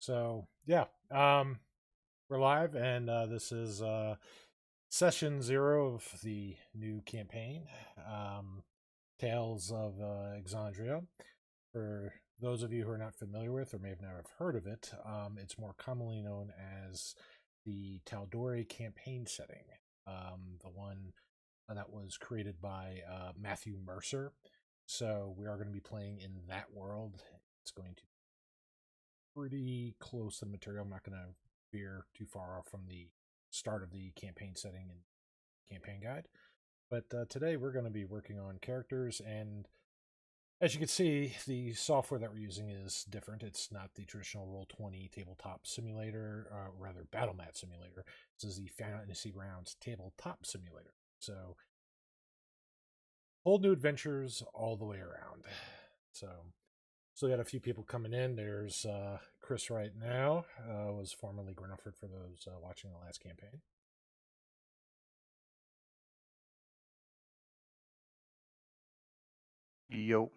So yeah, we're live, and this is session 0 of the new campaign, Tales of Exandria. For those of you who are not familiar with or may have never heard of it, it's more commonly known as the Tal'Dorei Campaign setting, the one that was created by Matthew Mercer. So we are going to be playing in that world. It's going to be pretty close to the material. I'm not going to veer too far off from the start of the campaign setting and campaign guide. But today we're going to be working on characters, and as you can see, the software that we're using is different. It's not the traditional Roll20 tabletop simulator, rather Battle Mat simulator. This is the Fantasy Grounds tabletop simulator. So, whole new adventures all the way around. So we got a few people coming in. There's Chris right now, was formerly Grenelford for those watching the last campaign. Yo.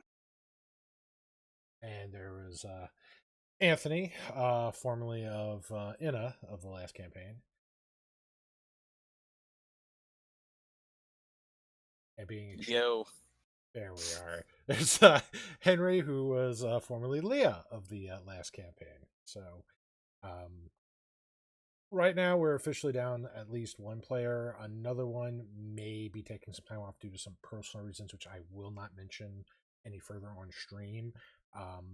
And there was Anthony, formerly of Inna of the last campaign. And being Yo. There we are. There's Henry, who was formerly Leah of the last campaign. So right now we're officially down at least one player. Another one may be taking some time off due to some personal reasons, which I will not mention any further on stream.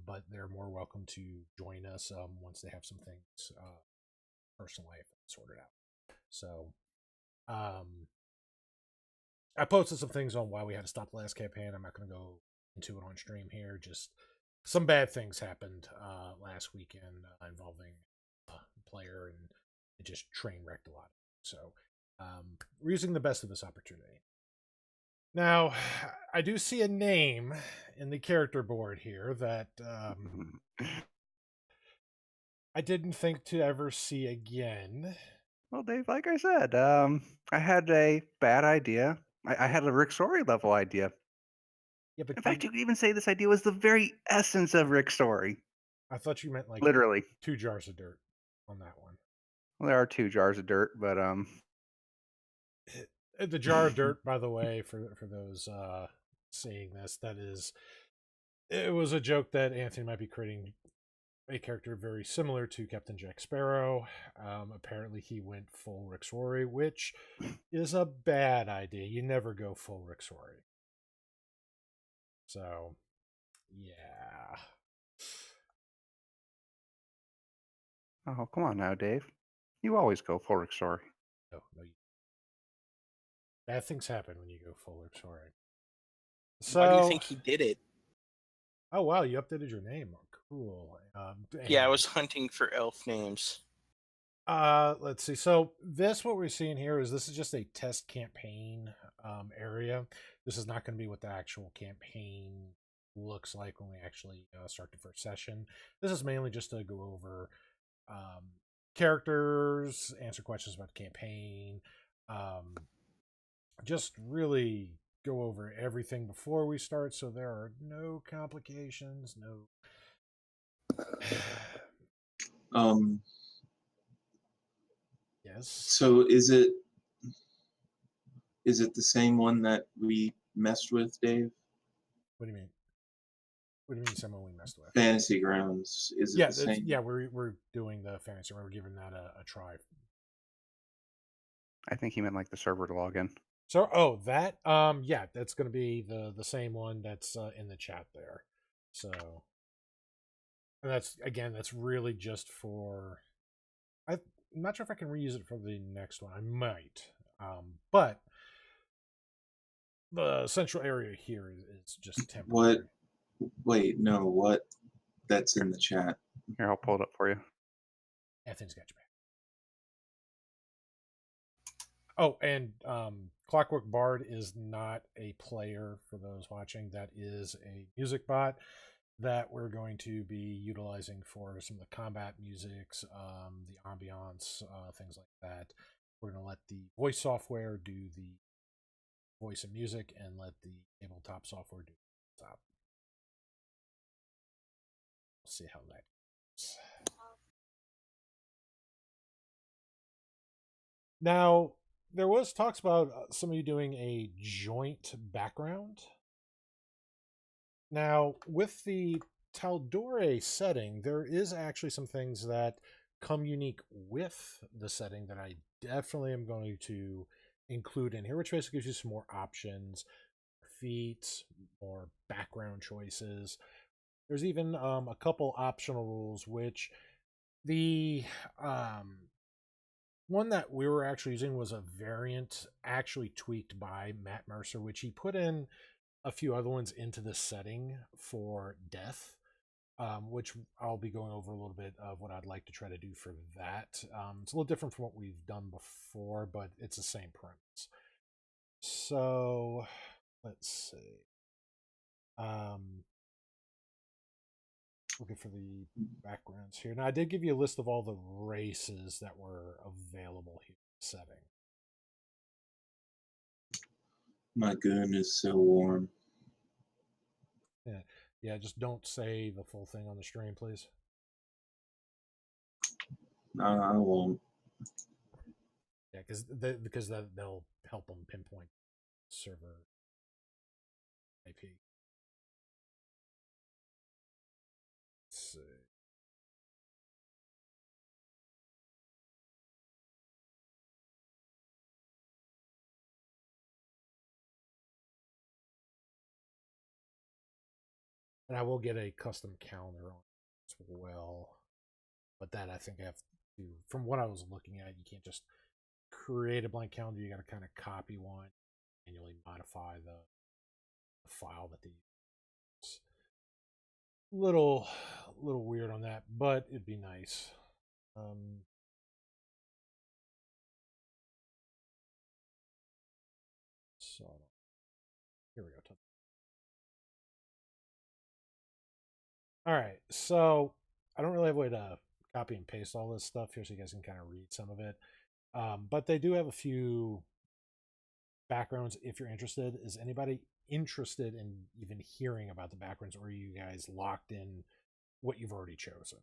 But they're more welcome to join us once they have some things personal life sorted out. So I posted some things on why we had to stop the last campaign. I'm not going to go into it on stream here. Just some bad things happened last weekend involving a player, and it just train wrecked a lot. So we're using the best of this opportunity. Now, I do see a name in the character board here that I didn't think to ever see again. Well, Dave, like I said, I had a bad idea. I had a Rick Story level idea. Yeah, but In fact, you could even say this idea was the very essence of Rick Story. I thought you meant like Literally. 2 jars of dirt on that one. Well, there are 2 jars of dirt, but The jar of dirt, by the way, for those seeing this, it was a joke that Anthony might be creating a character very similar to Captain Jack Sparrow. Apparently he went full Rick Story, which is a bad idea. You never go full Rick Story. So yeah. oh, come on now, Dave. You always go full Rick Story. No, bad things happen when you go full Rick Story. So why do you think he did it? Oh wow, you updated your name. Oh, cool. Yeah, I was hunting for elf names. Let's see. So what we're seeing here is this is just a test campaign area. This is not going to be what the actual campaign looks like when we actually start the first session. This is mainly just to go over characters, answer questions about the campaign, just really go over everything before we start, so there are no complications, no yes. So is it the same one that we messed with, Dave? What do you mean? What do you mean someone we messed with? Fantasy Grounds. Is it the same? Yeah, we're doing the fantasy. We're giving that a try. I think he meant like the server to log in. So, that, yeah, that's going to be the same one that's in the chat there. So, and that's really just for. I'm not sure if I can reuse it for the next one. I might, but the central area here is just temporary. What? Wait, no. What? That's in the chat. Here, I'll pull it up for you. Anthony's got your back. Oh, and Clockwork Bard is not a player for those watching. That is a music bot that we're going to be utilizing for some of the combat musics, the ambiance, things like that. We're going to let the voice software do the voice and music, and let the tabletop software do the top. We'll see how that goes. Now, there was talks about some of you doing a joint background. Now, with the Tal'Dorei setting, there is actually some things that come unique with the setting that I definitely am going to include in here, which basically gives you some more options, feats, more background choices. There's even a couple optional rules, which the one that we were actually using was a variant actually tweaked by Matt Mercer, which he put in a few other ones into the setting for death, which I'll be going over a little bit of what I'd like to try to do for that. It's a little different from what we've done before, but it's the same premise. So let's see. Looking for the backgrounds here. Now, I did give you a list of all the races that were available here in the setting. My goon is so warm. Yeah, just don't say the full thing on the stream, please. No, I won't. Yeah, because they'll help them pinpoint server IP. Let's see. And I will get a custom calendar on as well. But that I think I have to, from what I was looking at, you can't just create a blank calendar. You got to kind of copy one, manually modify the file that they use. Little weird on that, but it'd be nice. So here we go. All right, so I don't really have a way to copy and paste all this stuff here so you guys can kind of read some of it. But they do have a few backgrounds if you're interested. Is anybody interested in even hearing about the backgrounds, or are you guys locked in what you've already chosen?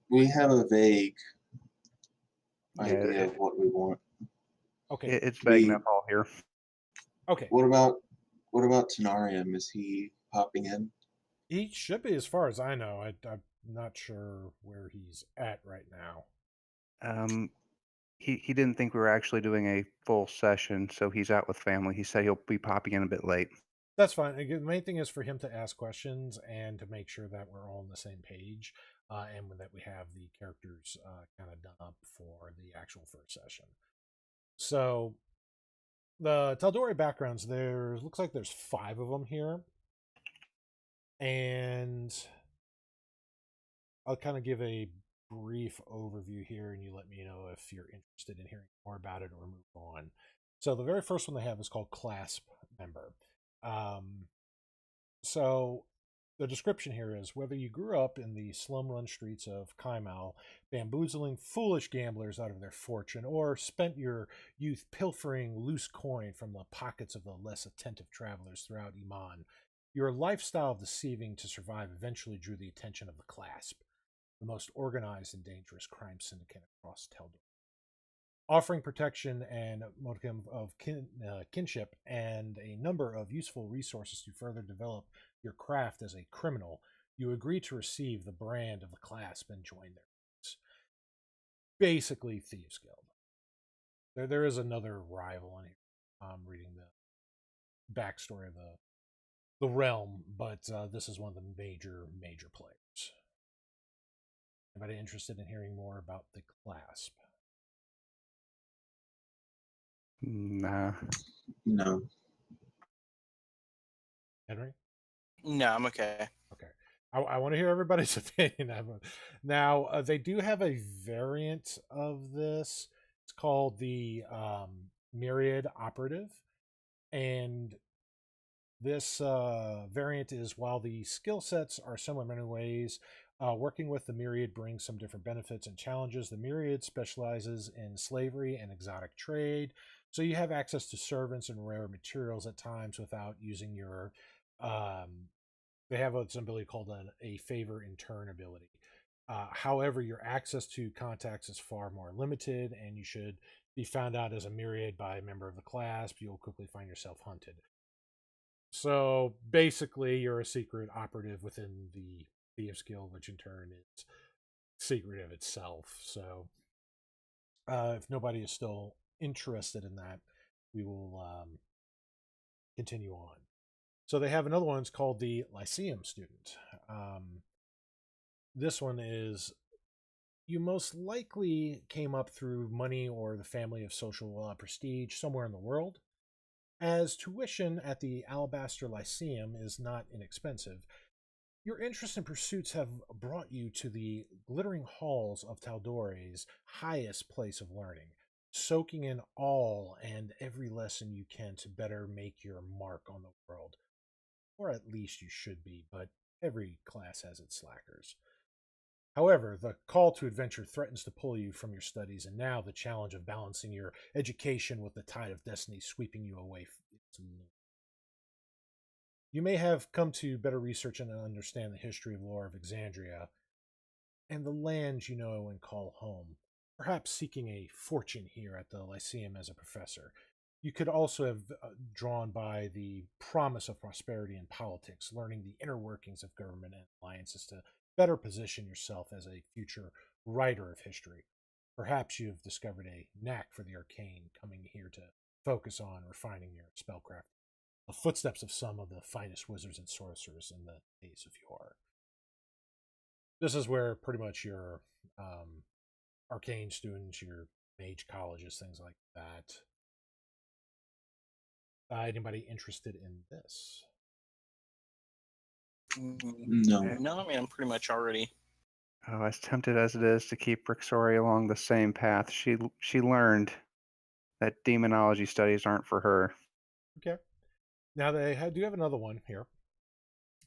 We have a vague Yeah, idea of what we want. Okay. It's vague enough all here. Okay. What about Tenarium? Is he popping in? He should be, as far as I know. I'm not sure where he's at right now. He didn't think we were actually doing a full session, so he's out with family. He said he'll be popping in a bit late. That's fine. Again, the main thing is for him to ask questions and to make sure that we're all on the same page, and that we have the characters kind of done up for the actual first session. So the Tal'Dorei backgrounds, looks like there's 5 of them here. And I'll kind of give a brief overview here, and you let me know if you're interested in hearing more about it or move on. So the very first one they have is called Clasp Member. So the description here is, whether you grew up in the slum-run streets of Kaimal, bamboozling foolish gamblers out of their fortune, or spent your youth pilfering loose coin from the pockets of the less attentive travelers throughout Iman, your lifestyle of deceiving to survive eventually drew the attention of the Clasp, the most organized and dangerous crime syndicate across Tal'Dorei. Offering protection and modicum of kinship and a number of useful resources to further develop your craft as a criminal, you agree to receive the brand of the Clasp and join their ranks. Basically, Thieves Guild. There is another rival in here. I'm reading the backstory of the realm, but this is one of the major players. Anybody interested in hearing more about the Clasp? Nah. No. Henry? No, I'm okay. Okay. I want to hear everybody's opinion. Now, they do have a variant of this. It's called the Myriad Operative. And this variant is, while the skill sets are similar in many ways, working with the Myriad brings some different benefits and challenges. The Myriad specializes in slavery and exotic trade, so you have access to servants and rare materials at times without using your... they have its ability called a favor in turn ability. However, your access to contacts is far more limited, and you should be found out as a Myriad by a member of the Clasp. You'll quickly find yourself hunted. So basically, you're a secret operative within the Thieves Guild, which in turn is secretive itself. So if nobody is still interested in that, we will continue on. So they have another one. It's called the Lyceum Student. This one is, you most likely came up through money or the family of social prestige somewhere in the world. As tuition at the Alabaster Lyceum is not inexpensive, your interests and pursuits have brought you to the glittering halls of Tal'Dorei's highest place of learning, soaking in all and every lesson you can to better make your mark on the world. Or at least you should be, but every class has its slackers. However, the call to adventure threatens to pull you from your studies, and now the challenge of balancing your education with the tide of destiny sweeping you away. You may have come to better research and understand the history and lore of Exandria and the lands you know and call home, perhaps seeking a fortune here at the Lyceum as a professor. You could also have drawn by the promise of prosperity in politics, learning the inner workings of government and alliances to better position yourself as a future writer of history. Perhaps you have discovered a knack for the arcane, coming here to focus on refining your spellcraft, the footsteps of some of the finest wizards and sorcerers in the days of yore. This is where pretty much your arcane students, your mage colleges, things like that. Anybody interested in this? No. No, I mean, I'm pretty much already. Oh, as tempted as it is to keep Rixori along the same path, she learned that demonology studies aren't for her. Okay. Now they do have another one here.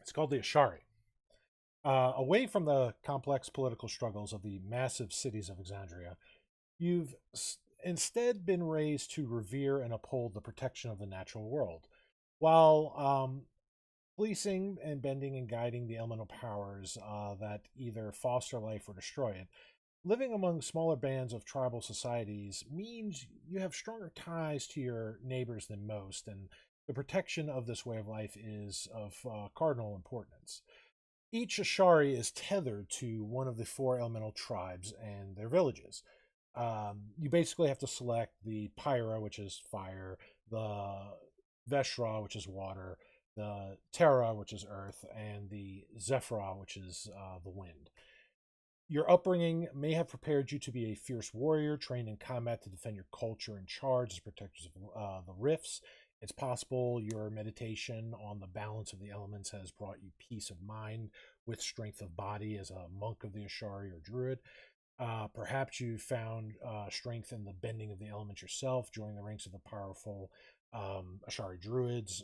It's called the Ashari. Away from the complex political struggles of the massive cities of Exandria, you've instead been raised to revere and uphold the protection of the natural world, while policing and bending and guiding the elemental powers that either foster life or destroy it. Living among smaller bands of tribal societies means you have stronger ties to your neighbors than most, and the protection of this way of life is of cardinal importance. Each Ashari is tethered to one of the 4 elemental tribes and their villages. You basically have to select the Pyra, which is fire, the Veshra, which is water, the Terra, which is earth, and the Zephyra, which is the wind. Your upbringing may have prepared you to be a fierce warrior, trained in combat to defend your culture and charge as protectors of the rifts. It's possible your meditation on the balance of the elements has brought you peace of mind with strength of body as a monk of the Ashari or druid. Perhaps you found strength in the bending of the elements yourself, joining the ranks of the powerful Ashari druids.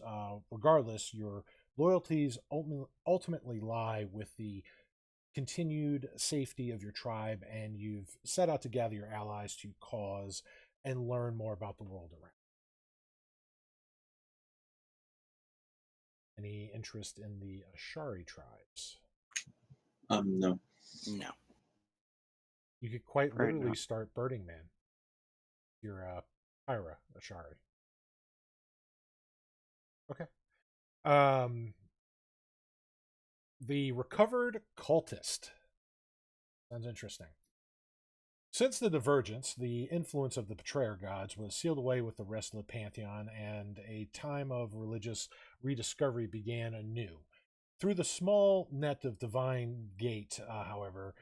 Regardless, your loyalties ultimately lie with the continued safety of your tribe, and you've set out to gather your allies to cause and learn more about the world around. Any interest in the Ashari tribes? No. No. You could quite Right literally now. start Birding Man. You're a Pyra Ashari. Okay. The Recovered Cultist. Sounds interesting. Since the divergence, the influence of the betrayer gods was sealed away with the rest of the pantheon, and a time of religious rediscovery began anew. Through the small net of divine gate, however,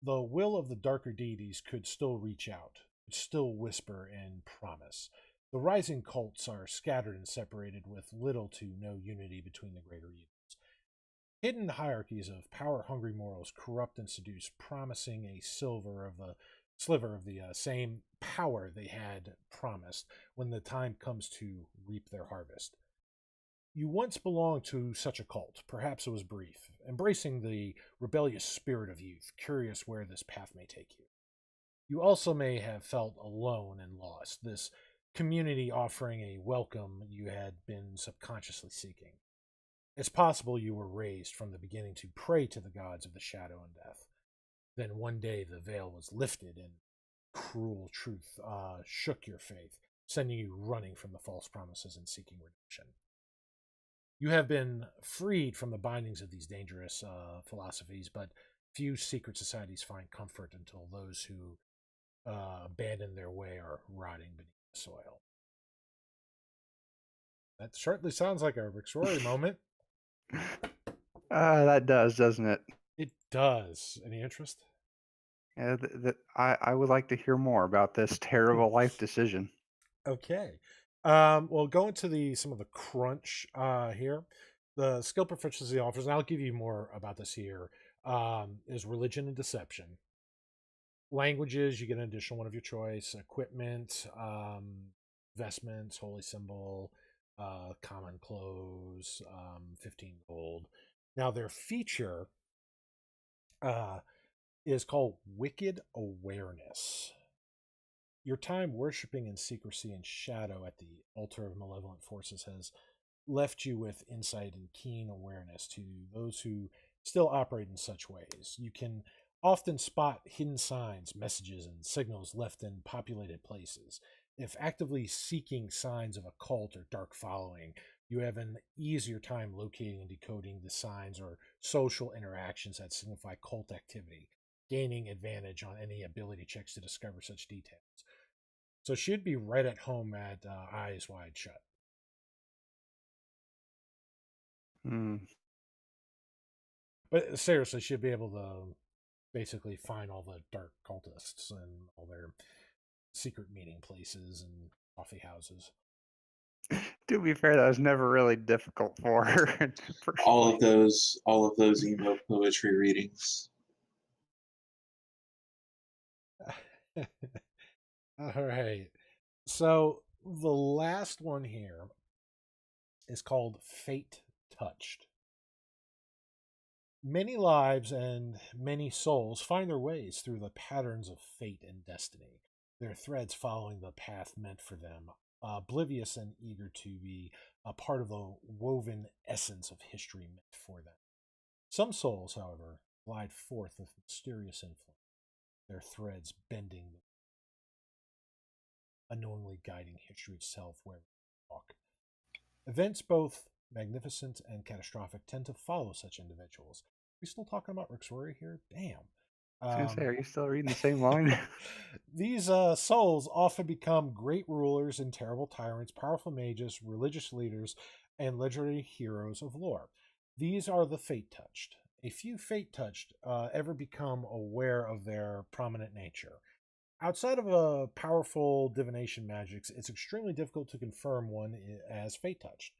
the will of the darker deities could still reach out, could still whisper and promise. The rising cults are scattered and separated, with little to no unity between the greater evils. Hidden hierarchies of power-hungry mortals corrupt and seduce, promising a sliver of the same power they had promised when the time comes to reap their harvest. You once belonged to such a cult, perhaps it was brief, embracing the rebellious spirit of youth, curious where this path may take you. You also may have felt alone and lost, this community offering a welcome you had been subconsciously seeking. It's possible you were raised from the beginning to pray to the gods of the shadow and death. Then one day the veil was lifted and cruel truth shook your faith, sending you running from the false promises and seeking redemption. You have been freed from the bindings of these dangerous philosophies, but few secret societies find comfort until those who abandon their way are rotting beneath the soil. That certainly sounds like a Rick Rory moment. That does, doesn't it? It does. Any interest? Yeah, I would like to hear more about this terrible life decision. Okay. Well, going to some of the crunch here. The skill proficiency offers, and I'll give you more about this here, is religion and deception. Languages, you get an additional one of your choice. Equipment, vestments, holy symbol, common clothes, 15 gold. Now, their feature is called Wicked Awareness. Your time worshipping in secrecy and shadow at the altar of malevolent forces has left you with insight and keen awareness to those who still operate in such ways. You can often spot hidden signs, messages, and signals left in populated places. If actively seeking signs of a cult or dark following, you have an easier time locating and decoding the signs or social interactions that signify cult activity, gaining advantage on any ability checks to discover such details. So she'd be right at home at Eyes Wide Shut. But seriously, she'd be able to basically find all the dark cultists and all their secret meeting places and coffee houses. To be fair, that was never really difficult for her. All of those emo poetry readings. All right. So the last one here is called Fate Touched. Many lives and many souls find their ways through the patterns of fate and destiny, their threads following the path meant for them, oblivious and eager to be a part of the woven essence of history meant for them. Some souls, however, glide forth with mysterious influence, their threads bending, unknowingly guiding history itself wherever they walk. Events both magnificent and catastrophic tend to follow such individuals. Are we still talking about Rick Rory here? Damn. I was going to say, are you still reading the same line? These souls often become great rulers and terrible tyrants, powerful mages, religious leaders, and legendary heroes of lore. These are the Fate Touched. A few Fate Touched ever become aware of their prominent nature. Outside of powerful divination magics, it's extremely difficult to confirm one as Fate Touched.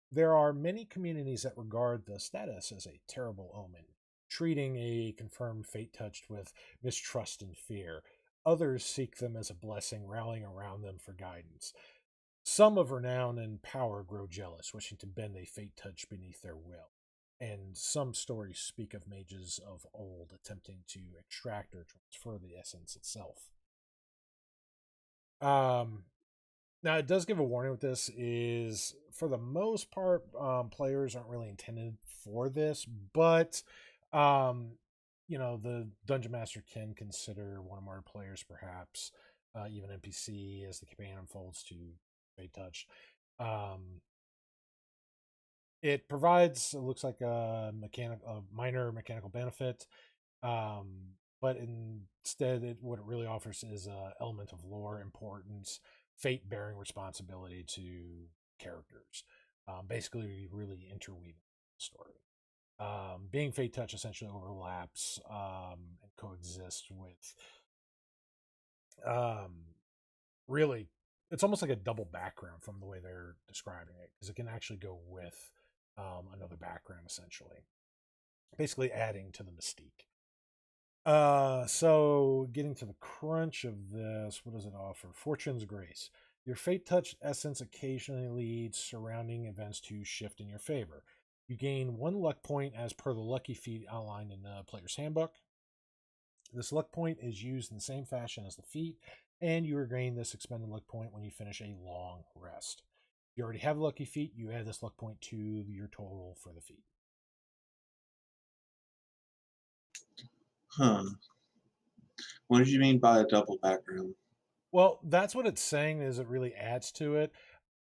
There are many communities that regard the status as a terrible omen, treating a confirmed Fate Touched with mistrust and fear. Others seek them as a blessing, rallying around them for guidance. Some of renown and power grow jealous, wishing to bend a Fate Touch beneath their will. And some stories speak of mages of old attempting to extract or transfer the essence itself. Now, it does give a warning with this is, for the most part, players aren't really intended for this, but, the Dungeon Master can consider one or more players, perhaps, even NPC, as the campaign unfolds to Fate Touched. It provides, it looks like a minor mechanical benefit, but instead, what it really offers is an element of lore importance, fate bearing responsibility to characters. Basically, really interweaving the story. Being Fate Touch essentially overlaps and coexists with really, it's almost like a double background from the way they're describing it, because it can actually go with another background, essentially, basically adding to the mystique. So getting to the crunch of this, what does it offer? Fortune's Grace. Your Fate Touched essence occasionally leads surrounding events to shift in your favor. You gain 1 luck point as per the lucky feat outlined in the player's handbook. This luck point is used in the same fashion as the feat, and you regain this expended luck point when you finish a long rest. If you already have a lucky feat, you add this luck point to your total for the feat. Huh. What did you mean by a double background? Well, that's what it's saying is it really adds to it.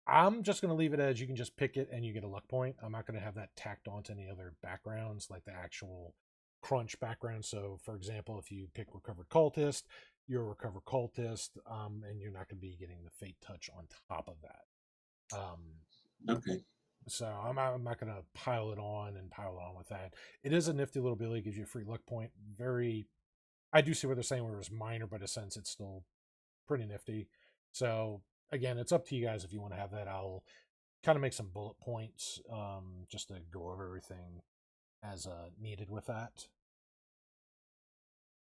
I'm just going to leave it as you can just pick it and you get a luck point. I'm not going to have that tacked onto any other backgrounds like the actual crunch background. So, for example, if you pick Recovered Cultist, you're a Recovered Cultist, and you're not going to be getting the Fate Touch on top of that. Okay. So I'm not going to pile it on with that. It is a nifty little ability, gives you a free luck point. I do see what they're saying where it was minor, but in a sense it's still pretty nifty. So again, it's up to you guys if you want to have that. I'll kind of make some bullet points just to go over everything as needed with that.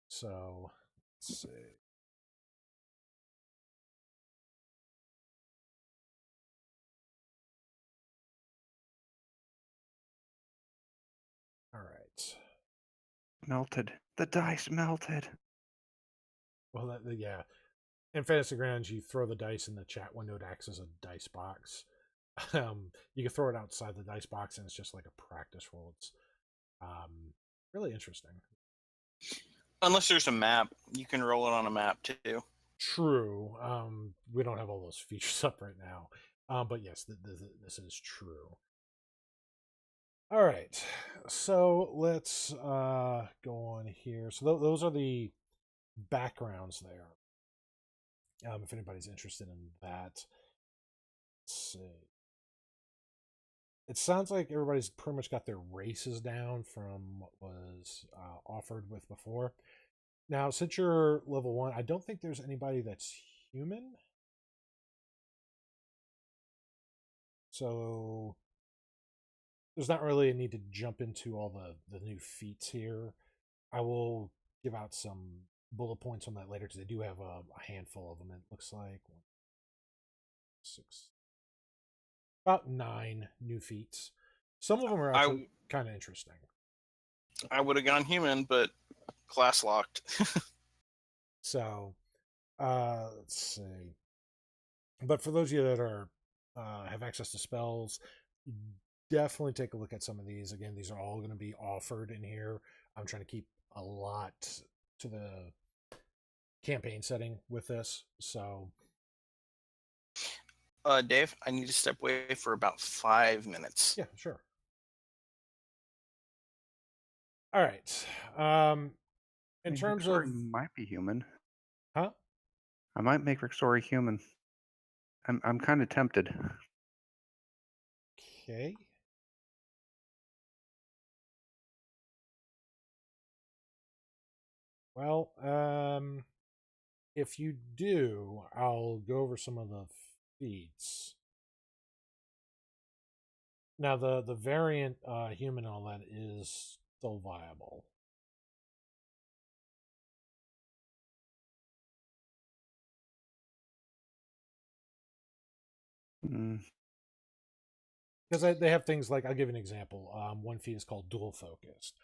So let's see. All right. Melted. The dice melted. Well, yeah. In Fantasy Grounds, you throw the dice in the chat window. It acts as a dice box. You can throw it outside the dice box, and it's just like a practice roll. It's really interesting. Unless there's a map, you can roll it on a map too. True. We don't have all those features up right now. But yes, this is true. All right. So let's go on here. So those are the backgrounds there. If anybody's interested in that. Let's see. It sounds like everybody's pretty much got their races down from what was offered with before. Now, since you're level 1, I don't think there's anybody that's human. So there's not really a need to jump into all the new feats here. I will give out some bullet points on that later because they do have a handful of them. It looks like 6, about 9 new feats. Some of them are actually kind of interesting. I would have gone human, but class locked. So let's see. But for those of you that are have access to spells, definitely take a look at some of these. Again, these are all going to be offered in here. I'm trying to keep a lot to the campaign setting with this. So Dave, I need to step away for about 5 minutes. yeah, sure. All right. In terms Rick of might be human. Huh? I might make Rick Story human. I'm kind of tempted. Okay. Well, if you do, I'll go over some of the feats. Now, the variant human and all that is still viable. Because they have things like, I'll give you an example. One feat is called Dual Focused.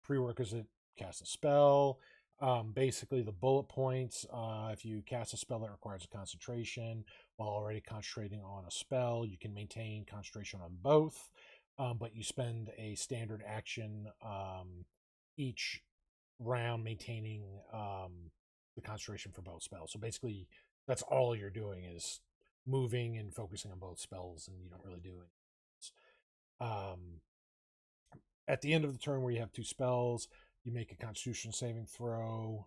Prerequisite, cast a spell. Basically, the bullet points, if you cast a spell that requires a concentration while already concentrating on a spell, you can maintain concentration on both, but you spend a standard action each round maintaining the concentration for both spells. So basically, that's all you're doing is moving and focusing on both spells, and you don't really do it. At the end of the turn where you have 2 spells, you make a Constitution saving throw.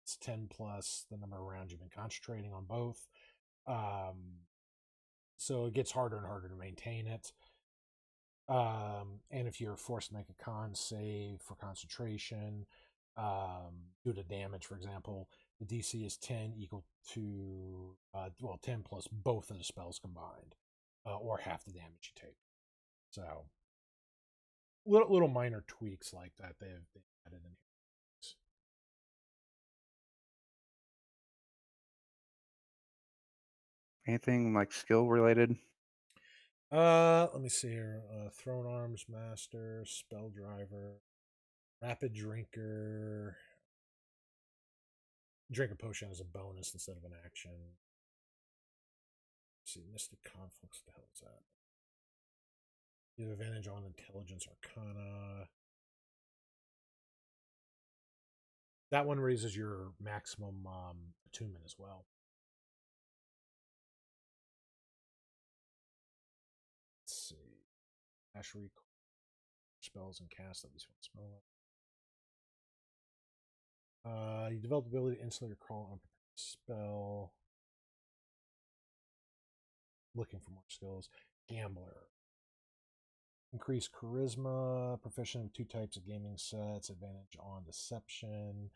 It's 10 plus the number of rounds you've been concentrating on both. So it gets harder and harder to maintain it. And if you're forced to make a con save for concentration due to damage, for example, the DC is 10 equal to 10 plus both of the spells combined, or half the damage you take. So little minor tweaks like that they've added in here. Anything like skill related? Let me see here. Throne Arms Master, Spell Driver, Rapid Drinker. Drink a potion as a bonus instead of an action. Let's see, Mystic Conflicts, what the hell is that? You have advantage on Intelligence Arcana. That one raises your maximum attunement as well. Let's see. Actually, spells and casts at least one spell. You develop the ability to insulate or crawl on spell. Looking for more skills. Gambler. Increase charisma, proficient with 2 types of gaming sets, advantage on deception,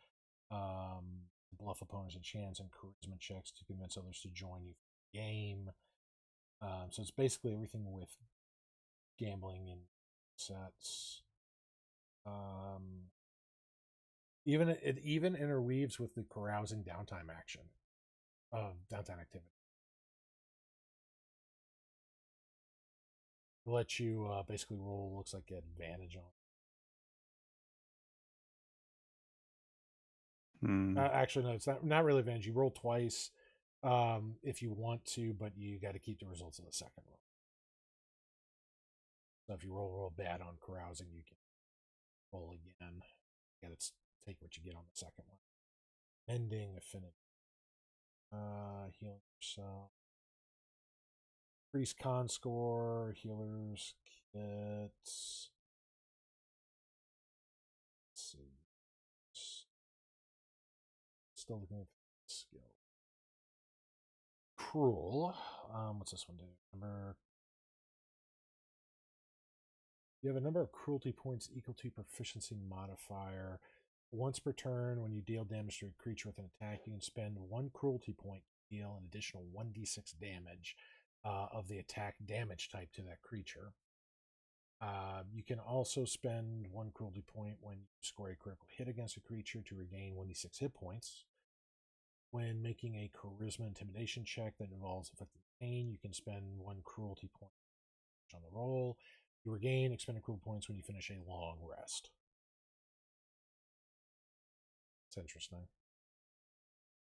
bluff opponents and chance, and charisma checks to convince others to join you for the game. So it's basically everything with gambling and sets. It even interweaves with the carousing downtime action of downtime activity. It lets you basically roll, looks like advantage on. Actually, no, it's not really advantage. You roll twice if you want to, but you got to keep the results of the second roll. So if you roll bad on carousing, you can roll again. You got to take what you get on the second one. Mending, affinity. Healing yourself. Increase con score, healers, kits. Let's see. Still looking at skill. Cruel. What's this one do? You have a number of cruelty points equal to proficiency modifier. Once per turn, when you deal damage to a creature with an attack, you can spend 1 cruelty point to deal an additional 1d6 damage of the attack damage type to that creature. You can also spend 1 cruelty point when you score a critical hit against a creature to regain 1d6 hit points. When making a charisma intimidation check that involves inflicting pain, you can spend 1 cruelty point on the roll. You regain expended cruelty points when you finish a long rest. It's interesting.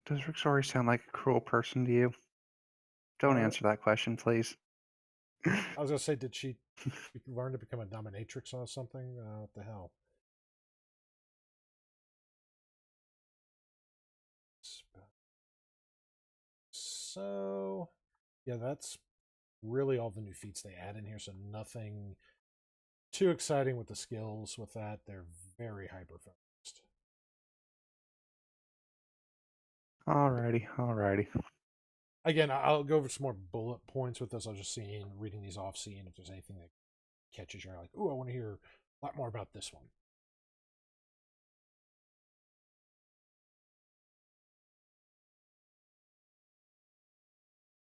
Does Rixori sound like a cruel person to you? Don't answer that question, please. I was going to say, did she learn to become a dominatrix or something? What the hell? So, yeah, that's really all the new feats they add in here. So nothing too exciting with the skills with that. They're very hyper-focused. Alrighty. Again, I'll go over some more bullet points with this. I was just reading these off, seeing if there's anything that catches your eye. Like, ooh, I want to hear a lot more about this one.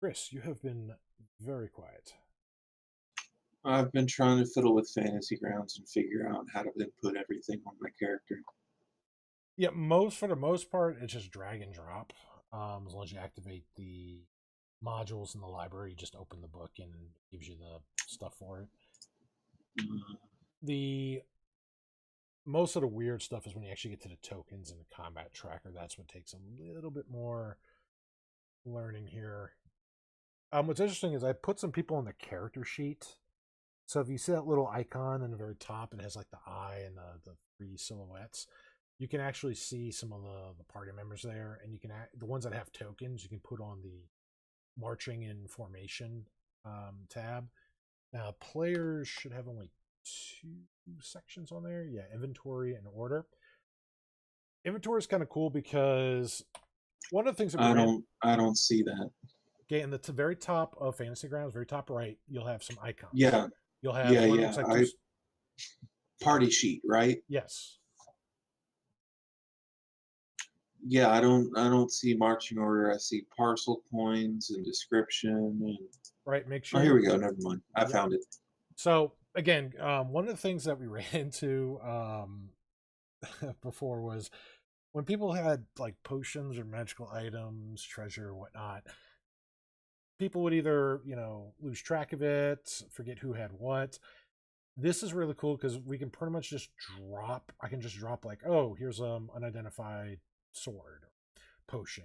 Chris, you have been very quiet. I've been trying to fiddle with Fantasy Grounds and figure out how to then put everything on my character. Yeah, for the most part, it's just drag and drop. As long as you activate the modules in the library, you just open the book and it gives you the stuff for it. The most of the weird stuff is when you actually get to the tokens and the combat tracker. That's what takes a little bit more learning here. What's interesting is I put some people on the character sheet. So if you see that little icon in the very top, it has like the eye and the 3 silhouettes. You can actually see some of the party members there, and you can the ones that have tokens you can put on the marching in formation tab. Now players should have only 2 sections on there. Yeah, inventory and order. Inventory is kind of cool because one of the things that I don't see that. Okay, in the very top of Fantasy Grounds, very top right, you'll have some icons. Yeah. You'll have Looks like party sheet, right? Yes. Yeah, I don't see marching order. I see parcel coins and description and right. Make sure. Oh, here we go. Never mind. I found it. So again, one of the things that we ran into before was when people had like potions or magical items, treasure, or whatnot. People would either lose track of it, forget who had what. This is really cool because we can pretty much just drop. I can just drop like, oh, here's unidentified sword, potion.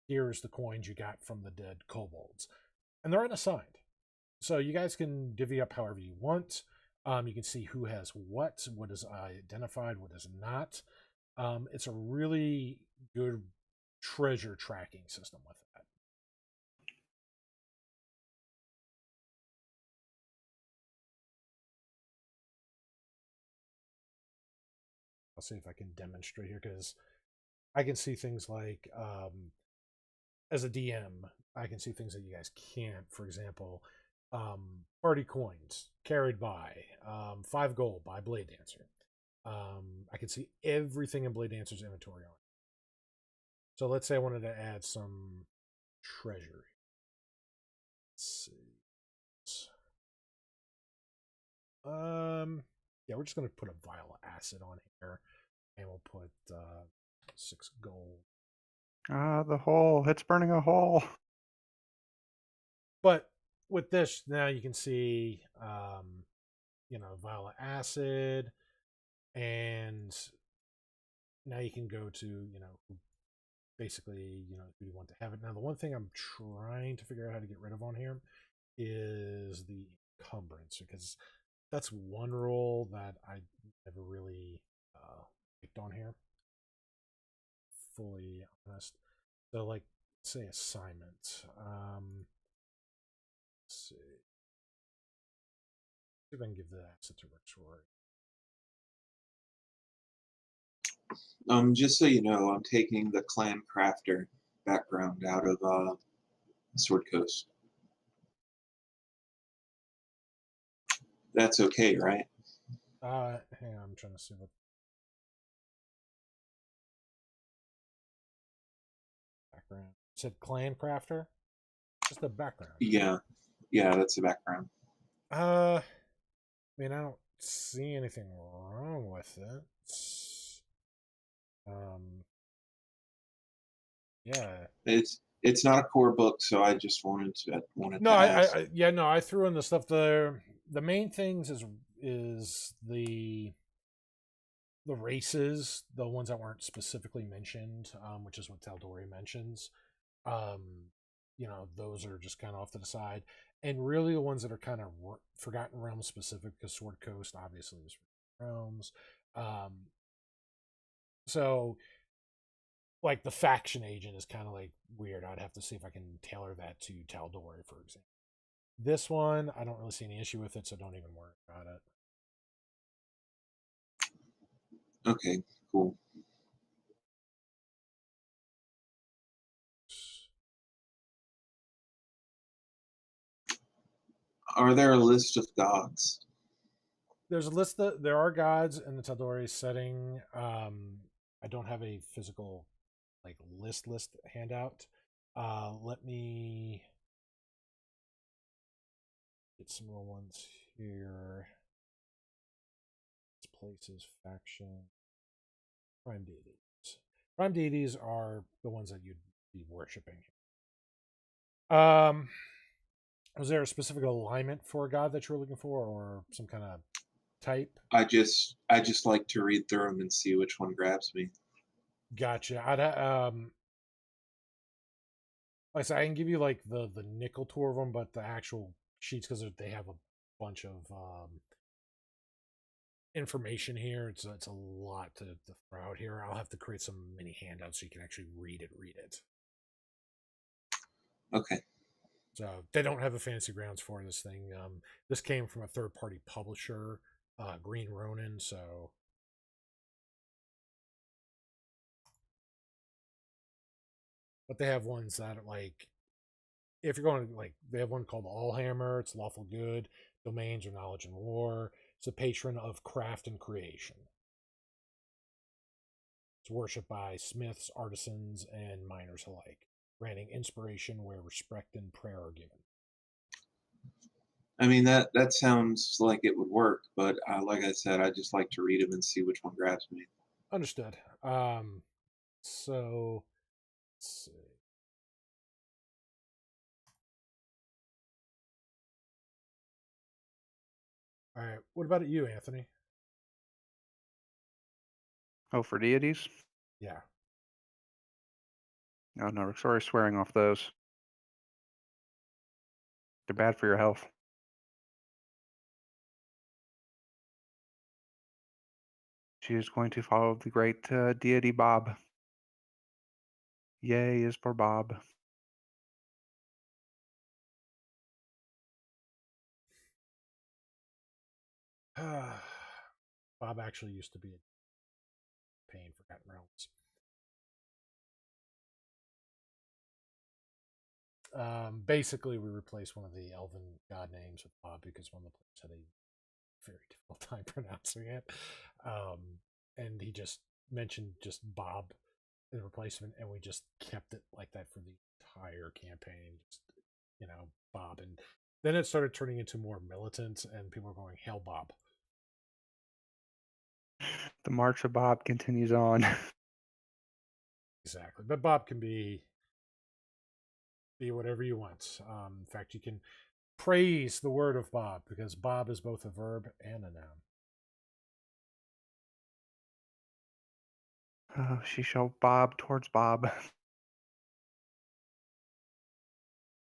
Here's the coins you got from the dead kobolds, and they're unassigned. So you guys can divvy up however you want. You can see who has what is identified, what is not. It's a really good treasure tracking system with that. I'll see if I can demonstrate here because I can see things like, as a DM, I can see things that you guys can't. For example, party coins carried by 5 gold by Blade Dancer. I can see everything in Blade Dancer's inventory on. So let's say I wanted to add some treasure. Let's see. Yeah, we're just gonna put a vial of acid on here, and we'll put 6 gold. Ah, the hole. It's burning a hole. But with this, now you can see, vial of acid, and now you can go to, basically, who you want to have it. Now, the one thing I'm trying to figure out how to get rid of on here is the encumbrance, because that's one role that I never really picked on here. Fully honest. So, like, say assignment. Let's see. See if I can give the asset to Rexroy. Just so you know, I'm taking the clan crafter background out of Sword Coast. That's okay, right? Hang on, I'm trying to see what background. You said clan crafter? Just the background. Yeah, that's the background. I mean, I don't see anything wrong with it. Yeah. It's not a core book, so I just wanted No, to ask. I threw in the stuff there. The main things is the races, the ones that weren't specifically mentioned, which is what Tal'Dorei mentions. Those are just kind of off to the side, and really the ones that are kind of Forgotten Realms specific, because Sword Coast obviously is Realms. So like the faction agent is kind of like weird. I'd have to see if I can tailor that to Tal'Dorei, for example. This one, I don't really see any issue with it, so don't even worry about it. Okay, cool. Are there a list of gods? There's a list that there are gods in the Tal'Dorei setting. I don't have a physical like list handout. Let me get some more ones here. Places, faction, prime deities. Prime deities are the ones that you'd be worshiping. Was there a specific alignment for a god that you were looking for, or some kind of type? I just like to read through them and see which one grabs me. Gotcha. I'd like I said, I can give you like the nickel tour of them, but the actual sheets, because they have a bunch of information here. It's a lot to throw out here. I'll have to create some mini handouts so you can actually read it. Okay. So they don't have a Fantasy Grounds for this thing. This came from a third-party publisher, Green Ronin. So, but they have ones that are like, if you're going to like, they have one called Allhammer. It's lawful good. Domains or knowledge and war. It's a patron of craft and creation. It's worshipped by smiths, artisans, and miners alike, granting inspiration where respect and prayer are given. I mean, that sounds like it would work, but like I said, I just like to read them and see which one grabs me. Understood. So let's see. All right. What about you, Anthony? Oh, for deities? Yeah. Oh, no, sorry, swearing off those. They're bad for your health. She is going to follow the great deity Bob. Yay is for Bob. Bob actually used to be a pain Forgotten Realms. Basically, we replaced one of the elven god names with Bob because one of the players had a very difficult time pronouncing it. And he just mentioned just Bob in replacement, and we just kept it like that for the entire campaign. Just, Bob. And then it started turning into more militant, and people were going, "Hail Bob." The march of Bob continues on. Exactly. But Bob can be whatever you want. In fact, you can praise the word of Bob because Bob is both a verb and a noun. She shall bob towards Bob. Let's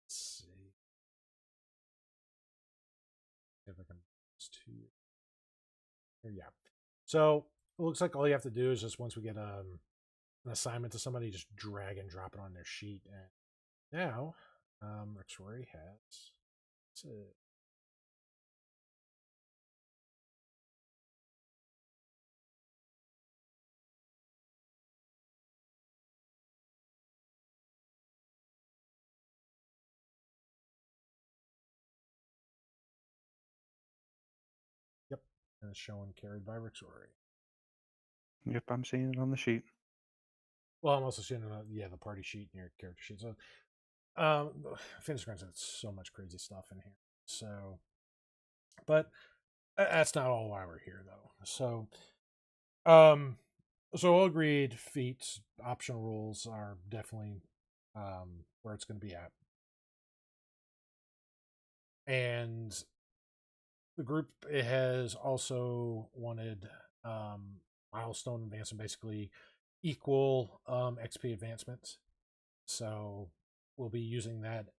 see if I can yeah. So it looks like all you have to do is just once we get an assignment to somebody, just drag and drop it on their sheet. And now, Rexrory has. That's it. Yep, and it's showing carried by Rexrory. Yep, I'm seeing it on the sheet. Well, I'm also seeing the party sheet and your character sheet. So, Finish Grants has so much crazy stuff in here. So, but that's not all why we're here, though. So, all agreed. Feats, optional rules are definitely where it's going to be at, and the group has also wanted milestone advancement, basically equal XP advancements. So we'll be using that.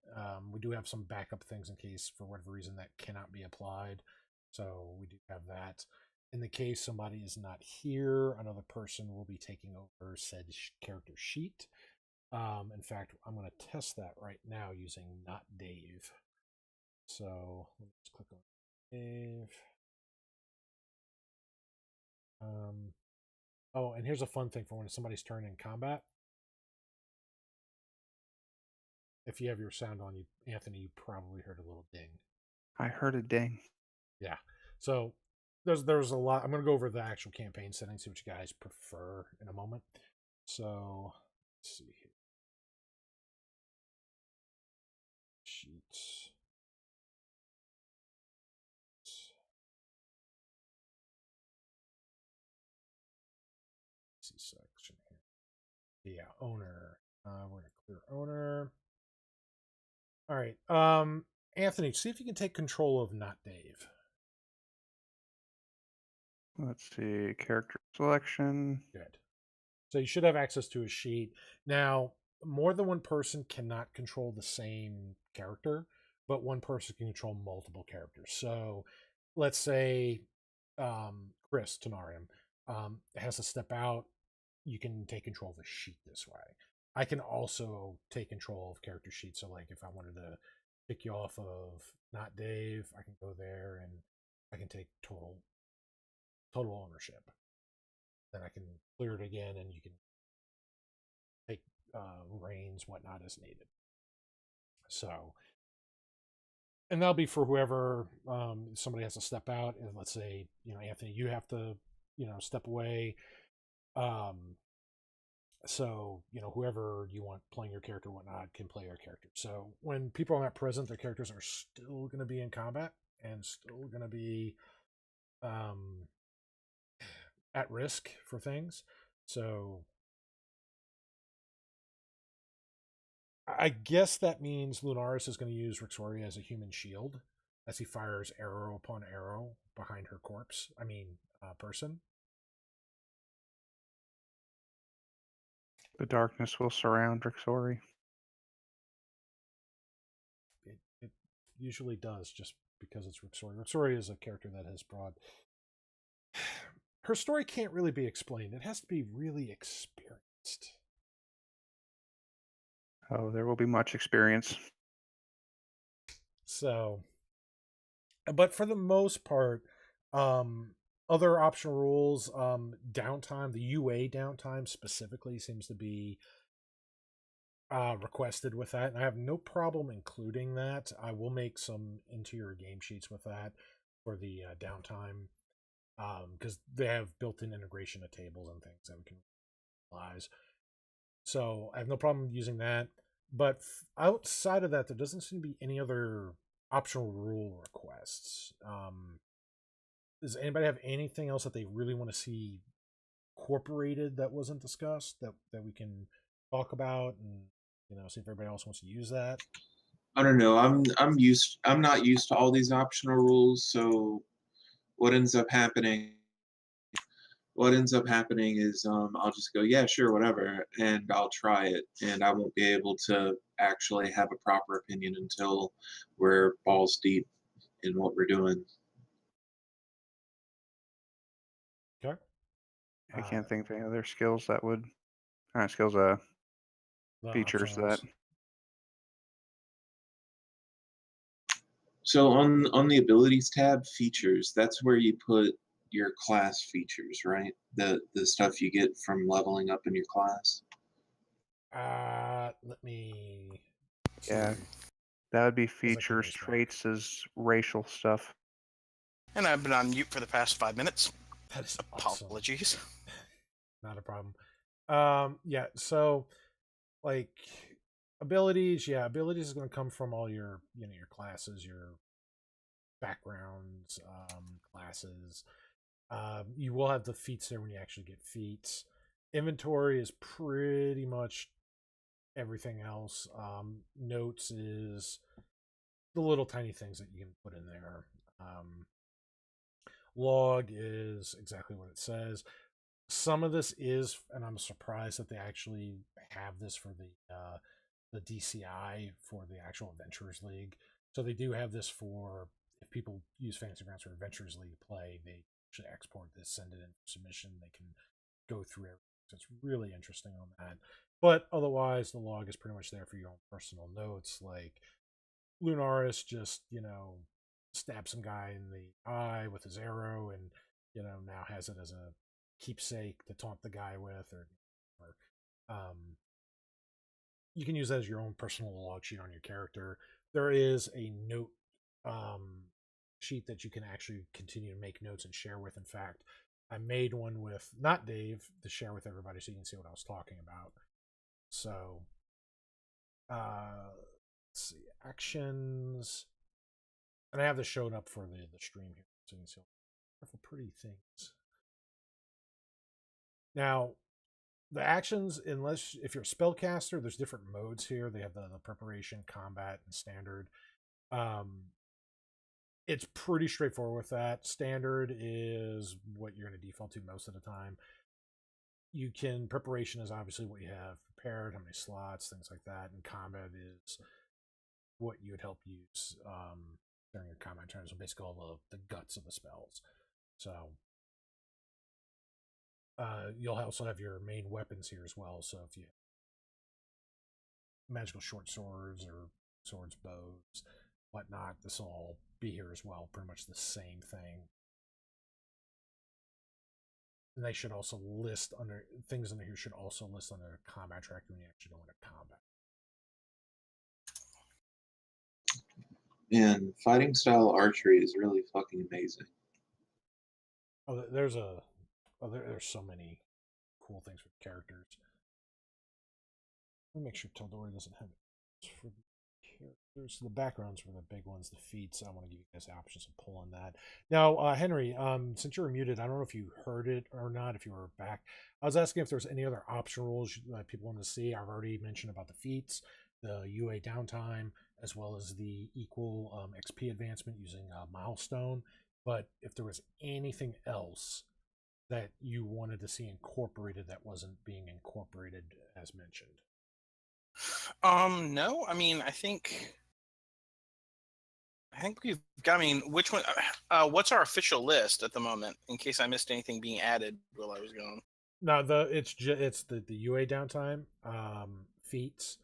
We do have some backup things in case for whatever reason that cannot be applied. So we do have that. In the case somebody is not here, another person will be taking over said character sheet. In fact, I'm going to test that right now using not Dave. So let's click on Dave. Oh, and here's a fun thing for when somebody's turn in combat. If you have your sound on, Anthony, you probably heard a little ding. I heard a ding. Yeah. So there's a lot. I'm going to go over the actual campaign settings, see what you guys prefer in a moment. So let's see here. Sheets. Section here. Yeah, owner. We're going to clear owner. All right. Anthony, see if you can take control of not Dave. Let's see, character selection. Good. So you should have access to a sheet. Now, more than one person cannot control the same character, but one person can control multiple characters. So let's say Chris Tenarium has to step out. You can take control of a sheet this way. I can also take control of character sheets. So like if I wanted to pick you off of not Dave, I can go there and I can take total ownership. Then I can clear it again and you can take reins, whatnot as needed. So, and that'll be for whoever somebody has to step out. And let's say, Anthony, you have to, step away. So, whoever you want playing your character, whatnot, can play your character. So when people are not present, their characters are still going to be in combat and still going to be at risk for things. So I guess that means Lunaris is going to use Rixoria as a human shield as he fires arrow upon arrow behind her corpse. Person. The darkness will surround Rixori. It usually does, just because it's Rixoria. Rixoria is a character that has brought her story can't really be explained. It has to be really experienced. Oh, there will be much experience. So, but for the most part, other optional rules, downtime, the UA downtime specifically seems to be requested with that, and I have no problem including that. I will make some interior game sheets with that for the downtime, because they have built-in integration of tables and things that we can utilize. So I have no problem using that. But outside of that, there doesn't seem to be any other optional rule requests. Does anybody have anything else that they really want to see incorporated that wasn't discussed that we can talk about and see if everybody else wants to use that? I don't know. I'm not used to all these optional rules, so what ends up happening is I'll just go, yeah, sure, whatever, and I'll try it, and I won't be able to actually have a proper opinion until we're balls deep in what we're doing. Okay. I can't think of any other skills that would The features optional that. rules. So on the abilities tab, features, that's where you put your class features, right? The stuff you get from leveling up in your class. Let me. Yeah, see. that would be I can features, erase that. traits as racial stuff. And I've been on mute for the past 5 minutes. That is awesome. Apologies. Not a problem. Yeah. So, like, abilities. Yeah, abilities is going to come from all your your classes, your backgrounds, classes. You will have the feats there when you actually get feats. Inventory is pretty much everything else. Notes is the little tiny things that you can put in there. Log is exactly what it says. Some of this is, and I'm surprised that they actually have this for the DCI for the actual Adventurers League. So they do have this for if people use Fantasy Grounds for Adventurers League play, they actually export this, send it in for submission. They can go through everything. So it's really interesting on that. But otherwise, the log is pretty much there for your own personal notes. Like Lunaris just, stab some guy in the eye with his arrow and, now has it as a keepsake to taunt the guy with, or you can use that as your own personal log sheet on your character. There is a note sheet that you can actually continue to make notes and share with. In fact, I made one with not Dave to share with everybody so you can see what I was talking about. So, let's see, actions, and I have this showed up for the stream here so you can see all the wonderful pretty things. Now, the actions, if you're a spellcaster, there's different modes here. They have the preparation, combat, and standard. It's pretty straightforward with that. Standard is what you're going to default to most of the time. Preparation is obviously what you have prepared, how many slots, things like that. And combat is what you would help use during your combat turn. So basically all the guts of the spells. So you'll also have your main weapons here as well. So if you magical short swords or swords, bows, whatnot, this will all be here as well. Pretty much the same thing. And they should also list under things under here should also list under the combat track when you actually go into combat. And fighting style archery is really fucking amazing. Oh, there's so many cool things with characters. Let me make sure Tal'Dorei doesn't have it for the characters. The backgrounds were the big ones, the feats. I want to give you guys options of pulling that. Now, Henry, since you were muted, I don't know if you heard it or not, if you were back. I was asking if there was any other optional rules that people wanted to see. I've already mentioned about the feats, the UA downtime, as well as the equal XP advancement using Milestone. But if there was anything else that you wanted to see incorporated that wasn't being incorporated as mentioned. No, I mean, I think I think we've got. I mean, which one? What's our official list at the moment? In case I missed anything being added while I was gone. No, it's the UA downtime, feats,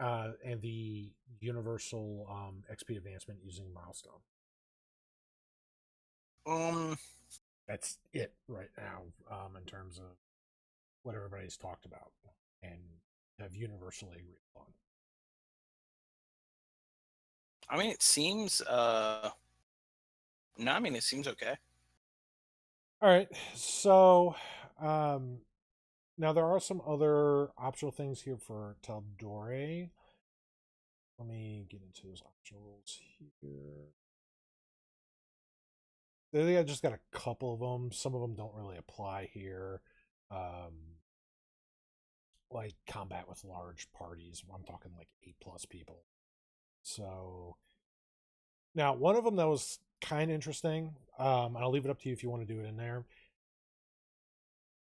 and the universal XP advancement using milestone. That's it right now, in terms of what everybody's talked about and have universally agreed upon. I mean, it seems. No, I mean, it seems okay. All right, so now there are some other optional things here for Tal'Dorei. Let me get into those optional rules here. I just got a couple of them. Some of them don't really apply here. Like combat with large parties. I'm talking like 8+ people. So now one of them that was kind of interesting, I'll leave it up to you if you want to do it in there,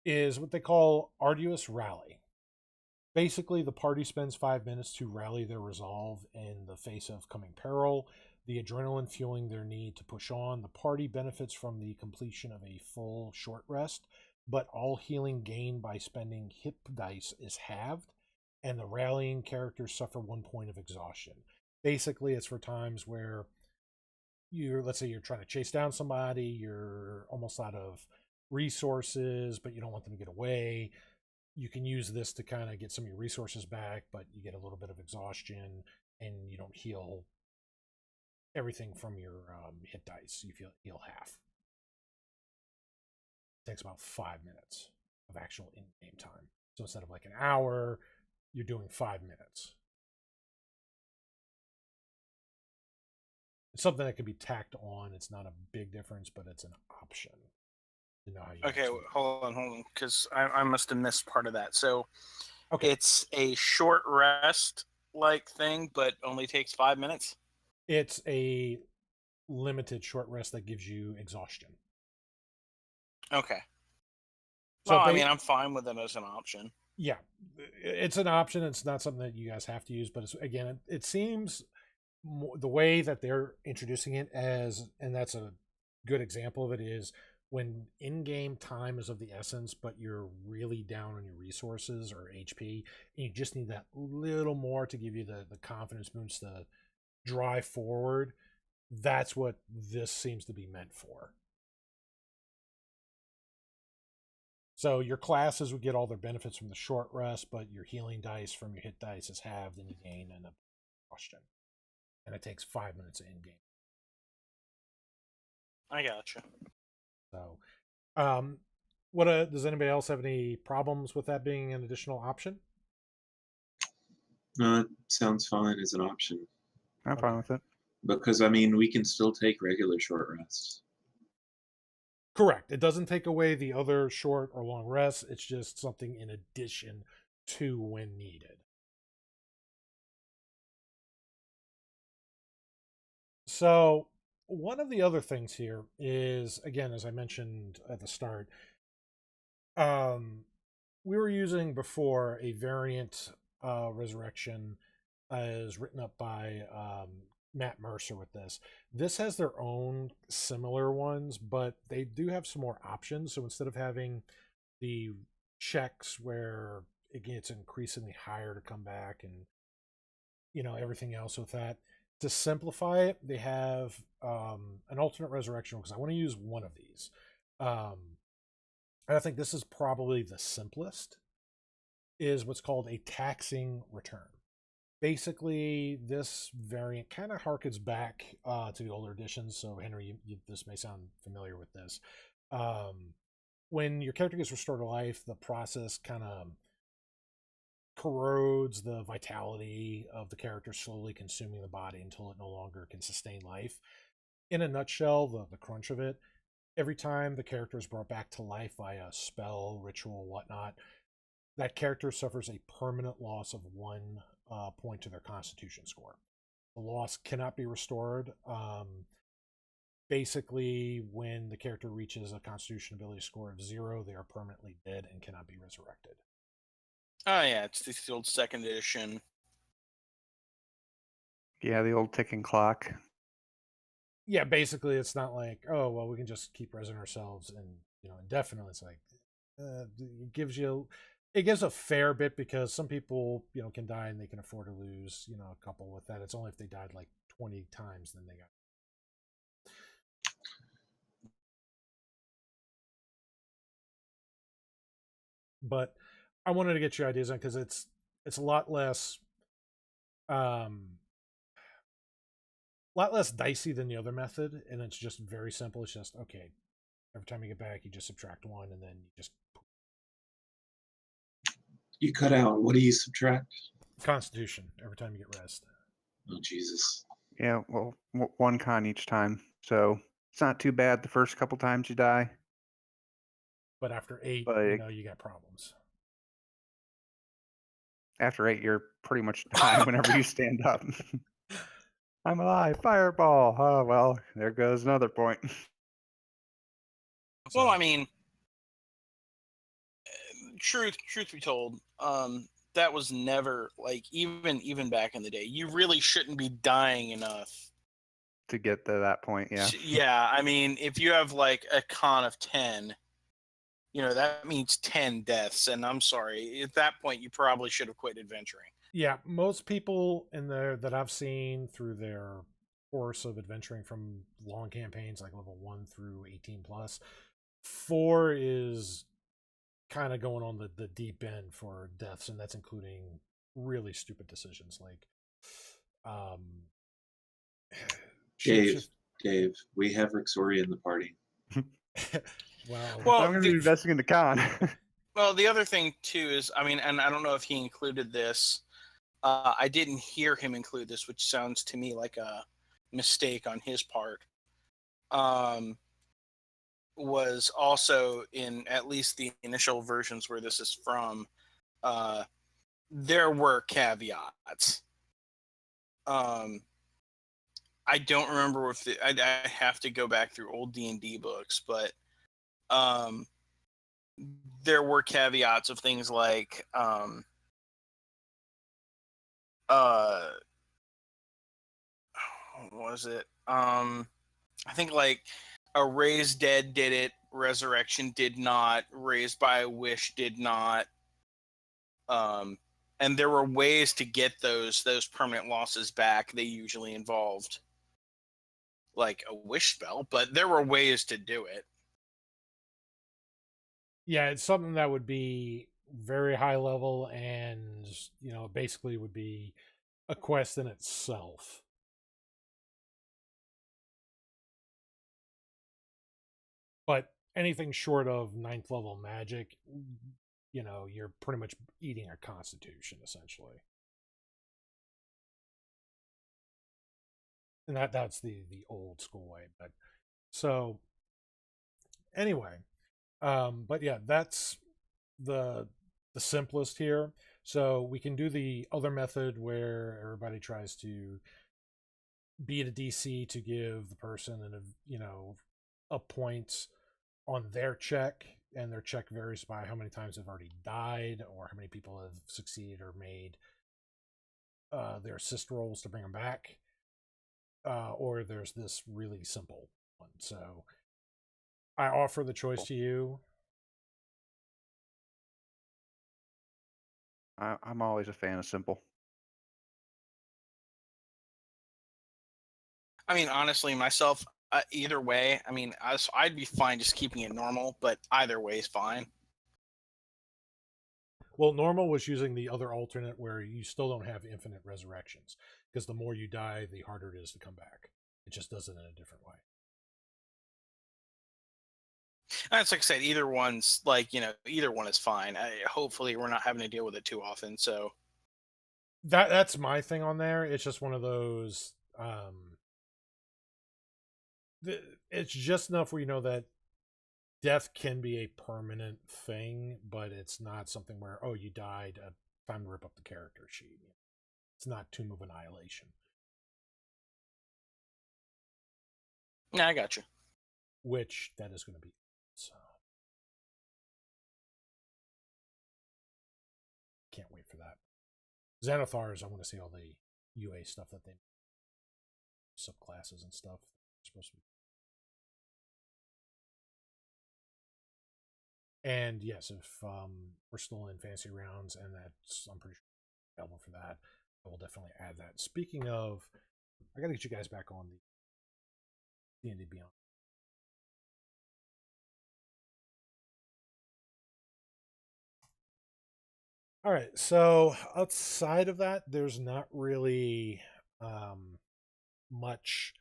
is what they call Arduous Rally. Basically, the party spends 5 minutes to rally their resolve in the face of coming peril, the adrenaline fueling their need to push on. The party benefits from the completion of a full short rest, but all healing gained by spending hit dice is halved, and the rallying characters suffer 1 point of exhaustion. Basically, it's for times where let's say you're trying to chase down somebody, you're almost out of resources, but you don't want them to get away. You can use this to kind of get some of your resources back, but you get a little bit of exhaustion and you don't heal everything from your hit dice. You heal half. It takes about 5 minutes of actual in-game time. So instead of like an hour, you're doing 5 minutes. It's something that can be tacked on. It's not a big difference, but it's an option. You know how you Okay, hold on, because I must have missed part of that. So, okay, it's a short rest like thing, but only takes 5 minutes. It's a limited short rest that gives you exhaustion. Okay. So well, I mean, I'm fine with it as an option. Yeah, it's an option. It's not something that you guys have to use, but it's, again, it seems the way that they're introducing it as, and that's a good example of it, is when in-game time is of the essence, but you're really down on your resources or HP, and you just need that little more to give you the confidence boost to drive forward. That's what this seems to be meant for. So your classes would get all their benefits from the short rest, but your healing dice from your hit dice is halved, and you gain an exhaustion. And it takes 5 minutes in-game. I gotcha. So, what does anybody else have any problems with that being an additional option? No, it sounds fine as an option. I'm fine with it. Because, I mean, we can still take regular short rests. Correct. It doesn't take away the other short or long rests. It's just something in addition to when needed. So, one of the other things here is, again, as I mentioned at the start, we were using before a variant resurrection as written up by Matt Mercer with this. This has their own similar ones, but they do have some more options. So instead of having the checks where it gets increasingly higher to come back and, you know, everything else with that, to simplify it, they have an alternate resurrection, because I want to use one of these. And I think this is probably the simplest, is what's called a taxing return. Basically, this variant kind of harkens back to the older editions. So, Henry, this may sound familiar with this. When your character gets restored to life, the process kind of corrodes the vitality of the character, slowly consuming the body until it no longer can sustain life. In a nutshell, the crunch of it, every time the character is brought back to life via spell, ritual, whatnot, that character suffers a permanent loss of 1 point to their Constitution score. The loss cannot be restored. Basically, when the character reaches a Constitution ability score of 0, they are permanently dead and cannot be resurrected. Oh yeah, it's the old 2nd edition. Yeah, the old ticking clock. yeah, basically, it's not like, oh well, we can just keep resing ourselves and indefinitely. It's like it gives a fair bit because some people can die and they can afford to lose a couple with that. It's only if they died like 20 times then they got. But I wanted to get your ideas on because it's a lot less dicey than the other method, and it's just very simple. It's just okay. Every time you get back, you just subtract one, and then you just You cut out. What do you subtract? Constitution every time you get rest. Oh Jesus. Yeah, well, one con each time. So it's not too bad the first couple times you die. But after 8, But you got problems. after 8, you're pretty much dying whenever you stand up. I'm alive. Fireball. Oh, well, there goes another point. Well, So, I mean, truth be told, that was never like even back in the day. You really shouldn't be dying enough To get to that point, yeah. Yeah, I mean, if you have like a con of 10, that means 10 deaths. And I'm sorry, at that point, you probably should have quit adventuring. yeah, most people in there that I've seen through their course of adventuring from long campaigns like level 1 through 18 plus, 4 is kind of going on the deep end for deaths, and that's including really stupid decisions like Dave, we have Rixori in the party. Well, I'm going to be investing in the con. Well, the other thing too is, I mean, and I don't know if he included this. I didn't hear him include this, which sounds to me like a mistake on his part. Was also in at least the initial versions where this is from. There were caveats. I don't remember if I have to go back through old D&D books, but there were caveats of things like what was it? I think like a raised dead did it, resurrection did not, raised by a wish did not. And there were ways to get those permanent losses back. They usually involved like a wish spell, but there were ways to do it. Yeah, it's something that would be very high level and basically would be a quest in itself. But anything short of 9th level magic, you're pretty much eating a constitution essentially. And that's the old school way. But so anyway, but yeah, that's the simplest here. So we can do the other method where everybody tries to beat a DC to give the person a point on their check, and their check varies by how many times they've already died or how many people have succeeded or made their assist rolls to bring them back. Or there's this really simple one. So I offer the choice to you. I'm always a fan of simple. I mean, honestly, myself, either way, I mean, I'd be fine just keeping it normal, but either way is fine. Well, normal was using the other alternate where you still don't have infinite resurrections, because the more you die, the harder it is to come back. It just does it in a different way. That's like I said, either one's like, either one is fine. Hopefully we're not having to deal with it too often. So that's my thing on there. It's just one of those. It's just enough where you know that death can be a permanent thing, but it's not something where, oh, you died, time to rip up the character sheet. It's not Tomb of Annihilation. Yeah, I got you. Which that is going to be. So can't wait for that. Xanathars, I want to see all the UA stuff that they subclasses and stuff. supposed to be. And yes, if we're still in fantasy rounds, and that's, I'm pretty sure available for that, I will definitely add that. Speaking of, I got to get you guys back on the D&D Beyond. All right, so outside of that, there's not really much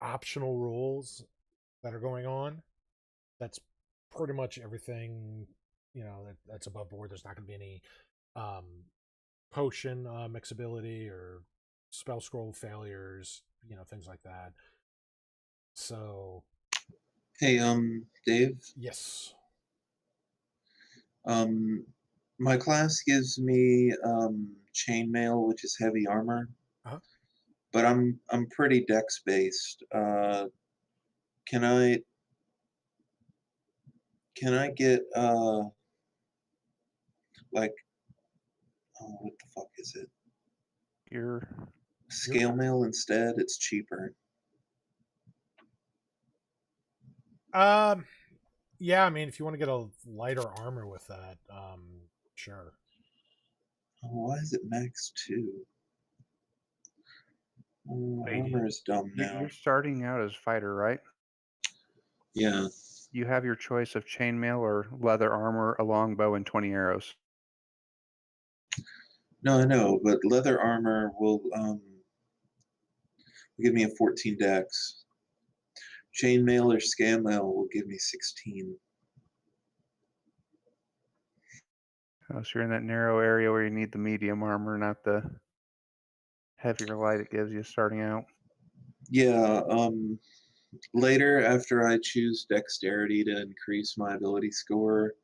optional rules that are going on. That's pretty much everything, that's above board. There's not going to be any potion mixability or spell scroll failures, things like that. So, Hey, Dave. yes. My class gives me chainmail, which is heavy armor. Uh-huh. But I'm pretty dex based. Can I get like, oh, what the fuck is it? Your Scale mail instead? It's cheaper. Yeah, I mean, if you want to get a lighter armor with that, sure. Oh, why is it max 2? Wait, Armor is dumb now. you're starting out as fighter, right? Yeah. You have your choice of chainmail or leather armor, a longbow, and 20 arrows. No, I know, but leather armor will give me a 14 dex. Chainmail or scale mail will give me 16. Oh, so you're in that narrow area where you need the medium armor, not the heavier light it gives you starting out. Yeah, later after I choose dexterity to increase my ability score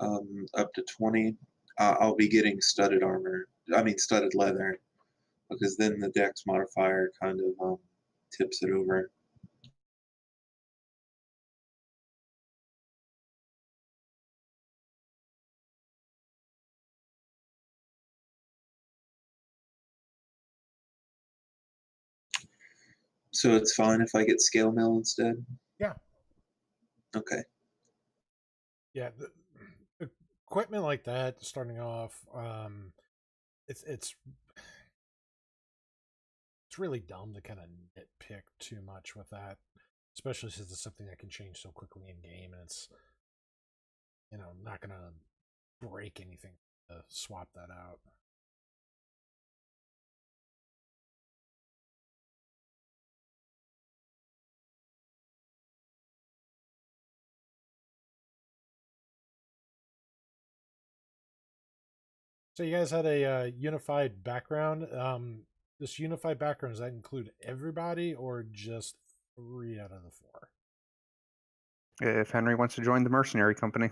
up to 20, I'll be getting studded armor. I mean studded leather, because then the dex modifier kind of tips it over. So it's fine if I get scale mail instead? Yeah. Okay. Yeah, the equipment like that, starting off, it's really dumb to kind of nitpick too much with that, especially since it's something that can change so quickly in game, and it's not gonna break anything to swap that out. So you guys had a unified background. This unified background, does that include everybody or just 3 out of the 4? If Henry wants to join the mercenary company.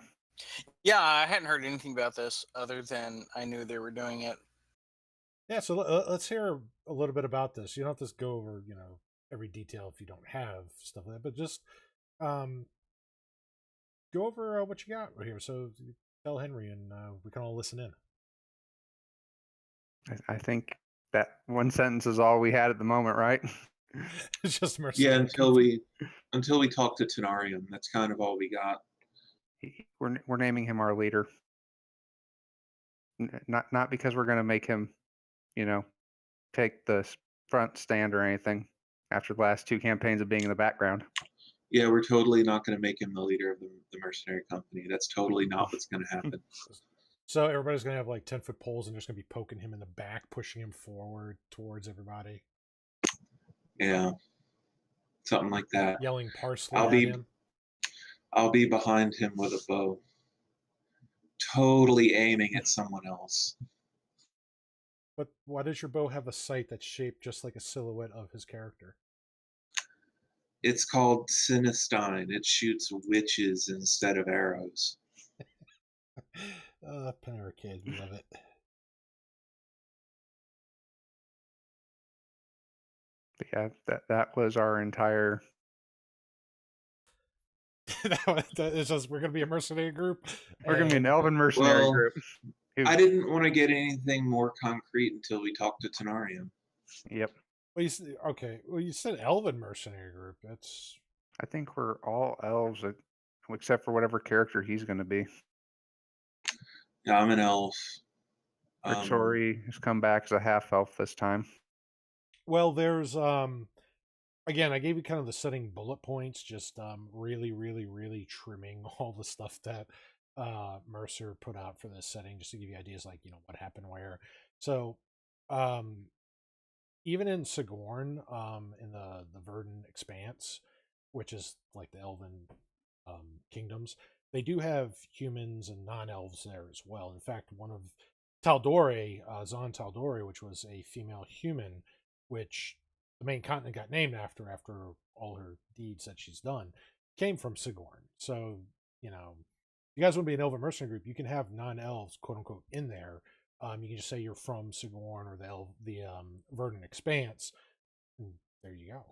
Yeah, I hadn't heard anything about this other than I knew they were doing it. Yeah, so let's hear a little bit about this. You don't have to go over, every detail if you don't have stuff like that, but just go over what you got right here. So tell Henry, and we can all listen in. I think that one sentence is all we had at the moment, right? It's just Yeah, mercenary. until we talk to Tenarium, that's kind of all we got. We're naming him our leader. Not because we're going to make him, take the front stand or anything after the last 2 campaigns of being in the background. Yeah, we're totally not going to make him the leader of the mercenary company. That's totally not what's going to happen. So everybody's going to have like 10-foot poles, and they're just going to be poking him in the back, pushing him forward towards everybody. Yeah, something like that. Yelling parsley at him. I'll be behind him with a bow, totally aiming at someone else. But why does your bow have a sight that's shaped just like a silhouette of his character? It's called Sinistine. It shoots witches instead of arrows. Panera Kid, we love it. Yeah, that was our entire. It's just we're gonna be a mercenary group. We're gonna be an elven mercenary group. I didn't want to get anything more concrete until we talked to Tenarium. Yep. Well, okay. Well, you said Elven mercenary group. That's I think we're all elves except for whatever character he's going to be. Yeah, I'm an elf. Rixori has come back as a half elf this time. well. There's again. I gave you kind of the setting bullet points. Just really, really, really trimming all the stuff that Mercer put out for this setting, just to give you ideas like what happened where. So, um, even in Sigourn, in the Verdant Expanse, which is like the Elven kingdoms, they do have humans and non-elves there as well. In fact, one of Tal'Dorei, Zon Tal'Dorei, which was a female human, which the main continent got named after all her deeds that she's done, came from Sigourn. So, you guys want to be an Elven mercenary group, you can have non-elves, quote unquote, in there. You can just say you're from Sigourn or the Verdant Expanse, and there you go.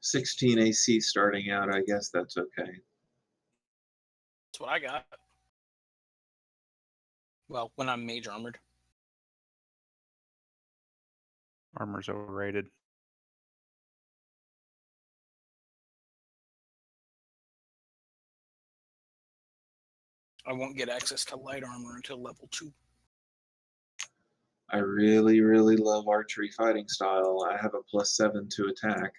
16 AC starting out. I guess that's okay. That's what I got. Well, when I'm mage armored. Armor's overrated. I won't get access to light armor until level 2. I really, really love archery fighting style. I have a +7 to attack.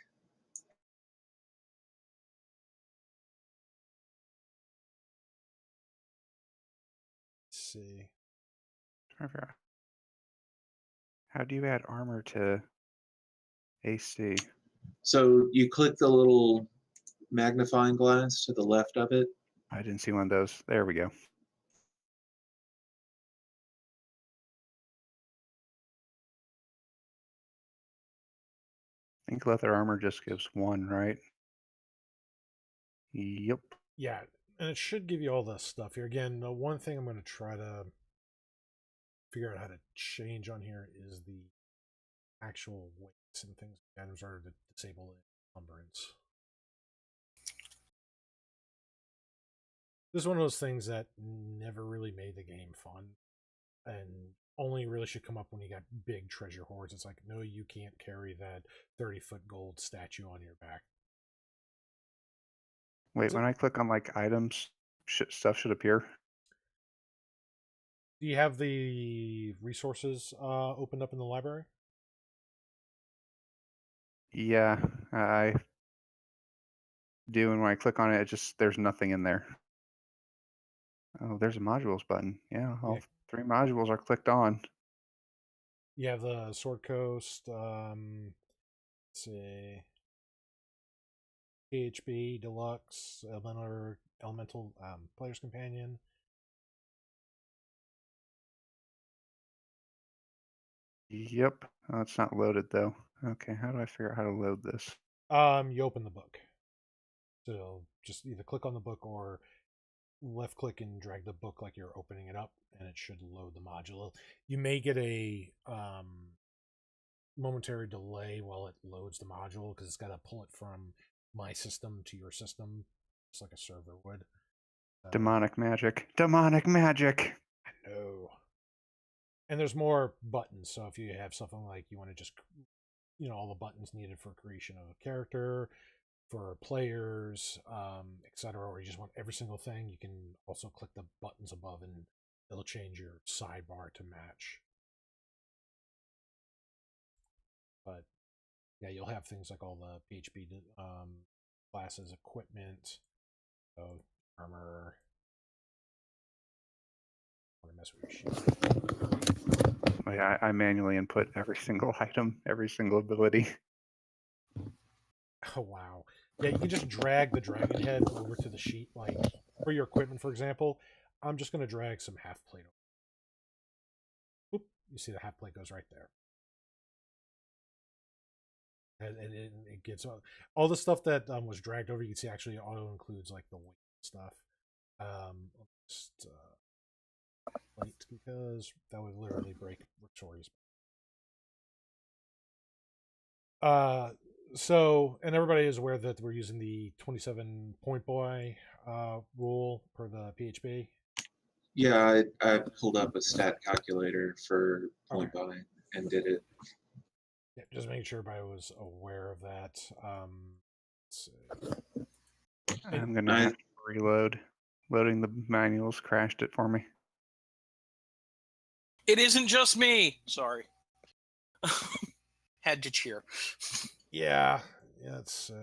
Let's see. How do you add armor to AC? So you click the little magnifying glass to the left of it. I didn't see one of those. There we go. I think leather armor just gives 1, right? Yep. Yeah, and it should give you all the stuff here. Again, the one thing I'm going to try to figure out how to change on here is the actual weights and things like that in order to disable the encumbrance. This is one of those things that never really made the game fun, and only really should come up when you got big treasure hoards. It's like, no, you can't carry that 30-foot gold statue on your back. Wait, when I click on like items, stuff should appear. Do you have the resources opened up in the library? Yeah, I do, and when I click on it, there's nothing in there. Oh, there's a modules button. Yeah, all 3 modules are clicked on. You have the Sword Coast, let's see, PHB, Deluxe, Elemental Player's Companion. Yep. Oh, it's not loaded though. Okay, how do I figure out how to load this? You open the book. So just either click on the book or left click and drag the book like you're opening it up, and it should load the module. You may get a momentary delay while it loads the module because it's got to pull it from my system to your system, just like a server would. Demonic magic. Demonic magic. I know. And there's more buttons, so if you have something like you want to just, all the buttons needed for creation of a character, for players, etc., or you just want every single thing, you can also click the buttons above and it'll change your sidebar to match. But yeah, you'll have things like all the PHP classes, equipment, so armor. I want to mess with your sheet. Oh, yeah, I manually input every single item, every single ability. Oh wow. Yeah, you can just drag the dragon head over to the sheet, like for your equipment, for example. I'm just going to drag some half plate over. Oop, you see the half plate goes right there. And it gets all the stuff that was dragged over. You can see actually auto includes like the weight stuff. Just plate because that would literally break Victoria's. So, and everybody is aware that we're using the 27 point boy rule per the PHP. Yeah, I pulled up a stat calculator for point Okay. buy and did it. Yeah, just making sure everybody was aware of that. Let's see. I'm gonna I have to reload. Loading the manuals crashed it for me. It isn't just me. Sorry. Had to cheer. Yeah, let's see.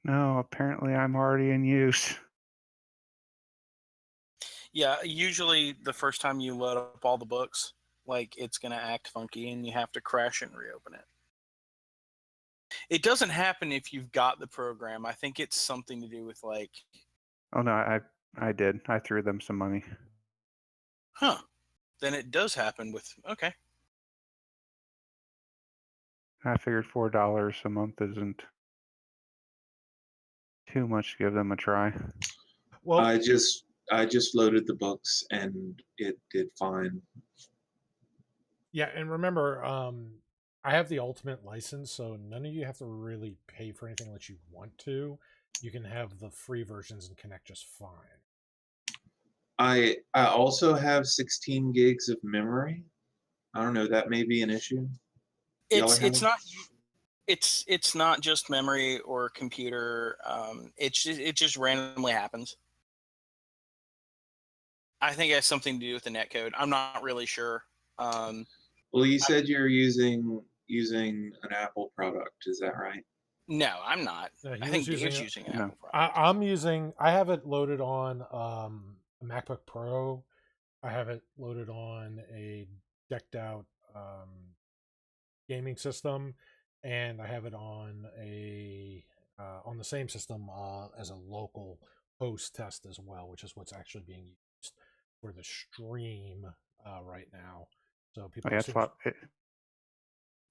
No, apparently I'm already in use. Yeah, usually the first time you load up all the books, like it's gonna act funky and you have to crash it and reopen it. It doesn't happen if you've got the program. I think it's something to do with like, Oh no, I did. I threw them some money. huh? Then it does happen with okay. I figured $4 a month isn't too much to give them a try. Well, I just loaded the books and it did fine. yeah, and remember, I have the ultimate license, so none of you have to really pay for anything unless you want to. You can have the free versions and connect just fine. I also have 16 gigs of memory. I don't know, that may be an issue. Y'all are It's having? not it's not just memory or computer. It just randomly happens. I think it has something to do with the netcode. I'm not really sure. Well, you said you're using an Apple product. Is that right? No, I'm not. No, he I was think using Dave's it- using an No. Apple product. I'm using. I have it loaded on a MacBook Pro. I have it loaded on a decked out gaming system, and I have it on a on the same system as a local host test as well, which is what's actually being used for the stream right now. So people Yeah, are it's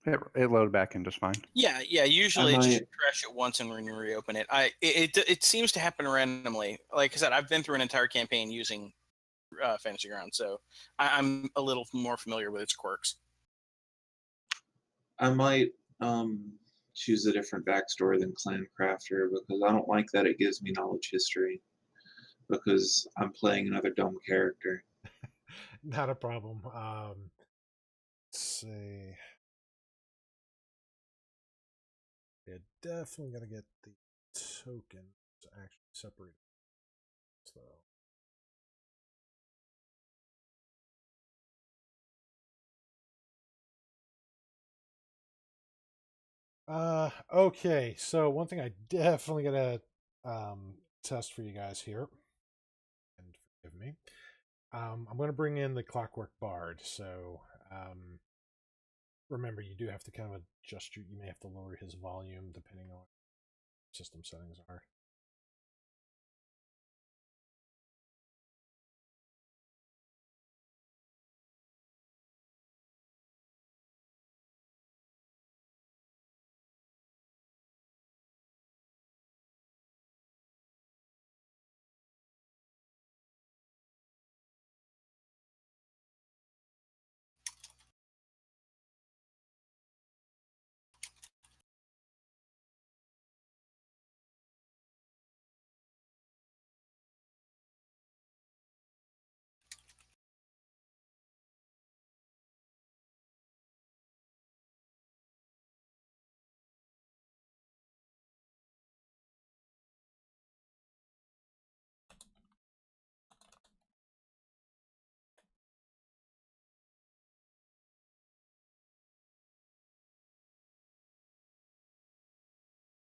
seeing. it loaded back in just fine. Yeah. Usually I it just might- crash it once and when you reopen it. It seems to happen randomly. Like I said, I've been through an entire campaign using Fantasy Ground, so I'm a little more familiar with its quirks. I might choose a different backstory than Clan Crafter because I don't like that it gives me knowledge history because I'm playing another dumb character. Not a problem. Let's see. Yeah, definitely gotta get the tokens actually separated. So. Okay, so one thing I definitely gotta test for you guys here, and forgive me. I'm gonna bring in the Clockwork Bard, so remember you do have to kind of adjust you may have to lower his volume depending on what system settings are.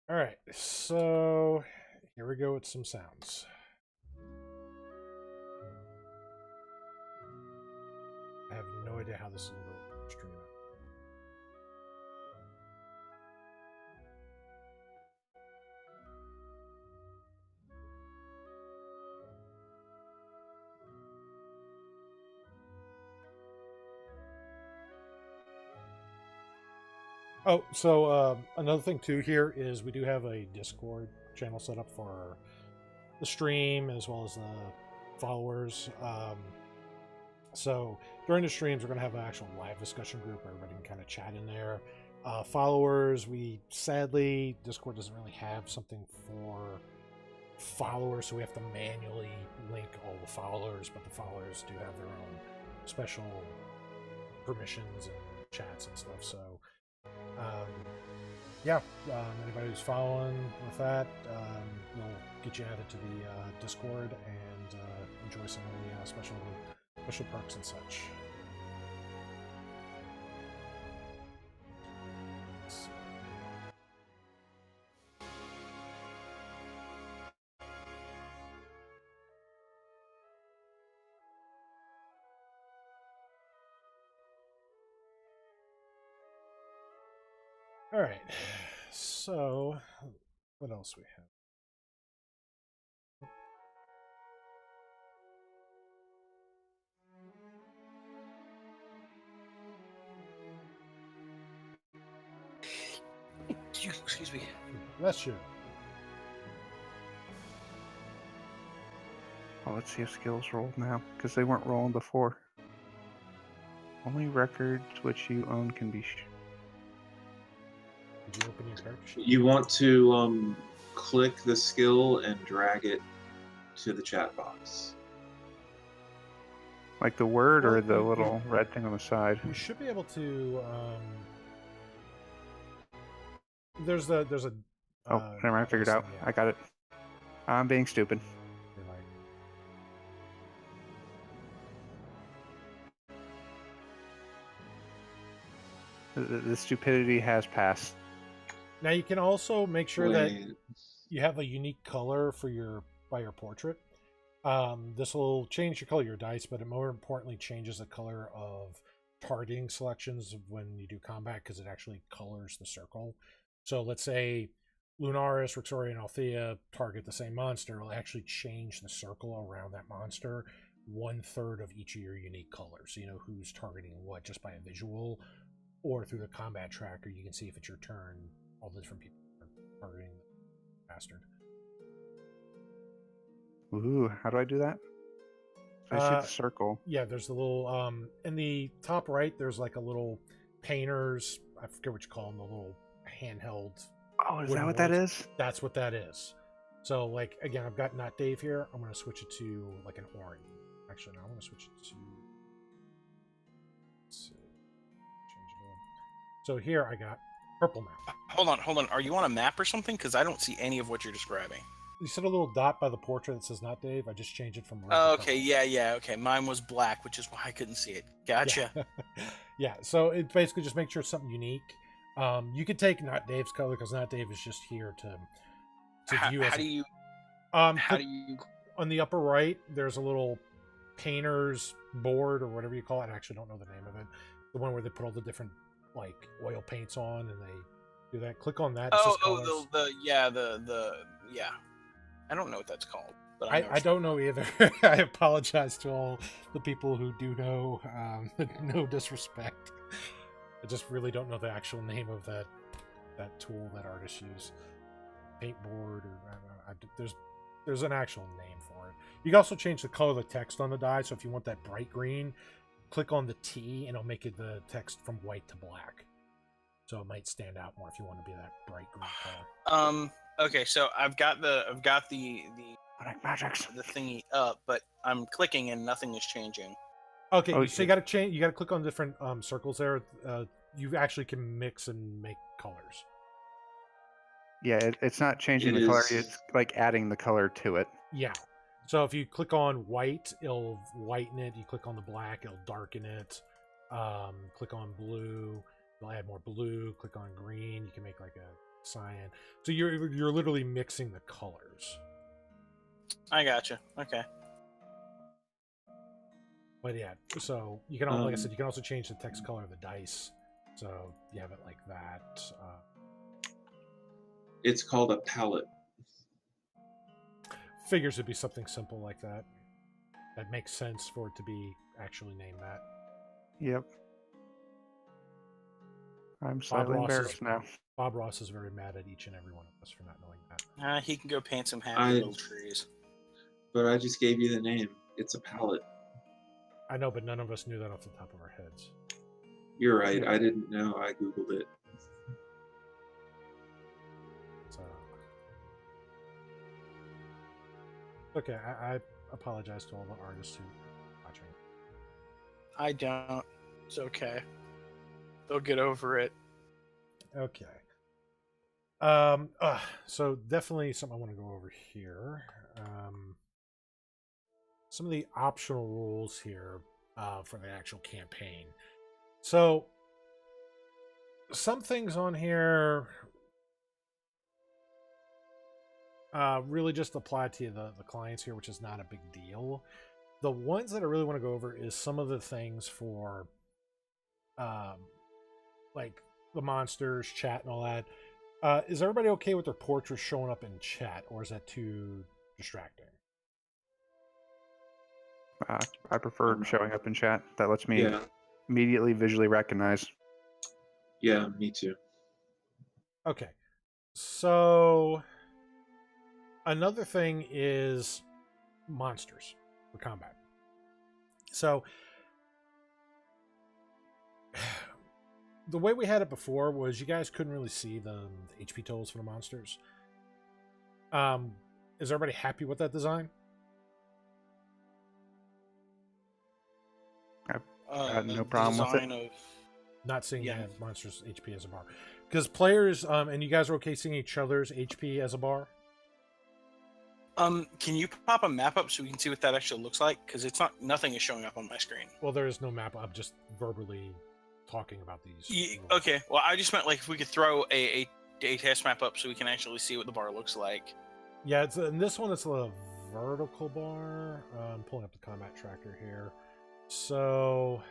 All right, so here we go with some sounds. I have no idea how this is going to stream it. Oh, so another thing too here is we do have a Discord channel set up for the stream as well as the followers. So during the streams, we're going to have an actual live discussion group where everybody can kind of chat in there. Followers, sadly, Discord doesn't really have something for followers, so we have to manually link all the followers, but the followers do have their own special permissions and chats and stuff. So anybody who's following with that, we'll get you added to the Discord and enjoy some of the special perks and such. All right, so what else we have? Excuse me. Bless you. Oh, let's see if skills rolled now, because they weren't rolling before. Only records which you own can be... Did you open your character sheet? You want to click the skill and drag it to the chat box. Like the word or the Well, little red thing on the side? You should be able to. There's a. Oh, never mind, I figured out. yeah. I got it. I'm being stupid. The stupidity has passed. Now you can also make sure that Wait. you have a unique color for your portrait. This will change your color of your dice, but it more importantly changes the color of targeting selections when you do combat, because it actually colors the circle. So let's say Lunaris, Rixoria, and Althea target the same monster. It'll actually change the circle around that monster 1/3 of each of your unique colors. So you know who's targeting what just by a visual, or through the combat tracker, you can see if it's your turn, all the different people are targeting the bastard. Ooh, how do I do that? I see the circle. Yeah, there's the little in the top right. There's like a little painter's. I forget what you call them. The little handheld. Oh, is that what that is? That's what that is. So, like again, I've got Not Dave here. I'm going to switch it to like an orange. Actually, no, I'm going to switch it to. Let's see. Change it over. So here I got purple now. Hold on. Are you on a map or something? Because I don't see any of what you're describing. You said a little dot by the portrait that says Not Dave. I just changed it from red to Oh, purple. okay, yeah, okay. Mine was black, which is why I couldn't see it. Gotcha. Yeah. Yeah, so it basically just makes sure it's something unique. You could take Not Dave's color because Not Dave is just here to view. How do you? On the upper right, there's a little painter's board or whatever you call it. I actually don't know the name of it. The one where they put all the different like oil paints on and they do that. Click on that. Yeah. I don't know what that's called. But I don't know either. I apologize to all the people who do know. No disrespect. I just really don't know the actual name of that tool that artists use. Paintboard or there's an actual name for it. You can also change the color of the text on the die. So if you want that bright green, click on the T and it'll make it the text from white to black. So it might stand out more if you want to be that bright green color. Okay, so I've got the magics. the thingy up, but I'm clicking and nothing is changing. Okay, Oh, so you got to change. You got to click on different circles there. You actually can mix and make colors. Yeah, it's not changing the color. It's like adding the color to it. Yeah. So if you click on white, it'll whiten it. You click on the black, it'll darken it. Click on blue, it'll add more blue. Click on green, you can make like a cyan. So you're literally mixing the colors. I gotcha. Okay. But yeah, so you can, like I said, you can also change the text color of the dice. So you have it like that. It's called a palette. Figures it'd be something simple like that. That makes sense for it to be actually named that. Yep. I'm slightly embarrassed now. Bob Ross is very mad at each and every one of us for not knowing that. He can go paint some happy little trees. But I just gave you the name. It's a palette. I know, but none of us knew that off the top of our heads. You're right. I didn't know. I Googled it. Okay, I apologize to all the artists who are watching. I don't. It's okay. They'll get over it. Okay. So definitely something I want to go over here. Some of the optional rules here for the actual campaign. So some things on here really just apply to the clients here, which is not a big deal. The ones that I really want to go over is some of the things for like the monsters, chat, and all that. Is everybody okay with their portraits showing up in chat, or is that too distracting? I prefer showing up in chat. That lets me Yeah, immediately visually recognize. yeah, me too. Okay. So another thing is monsters for combat. So the way we had it before was you guys couldn't really see the HP totals for the monsters. Is everybody happy with that design? No problem with it. Of, Not seeing Yeah. the monsters' HP as a bar. Because players, and you guys are okay seeing each other's HP as a bar? can you pop a map up so we can see what that actually looks like? Because it's not. Nothing is showing up on my screen. Well, there is no map. I'm just verbally talking about these. rules. Okay. Well, I just meant like if we could throw a test map up so we can actually see what the bar looks like. Yeah, it's in this one. It's a vertical bar. I'm pulling up the combat tracker here. So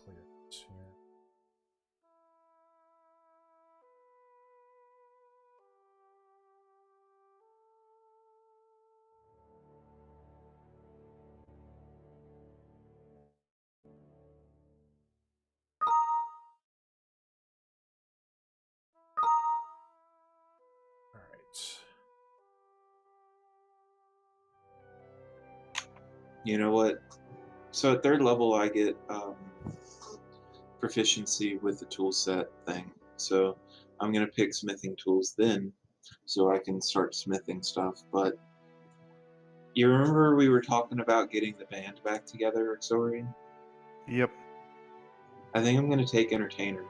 clear this here. All right. You know what? So at third level, I get proficiency with the tool set thing. So I'm gonna pick smithing tools then, so I can start smithing stuff. But you remember we were talking about getting the band back together, Exori? Yep. I think I'm gonna take entertainer.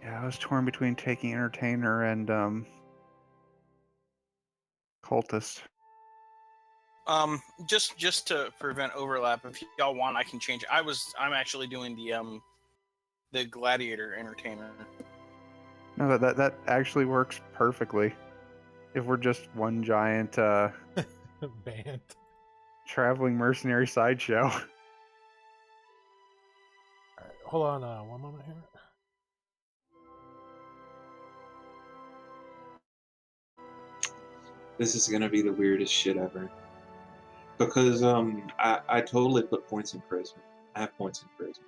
Yeah, I was torn between taking entertainer and cultist. Just to prevent overlap, if y'all want, I can change it. I'm actually doing the gladiator entertainer. No, that actually works perfectly. If we're just one giant Band. traveling mercenary sideshow. All right, hold on one moment here. This is gonna be the weirdest shit ever. Because I totally put points in charisma. I have points in charisma.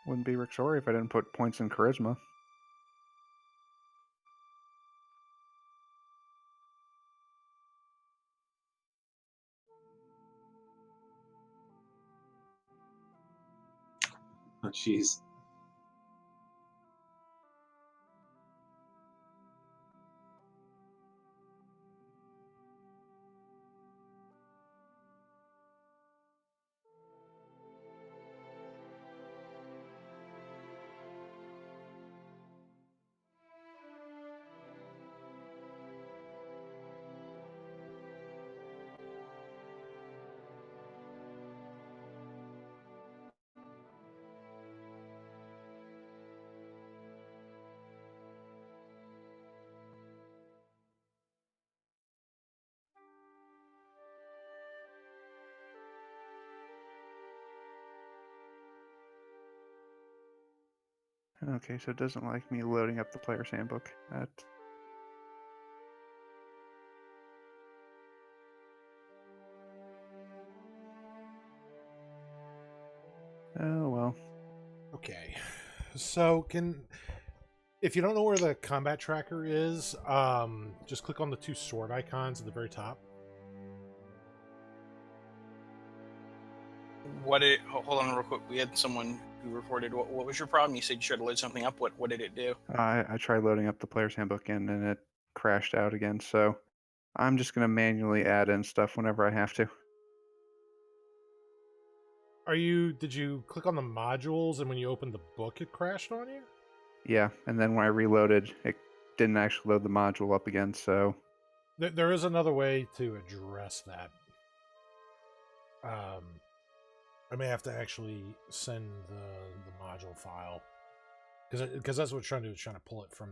Wouldn't be Rixori if I didn't put points in charisma. Oh jeez. Okay, so it doesn't like me loading up the player's handbook. Oh well. Okay. So if you don't know where the combat tracker is, just click on the two sword icons at the very top. Hold on real quick. We had someone who reported. What was your problem? You said you tried to load something up. What did it do? I tried loading up the player's handbook again, and it crashed out again. So I'm just going to manually add in stuff whenever I have to. Did you click on the modules and when you opened the book it crashed on you? Yeah, and then when I reloaded, it didn't actually load the module up again, so... There is another way to address that. I may have to actually send the module file. Because that's what it's trying to do, is trying to pull it from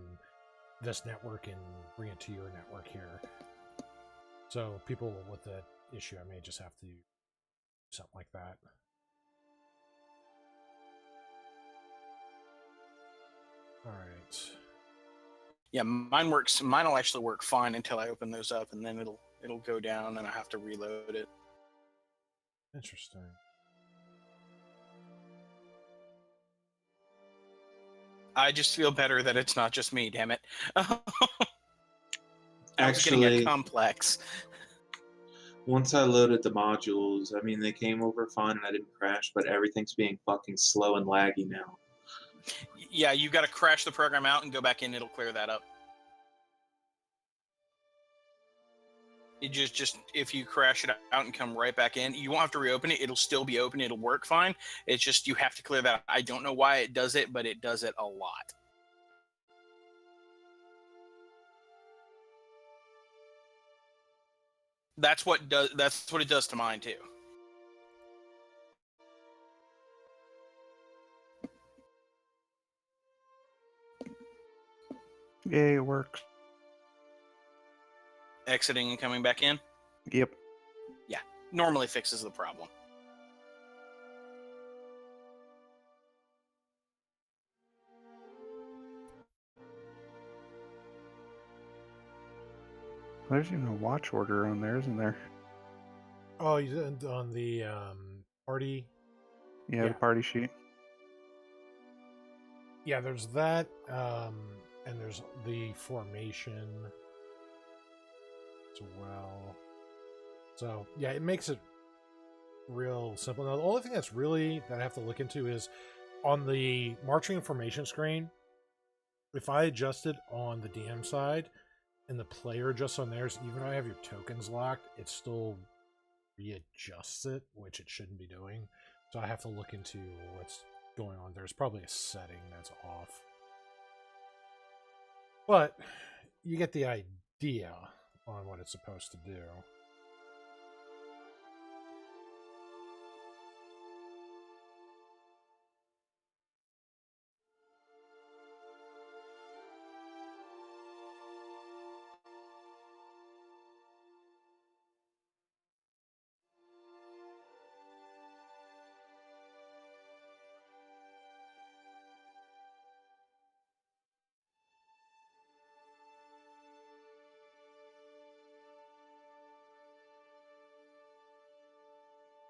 this network and bring it to your network here. So people with that issue, I may just have to do something like that. All right. Yeah, mine works. Mine will actually work fine until I open those up, and then it'll go down, and I have to reload it. Interesting. I just feel better that it's not just me. Damn it! I was getting Actually, a complex. once I loaded the modules, I mean, they came over fine and I didn't crash, but everything's being fucking slow and laggy now. Yeah, you got to crash the program out and go back in. It'll clear that up. It just if you crash it out and come right back in, you won't have to reopen it. It'll still be open. It'll work fine. It's just you have to clear that. I don't know why it does it, but it does it a lot. That's what it does to mine too. Yay, it works. Exiting and coming back in. Yep. Yeah, normally fixes the problem. There's even a watch order on there, isn't there? Oh, you did on the party? Yeah, the party sheet. Yeah, there's that, and there's the formation as well. So, yeah, it makes it real simple. Now, the only thing that I have to look into is on the marching formation screen, if I adjust it on the DM side and the player adjusts on theirs, even though I have your tokens locked, it still readjusts it, which it shouldn't be doing. So I have to look into what's going on. There's probably a setting that's off. But you get the idea on what it's supposed to do.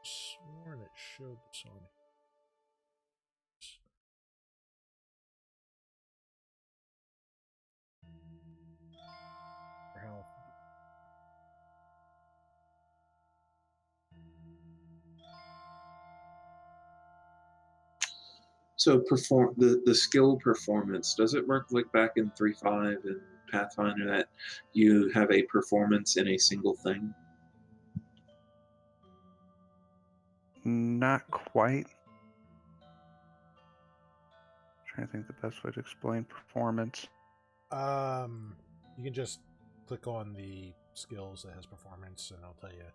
Sworn it showed this on. For health. So the skill performance, does it work like back in 3.5 and Pathfinder that you have a performance in a single thing? Not quite. Trying to think the best way to explain performance. You can just click on the skills that has performance, and I'll tell you.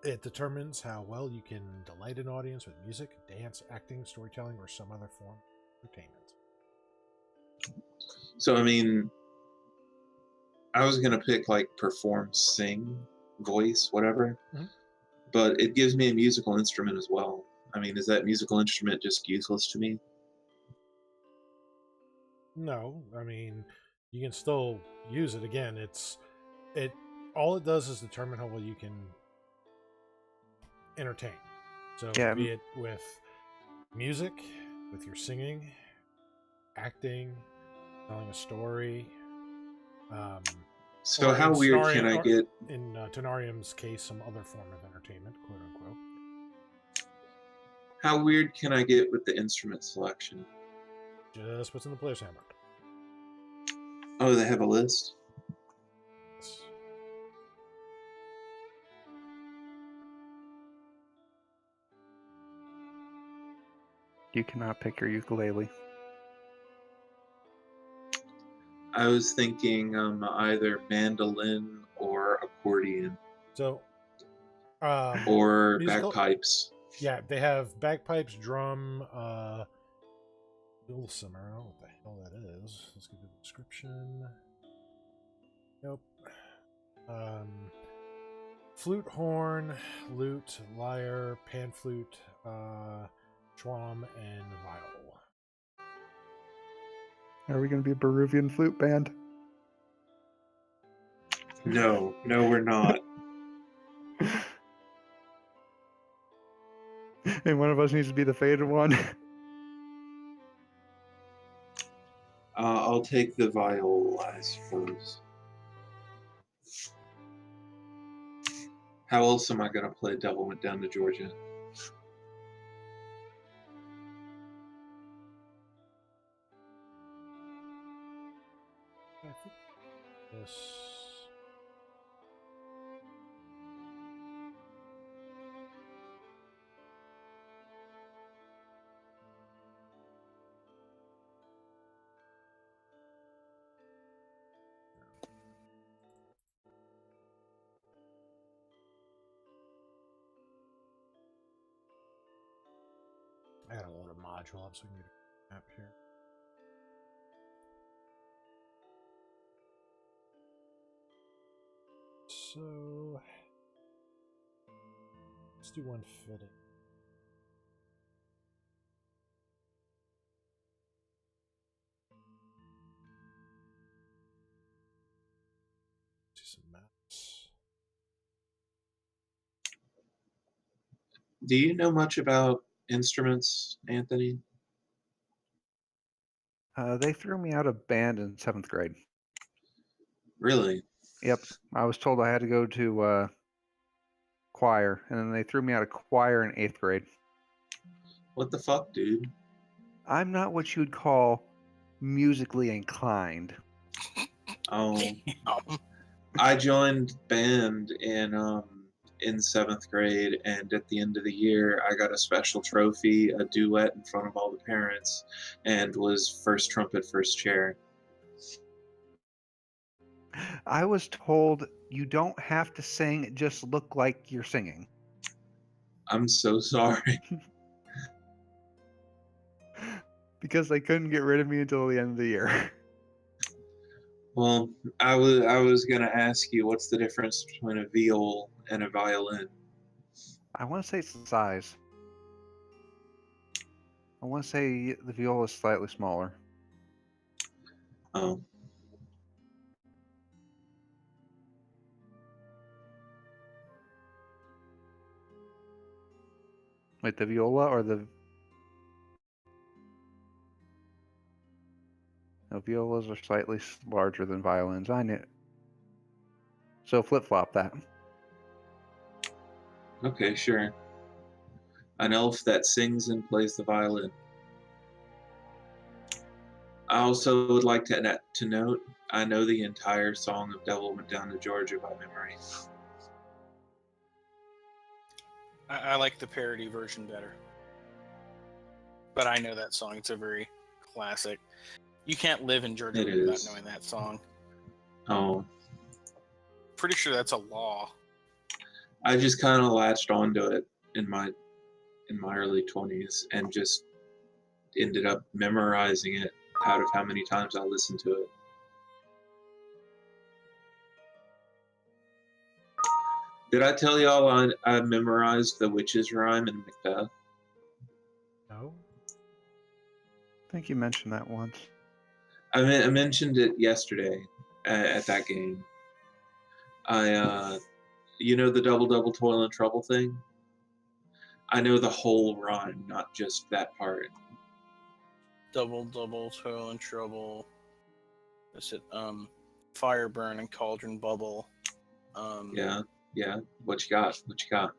It determines how well you can delight an audience with music, dance, acting, storytelling, or some other form of entertainment. So, I mean, I was going to pick like perform, sing, voice, whatever, but it gives me a musical instrument as well. I mean, is that musical instrument just useless to me? No, I mean, you can still use it. Again, all it does is determine how well you can entertain. So Yeah. be it with music, with your singing, acting, telling a story. So how weird can I get? In Tenarium's case, some other form of entertainment, quote unquote. How weird can I get with the instrument selection? Just what's in the player's handbook. Oh, they have a list? Yes. You cannot pick your ukulele. I was thinking either mandolin or accordion So, or musical- bagpipes. yeah, they have bagpipes, drum, dulcimer. I don't know what the hell that is. Let's give it a description. Nope. Flute, horn, lute, lyre, pan flute, schwam, and viol. Are we going to be a Peruvian flute band? No, we're not. And one of us needs to be the faded one. I'll take the viol, I suppose. How else am I going to play Devil Went Down to Georgia? I think this. I got a load of module up so we can get a map here. So let's do one fitting. See some maps. Do you know much about instruments, Anthony? They threw me out of band in 7th grade. Really? Yep. I was told I had to go to choir, and then they threw me out of choir in 8th grade. What the fuck, dude? I'm not what you'd call musically inclined. Oh, I joined band in 7th grade, and at the end of the year, I got a special trophy, a duet in front of all the parents, and was first trumpet, first chair. I was told you don't have to sing, just look like you're singing. I'm so sorry. Because they couldn't get rid of me until the end of the year. Well, I was gonna ask you what's the difference between a viol and a violin. I want to say it's the size. I want to say the viola is slightly smaller. Oh, Wait, the viola or the... No, violas are slightly larger than violins. I knew. So flip-flop that. okay, sure. An elf that sings and plays the violin. I also would like to note, I know the entire song of Devil Went Down to Georgia by memory. I like the parody version better. But I know that song. It's a very classic. You can't live in Georgia It without is. knowing that song. Oh, Pretty sure that's a law. I just kind of latched onto it in my early 20s and just ended up memorizing it out of how many times I listened to it. Did I tell y'all I memorized the witch's rhyme in Macbeth? No? I think you mentioned that once. I mentioned it yesterday at that game. You know the double double toil and trouble thing? I know the whole rhyme, not just that part. Double, double, toil and trouble. Is it fire burn and cauldron bubble? Yeah. What you got?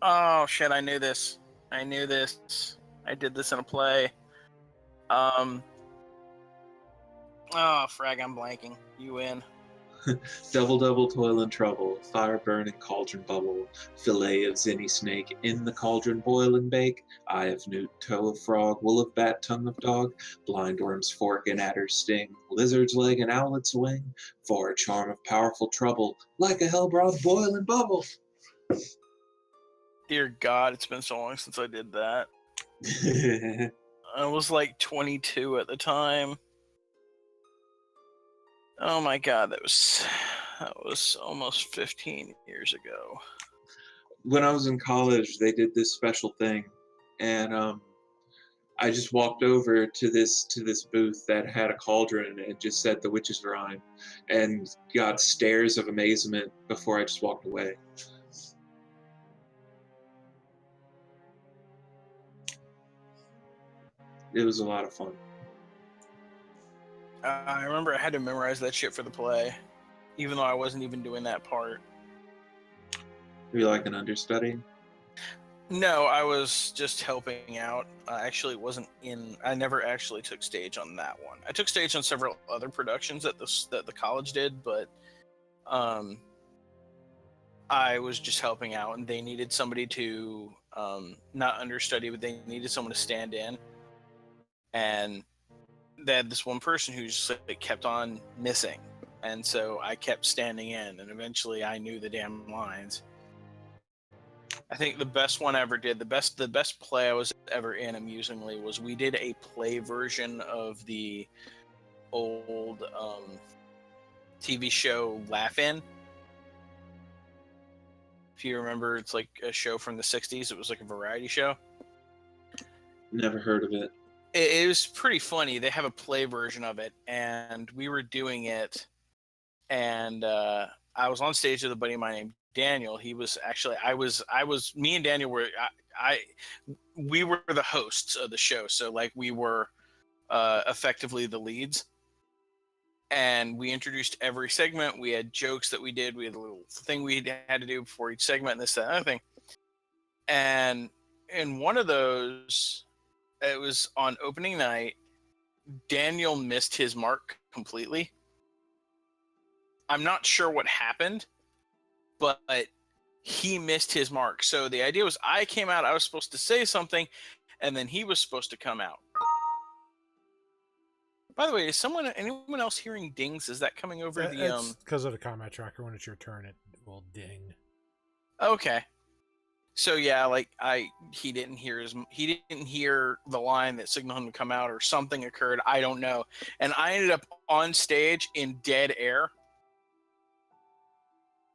Oh shit! I knew this. I knew this. I did this in a play. Oh, frag, I'm blanking. You win. Double, double, toil and trouble, fire burn and cauldron bubble, fillet of zinny snake, in the cauldron boil and bake, eye of newt, toe of frog, wool of bat, tongue of dog, blindworm's fork and adder's sting, lizard's leg and owlet's wing, for a charm of powerful trouble, like a hell broth boil and bubble. Dear God, it's been so long since I did that. I was like 22 at the time. Oh my God, that was almost 15 years ago. When I was in college, they did this special thing, and I just walked over to this booth that had a cauldron and just said the witch's rhyme, and got stares of amazement before I just walked away. It was a lot of fun. I remember I had to memorize that shit for the play, even though I wasn't even doing that part. Were you like an understudy? No, I was just helping out. I never actually took stage on that one. I took stage on several other productions that the college did, but I was just helping out, and they needed somebody to not understudy, but they needed someone to stand in. And they had this one person who just like kept on missing, and so I kept standing in, and eventually I knew the damn lines. I think the best one I ever did, the best play I was ever in, amusingly, was we did a play version of the old TV show Laugh-In. If you remember, it's like a show from the 60s. It was like a variety show. Never heard of it. It was pretty funny. They have a play version of it, and we were doing it, and I was on stage with a buddy of mine named Daniel. He was actually, me and Daniel were, we were the hosts of the show. So like we were effectively the leads, and we introduced every segment. We had jokes that we did. We had a little thing we had to do before each segment, and this, that, and other thing. And in one of those, it was on opening night, Daniel missed his mark completely. I'm not sure what happened, but he missed his mark. So the idea was I came out, I was supposed to say something, and then he was supposed to come out. By the way, is anyone else hearing dings? Is that coming over the It's because of the combat tracker. When it's your turn, it will ding. Okay. So yeah, like he didn't hear the line that signaled him to come out, or something occurred. I don't know. And I ended up on stage in dead air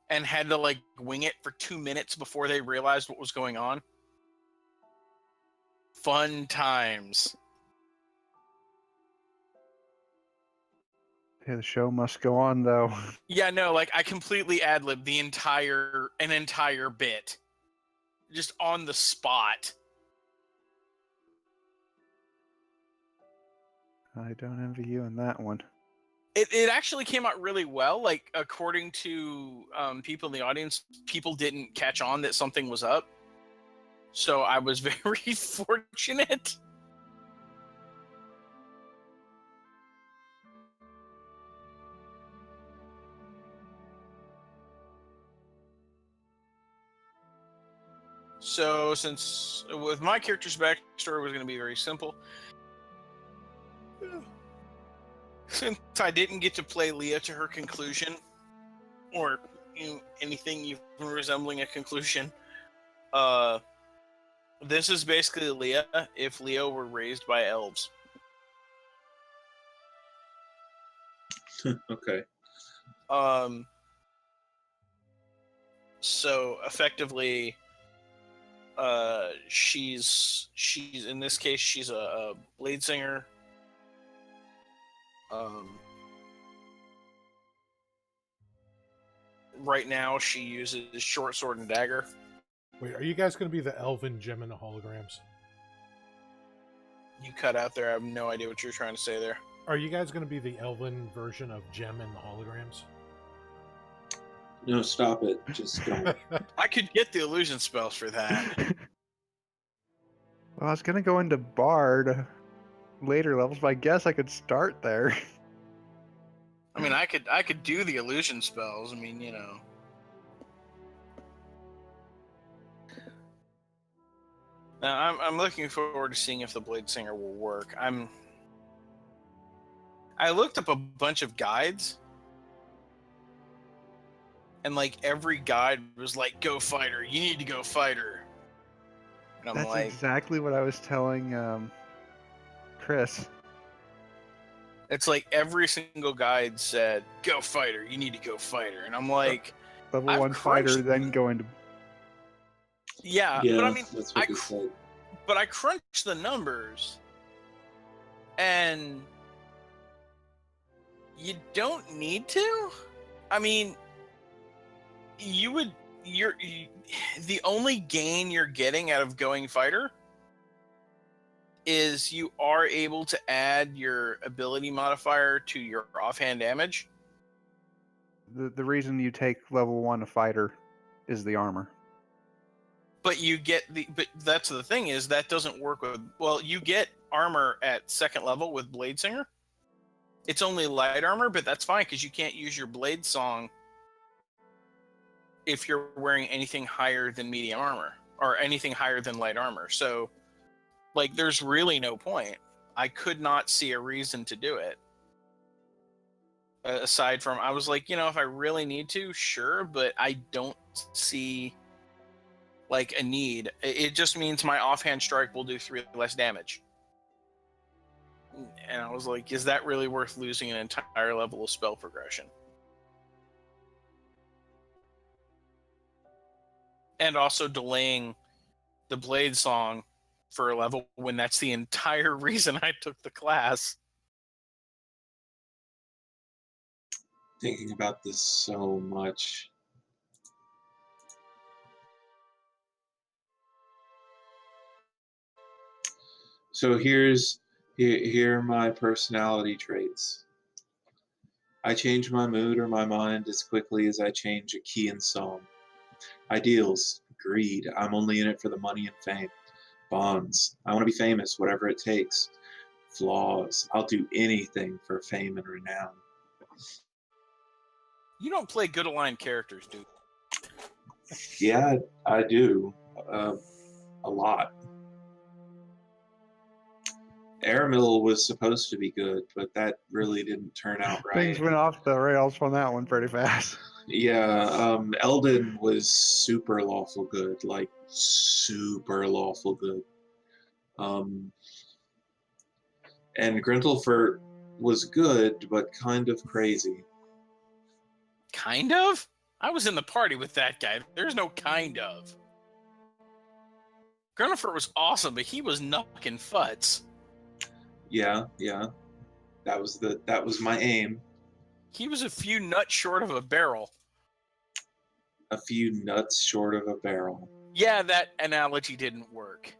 and had to like wing it for 2 minutes before they realized what was going on. Fun times. Yeah, the show must go on, though. Yeah, no, like I completely ad-libbed an entire bit. Just on the spot. I don't envy you in that one. It actually came out really well. Like, according to people in the audience, people didn't catch on that something was up. So I was very fortunate. So, since with my character's backstory was going to be very simple, since I didn't get to play Leah to her conclusion, or anything even resembling a conclusion, this is basically Leah if Leo were raised by elves. Okay. So effectively, she's in this case she's a blade singer. Right now she uses short sword and dagger. Wait, are you guys going to be the elven gem and the holograms? You cut out there. I have no idea what you're trying to say there. Are you guys going to be the elven version of gem and the holograms? No, stop it. Just don't. I could get the illusion spells for that. Well, I was gonna go into Bard later levels, but I guess I could start there. I mean, I could do the illusion spells. I mean, Now, I'm looking forward to seeing if the Blade Singer will work. I looked up a bunch of guides, and like every guide was like, "Go fighter, you need to go fighter." And I'm That's like, exactly what I was telling Chris. it's like every single guide said, "Go fighter, you need to go fighter," and I'm like, Level I've 1 fighter, crunched- then go into. yeah, Yeah, but I mean, that's what they said. but I crunched the numbers, and you don't need to. I mean, the only gain you're getting out of going fighter is you are able to add your ability modifier to your offhand damage. The reason you take level 1 a fighter is the armor. But but that's the thing, is that doesn't work with, well, you get armor at second level with Blade Singer. It's only light armor, but that's fine because you can't use your Blade Song if you're wearing anything higher than medium armor or anything higher than light armor. So, like, there's really no point. I could not see a reason to do it. Aside from, I was like, if I really need to, sure, but I don't see like a need. It just means my offhand strike will do 3 less damage. And I was like, is that really worth losing an entire level of spell progression? And also delaying the Blade Song for a level when that's the entire reason I took the class. Thinking about this so much. So here are my personality traits. I change my mood or my mind as quickly as I change a key in song. Ideals, greed, I'm only in it for the money and fame. Bonds, I want to be famous, whatever it takes. Flaws, I'll do anything for fame and renown. You don't play good aligned characters, dude. Yeah, I do. A lot. Airmill was supposed to be good, but that really didn't turn out right. Things went off the rails on that one pretty fast. Yeah, Eldon was super lawful good, like super lawful good. And Grindelfurt was good, but kind of crazy. Kind of? I was in the party with that guy. There's no kind of. Grindelfurt was awesome, but he was knucking futs. Yeah. That was my aim. He was a few nuts short of a barrel. A few nuts short of a barrel. Yeah, that analogy didn't work.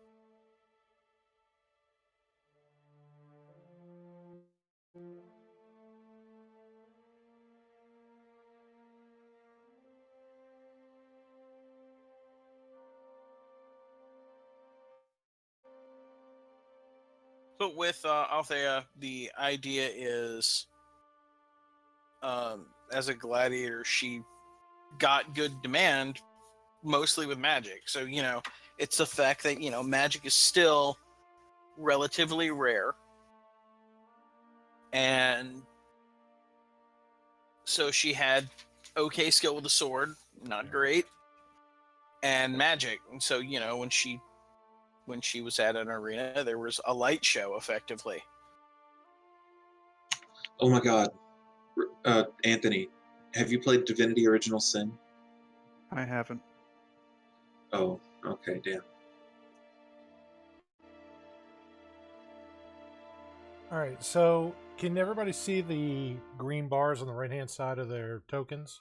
But with Althea, the idea is, as a gladiator, she got good demand, mostly with magic. So, it's the fact that, magic is still relatively rare. And so she had okay skill with the sword, not great, and magic. And so, when she was at an arena, there was a light show, effectively. Oh my god. Anthony, have you played Divinity Original Sin? I haven't. Oh, okay, damn. Alright, so can everybody see the green bars on the right-hand side of their tokens?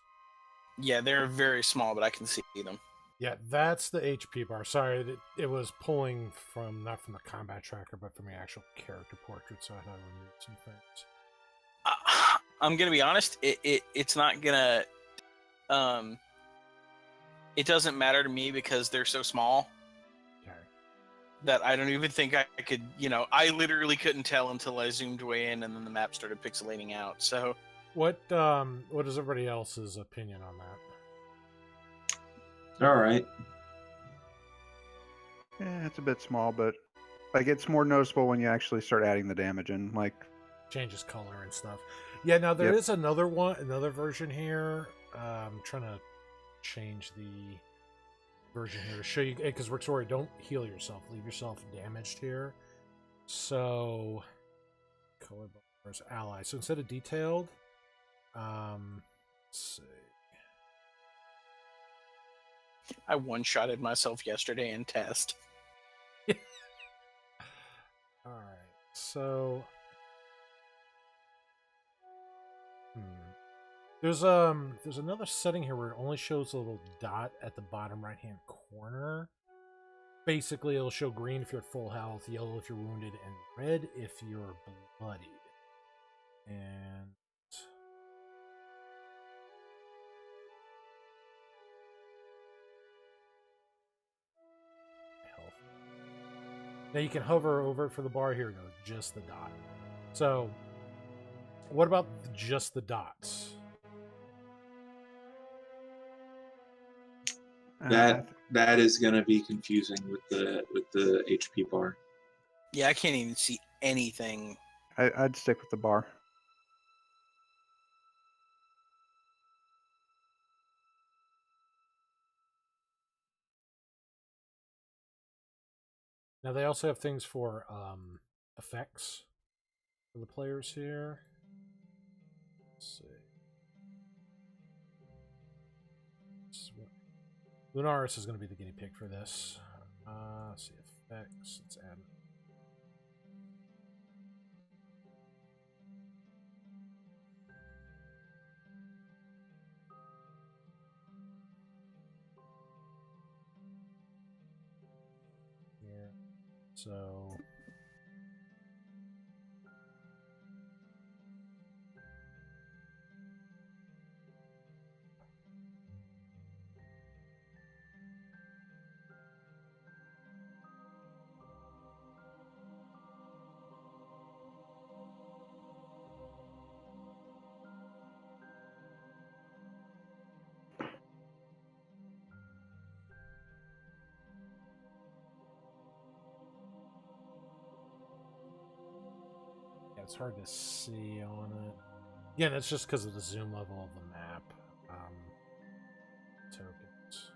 Yeah, they're very small, but I can see them. Yeah, that's the HP bar. Sorry, it was pulling from, not from the combat tracker, but from the actual character portrait, so I had to remove some things. I'm gonna be honest, it's not gonna it doesn't matter to me because they're so small. Okay. that I don't even think I could, I literally couldn't tell until I zoomed way in and then the map started pixelating out. So What is everybody else's opinion on that? All right. Yeah, it's a bit small, but like it's more noticeable when you actually start adding the damage in. Like Changes color and stuff. Yeah, now there Yep. is another version here. I'm trying to change the version here to show you, because Victoria, don't heal yourself. Leave yourself damaged here. So, color bars, ally. So instead of detailed, let's see. I one-shotted myself yesterday in test. All right. So, there's another setting here where it only shows a little dot at the bottom right-hand corner. Basically, it'll show green if you're at full health, yellow if you're wounded, and red if you're bloodied. And health. Now you can hover over it for the bar. Here we go, just the dot. So, what about just the dots? That is going to be confusing with the HP bar. Yeah, I can't even see anything. I'd stick with the bar. Now they also have things for effects for the players here. Let's see. Lunaris is going to be the guinea pig for this. Let's see, effects. Let's add. Here. So. It's hard to see on it. Again, it's just because of the zoom level of the map. Tokens.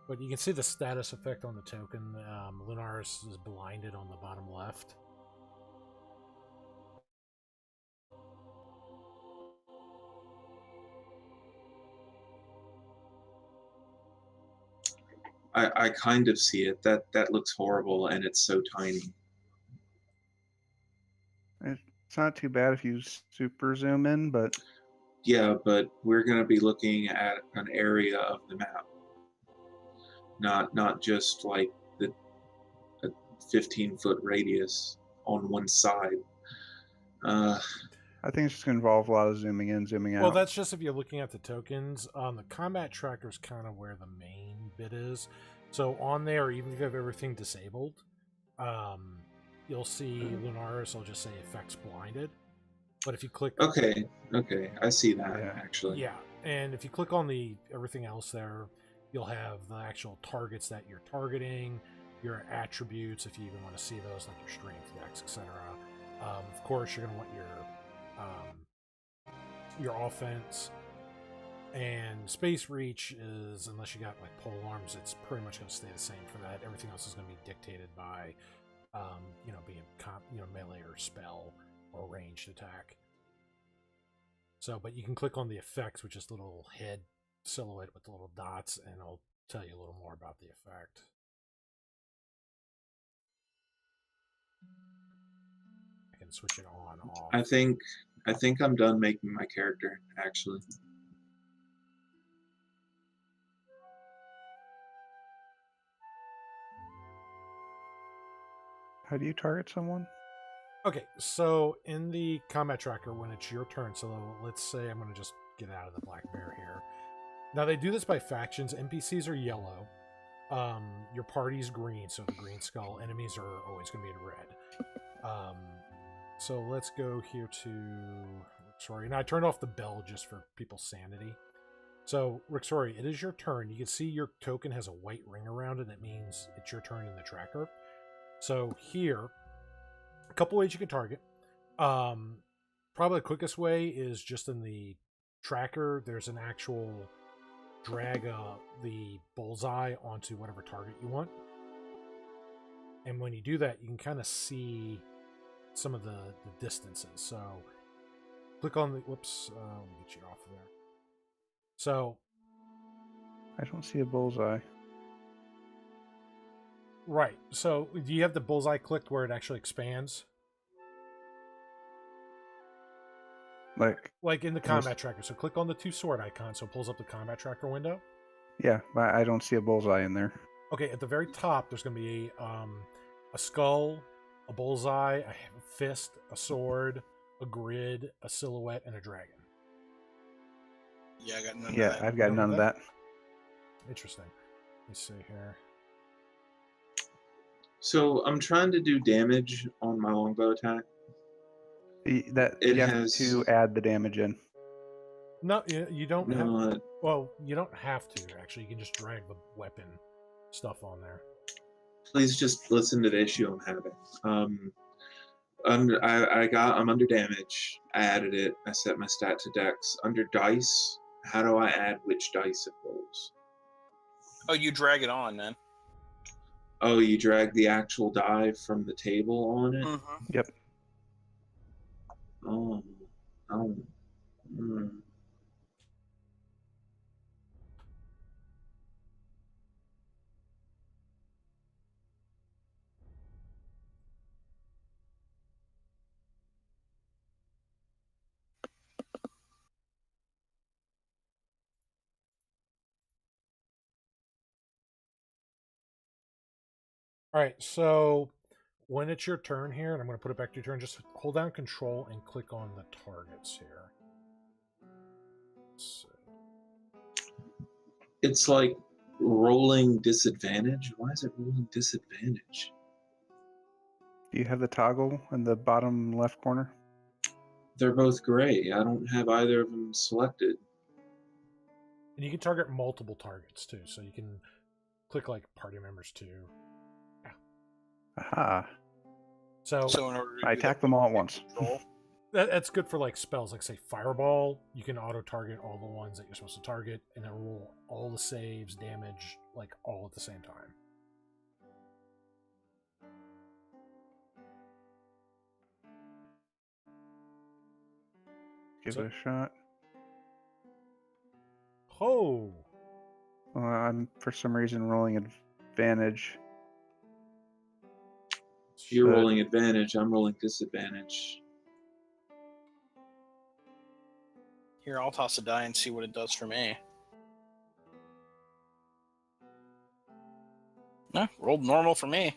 But you can see the status effect on the token. Lunaris is blinded on the bottom left. I kind of see it. That looks horrible, and it's so tiny. It's not too bad if you super zoom in, but Yeah, but we're going to be looking at an area of the map, not just like a 15-foot radius on one side. I think it's just going to involve a lot of zooming in, zooming out. Well, that's just if you're looking at the tokens. The combat tracker is kind of where the main bit is. So on there, even if you have everything disabled, you'll see Lunaris will just say effects blinded. But if you click... Okay, I see that, actually. Yeah, and if you click on the everything else there, you'll have the actual targets that you're targeting, your attributes, if you even want to see those, like your strength, dex, etc. Of course, you're going to want your offense. And space reach is, unless you got like pole arms, it's pretty much going to stay the same for that. Everything else is going to be dictated by, being melee or spell or ranged attack. So, but you can click on the effects, which is the little head silhouette with the little dots, and I'll tell you a little more about the effect. I can switch it on, off. I think I'm done making my character, actually. How do you target someone? Okay, so in the combat tracker, when it's your turn, so let's say I'm going to just get out of the black bear here. Now, they do this by factions. NPCs are yellow. Your party's green, so the green skull. Enemies are always going to be in red. So let's go here to Sorry, and I turned off the bell just for people's sanity. So, Rixori, it is your turn. You can see your token has a white ring around it. It means it's your turn in the tracker. So here, a couple ways you can target. Probably the quickest way is just in the tracker. There's an actual drag the bullseye onto whatever target you want. And when you do that, you can kind of see some of the distances. So click on the, whoops, let me get you off of there. So I don't see a bullseye. right. So do you have the bullseye clicked where it actually expands? Like in the combat tracker. So click on the 2 sword icons so it pulls up the combat tracker window. Yeah, but I don't see a bullseye in there. Okay, at the very top there's going to be a skull, a bullseye, a fist, a sword, a grid, a silhouette, and a dragon. Yeah, I got none Yeah, of that. I've got none of that. Interesting. Let me see here. So I'm trying to do damage on my longbow attack. That It you have has- to add the damage in. No, you don't have. No, Well, you don't have to actually. You can just drag the weapon stuff on there. please just listen to the issue I'm having. I'm under damage. I added it. I set my stat to dex. Under dice, how do I add which dice it rolls? Oh, you drag it on, man. Oh, you drag the actual die from the table on it? Mm-hmm. Yep. Oh. Hmm. All right, so when it's your turn here, and I'm going to put it back to your turn, just hold down Control and click on the targets here. Let's see. It's like rolling disadvantage. Why is it rolling disadvantage? Do you have the toggle in the bottom left corner? They're both gray. I don't have either of them selected. And you can target multiple targets too, so you can click like party members too. Aha. So So in order to I do attack that, them all at once. control. that's good for like spells, like say Fireball. You can auto target all the ones that you're supposed to target, and then roll all the saves, damage, like all at the same time. Give So- it a shot. Oh, I'm for some reason rolling advantage. You're But- rolling advantage. I'm rolling disadvantage. Here, I'll toss a die and see what it does for me. No, rolled normal for me.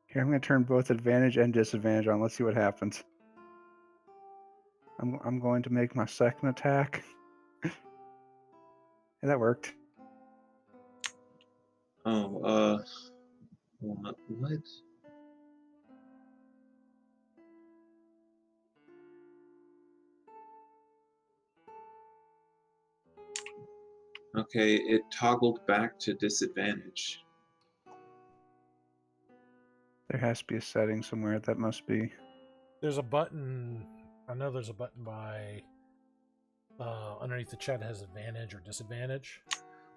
Here, I'm going to turn both advantage and disadvantage on. Let's see what happens. I'm going to make my second attack. Yeah, that worked. Oh, what? Okay, it toggled back to disadvantage. There has to be a setting somewhere. That must be. there's a button. I know there's a button by underneath the chat that has advantage or disadvantage.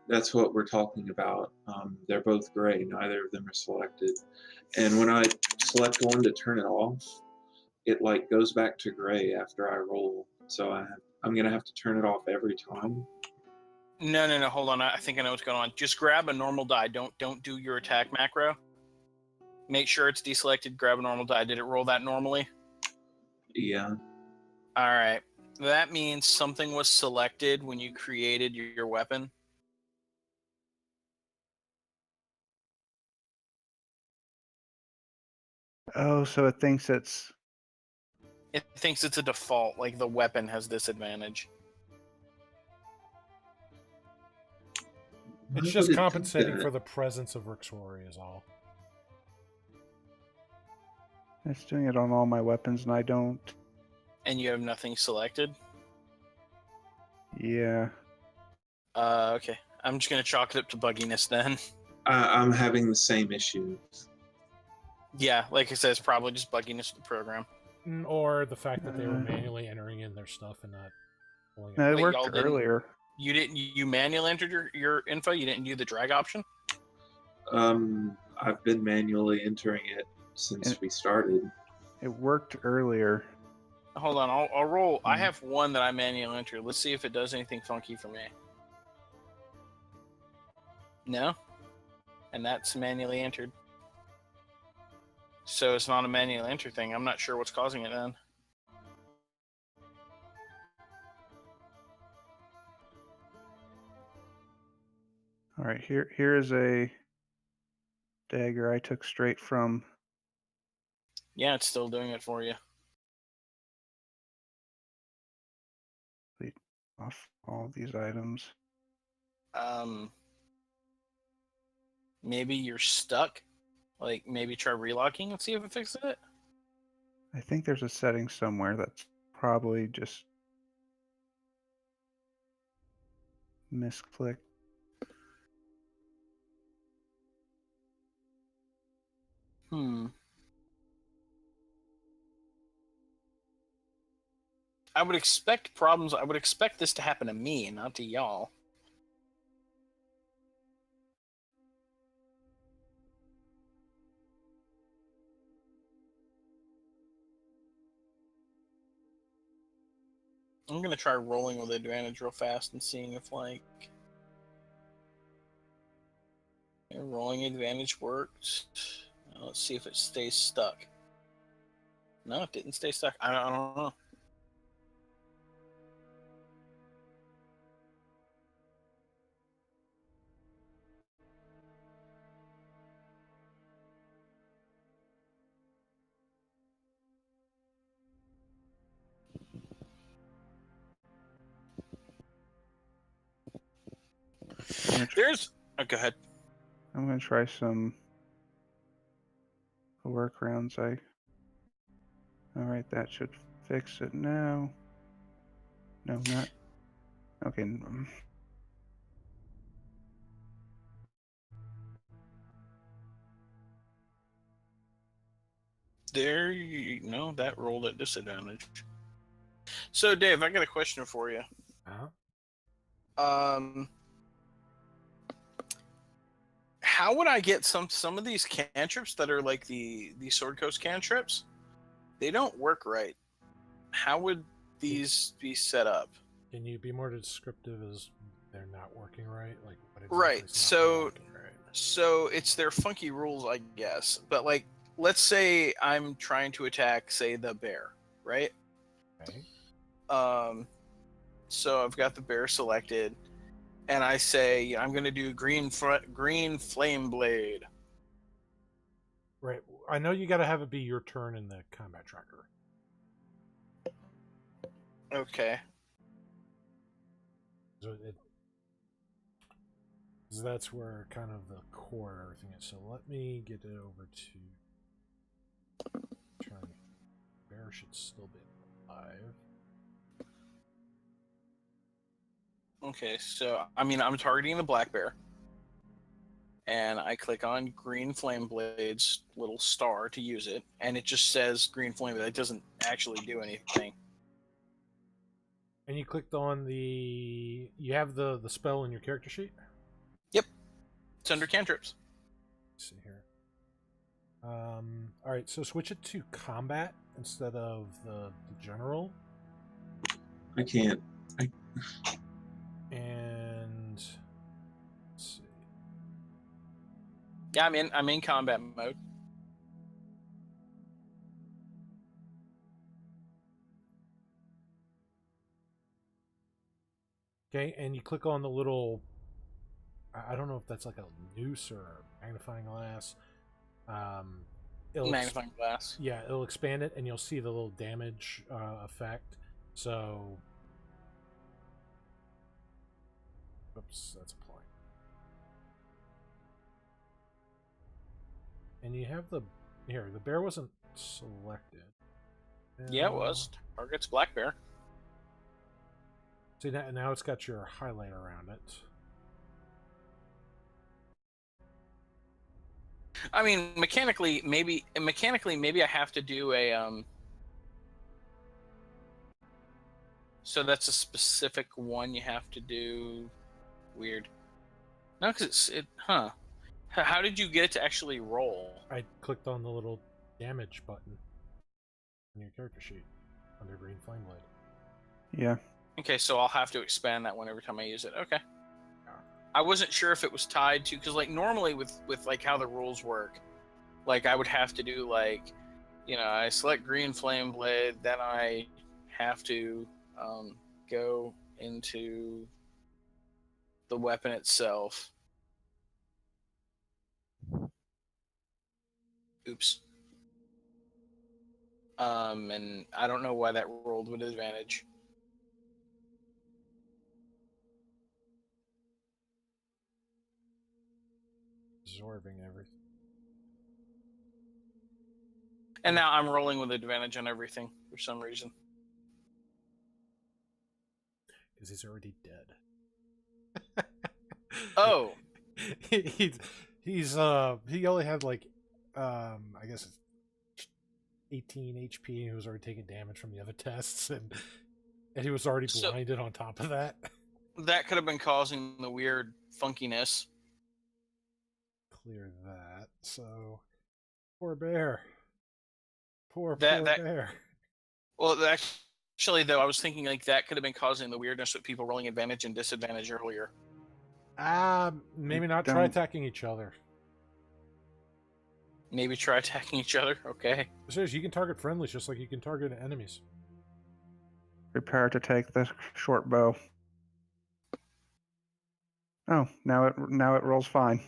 That's what we're talking about. They're both gray. Neither of them are selected. And when I select one to turn it off, it like goes back to gray after I roll. So I'm gonna have to turn it off every time. No, hold on. I think I know what's going on. Just grab a normal die. Don't do your attack macro. Make sure it's deselected. Grab a normal die. Did it roll that normally? Yeah. All right. That means something was selected when you created your weapon. Oh, so it thinks it's. It thinks it's a default, like the weapon has disadvantage. It's just compensating for the presence of Rixori is all. It's doing it on all my weapons, and I don't. And you have nothing selected? Yeah. Okay. I'm just gonna chalk it up to bugginess then. I'm having the same issue. Yeah, like I said, it's probably just bugginess of the program. Or the fact that they were manually entering in their stuff and not pulling it. No, it Wait, worked y'all didn't- earlier. You manually entered your info? You didn't do the drag option? I've been manually entering it since we started. It worked earlier. Hold on, I'll roll. I have one that I manually entered. Let's see if it does anything funky for me. No? And that's manually entered. So it's not a manual enter thing. I'm not sure what's causing it then. All right, here is a dagger I took straight from. Yeah, it's still doing it for you. Off all these items. Maybe you're stuck. Like maybe try relocking and see if it fixes it. I think there's a setting somewhere that's probably just misclicked. I would expect problems. I would expect this to happen to me, not to y'all. I'm gonna try rolling with advantage real fast and seeing if like rolling advantage worked. Let's see if it stays stuck. No, it didn't stay stuck. I don't know. There's. Oh, go ahead. I'm gonna try some workarounds. All right, that should fix it now. No, not. Okay. There you no, that rolled at disadvantage. So, Dave, I got a question for you. How would I get some of these cantrips that are like the Sword Coast cantrips? They don't work right. How would these be set up? Can you be more descriptive as they're not working right? Like what exactly Right. is not working right? So it's their funky rules, I guess. But like, let's say I'm trying to attack, say, the bear, right? Okay. So I've got the bear selected, and I say I'm going to do green flame blade. Right. I know you got to have it be your turn in the combat tracker. Okay. So that's where kind of the core of everything is. So let me get it over to trying. Bear should still be alive. Okay, so I'm targeting the black bear, and I click on green flame blade's little star to use it, and it just says green flame blade. It doesn't actually do anything. And you clicked on the. You have the spell in your character sheet. Yep, it's under cantrips. Let's see here. All right, so switch it to combat instead of the general. I can't. And let's see. Yeah, I'm in combat mode. Okay, and you click on the little. I don't know if that's like a noose or a magnifying glass. Magnifying glass. Yeah, it'll expand it, and you'll see the little damage effect. So, oops, that's applying. And you have the here. The bear wasn't selected. Yeah, it was. Target's black bear. See, now it's got your highlight around it. I mean, mechanically, maybe I have to do a So that's a specific one you have to do. Weird. No, because How did you get it to actually roll? I clicked on the little damage button on your character sheet under Green Flame Blade. Yeah. Okay, so I'll have to expand that one every time I use it. Okay. I wasn't sure if it was tied to, because like normally with like how the rules work, like I would have to do like, I select Green Flame Blade, then I have to go into the weapon itself. Oops. And I don't know why that rolled with advantage. Absorbing everything. And now I'm rolling with advantage on everything for some reason. Because he's already dead. Oh. He only had like I guess 18 HP, and he was already taking damage from the other tests, and he was already blinded on top of that. That could have been causing the weird funkiness. Clear that. So poor bear. Poor bear. Well, actually, though, I was thinking like that could have been causing the weirdness with people rolling advantage and disadvantage earlier. Maybe not. Try attacking each other. Maybe try attacking each other. Okay. Seriously, you can target friendlies just like you can target enemies. Prepare to take the short bow. Oh, now it rolls fine.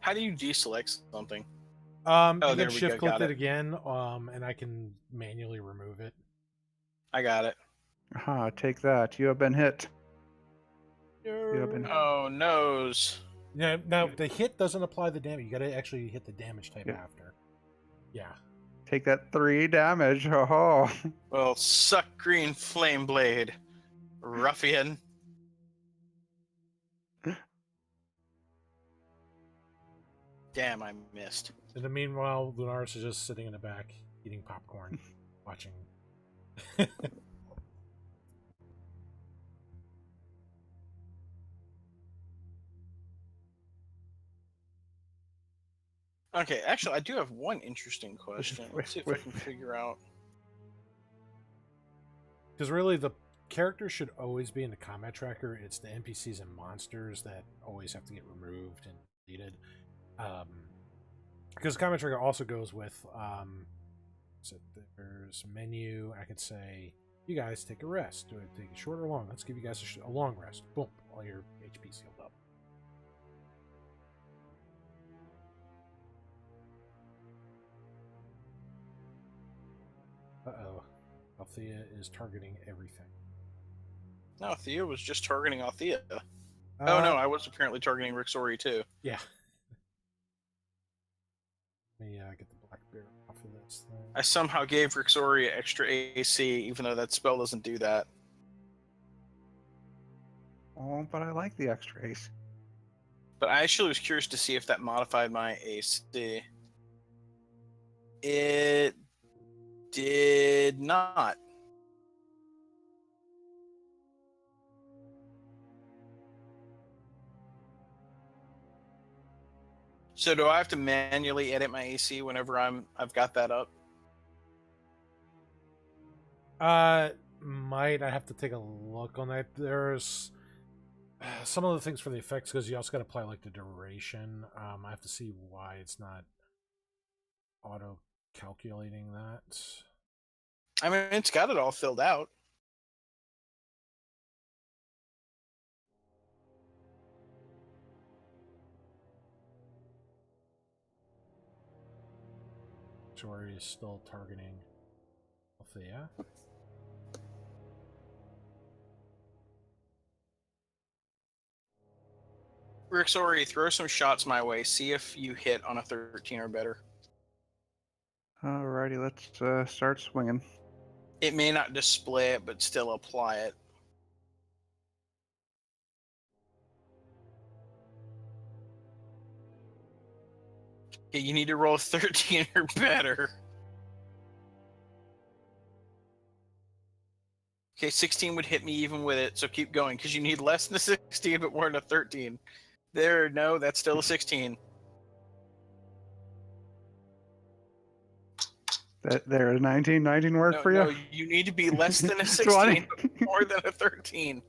How do you deselect something? You can shift click it again, and I can manually remove it. I got it. Aha, take that. You have been hit. Oh, noes. Yeah, now the hit doesn't apply the damage. You gotta actually hit the damage type after. Yeah. Take that 3 damage. Oh. Well, suck Green Flame Blade, ruffian. Damn, I missed. In the meanwhile, Lunaris is just sitting in the back eating popcorn, watching. Okay, actually, I do have one interesting question. Let's see if I can figure out. Because really, the character should always be in the combat tracker. It's the NPCs and monsters that always have to get removed and deleted. Because combat tracker also goes with, so there's menu. I could say, you guys take a rest. Do I take it short or long? Let's give you guys a long rest. Boom, all your HP sealed up. Uh-oh. Althea is targeting everything. No, Thea was just targeting Althea. Oh no, I was apparently targeting Rixori too. Yeah. Let me get the black bear off of this thing. I somehow gave Rixori extra AC, even though that spell doesn't do that. Oh, but I like the extra ace. But I actually was curious to see if that modified my AC. It did not. So do I have to manually edit my AC whenever I've got that up? Might I have to take a look on that? There's some of the things for the effects, because you also got to apply like the duration. I have to see why it's not auto calculating that. I mean, it's got it all filled out. Tori is still targeting Althea. Rixori, throw some shots my way. See if you hit on a 13 or better. Alrighty, let's start swinging. It may not display it, but still apply it. Okay, you need to roll a 13 or better. Okay, 16 would hit me even with it, so keep going, because you need less than a 16, but more than a 13. There, no, that's still a 16. There, 19 work No, for you? no, you need to be less than a 20. 16, but more than a 13.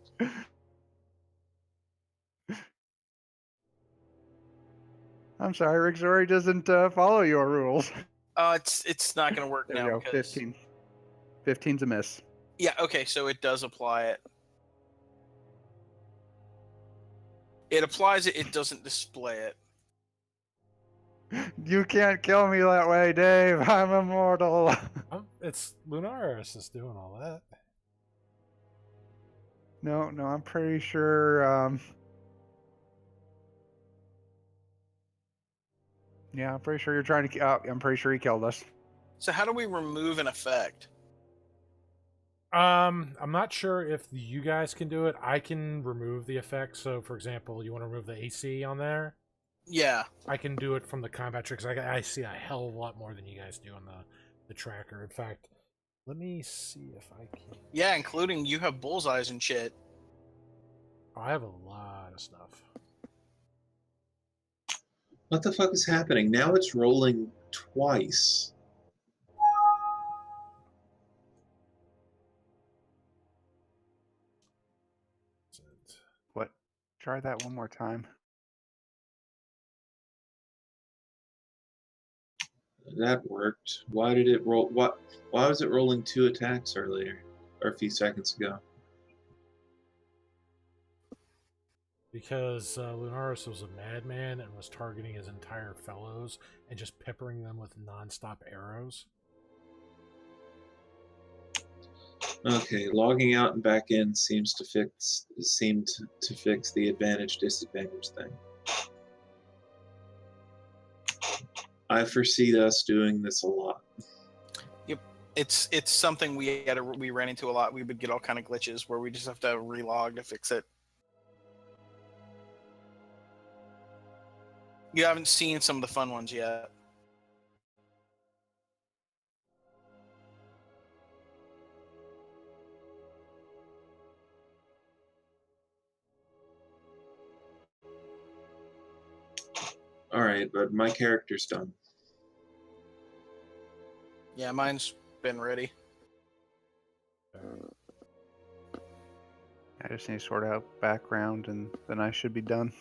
I'm sorry, Rixori doesn't follow your rules. It's not going to work There now. we go, Because... 15. 15's a miss. Yeah, okay, so it does apply it. It applies it, it doesn't display it. You can't kill me that way, Dave. I'm immortal. It's Lunaris is doing all that. No, I'm pretty sure. Yeah, I'm pretty sure you're trying to. I'm pretty sure he killed us. So how do we remove an effect? I'm not sure if you guys can do it. I can remove the effect. So, for example, you want to remove the AC on there? Yeah. I can do it from the combat tricks. I see a hell of a lot more than you guys do on the tracker. In fact, let me see if I can. Yeah, including you have bullseyes and shit. Oh, I have a lot of stuff. What the fuck is happening? Now it's rolling twice. What? Try that one more time. That worked. Why did it roll? Why was it rolling 2 attacks earlier, or a few seconds ago? Because Lunaris was a madman and was targeting his entire fellows and just peppering them with non-stop arrows. Okay, logging out and back in seemed to fix the advantage disadvantage thing. I foresee us doing this a lot. Yep. It's something we ran into a lot. We would get all kind of glitches where we just have to relog to fix it. You haven't seen some of the fun ones yet. Alright, but my character's done. Yeah, mine's been ready. I just need to sort out background, and then I should be done.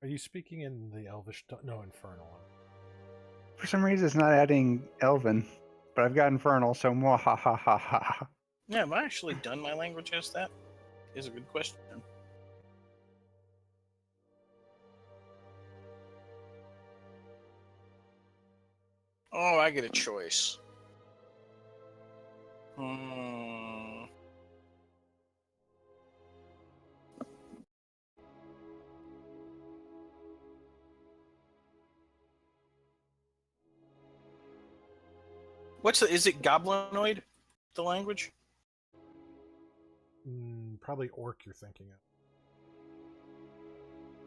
Are you speaking in the Elvish? No, Infernal one. For some reason, it's not adding Elven, but I've got Infernal, so mwahahaha. Yeah, have I actually done my languages? That is a good question. Oh, I get a choice. Is it Goblinoid, the language? Probably Orc you're thinking of.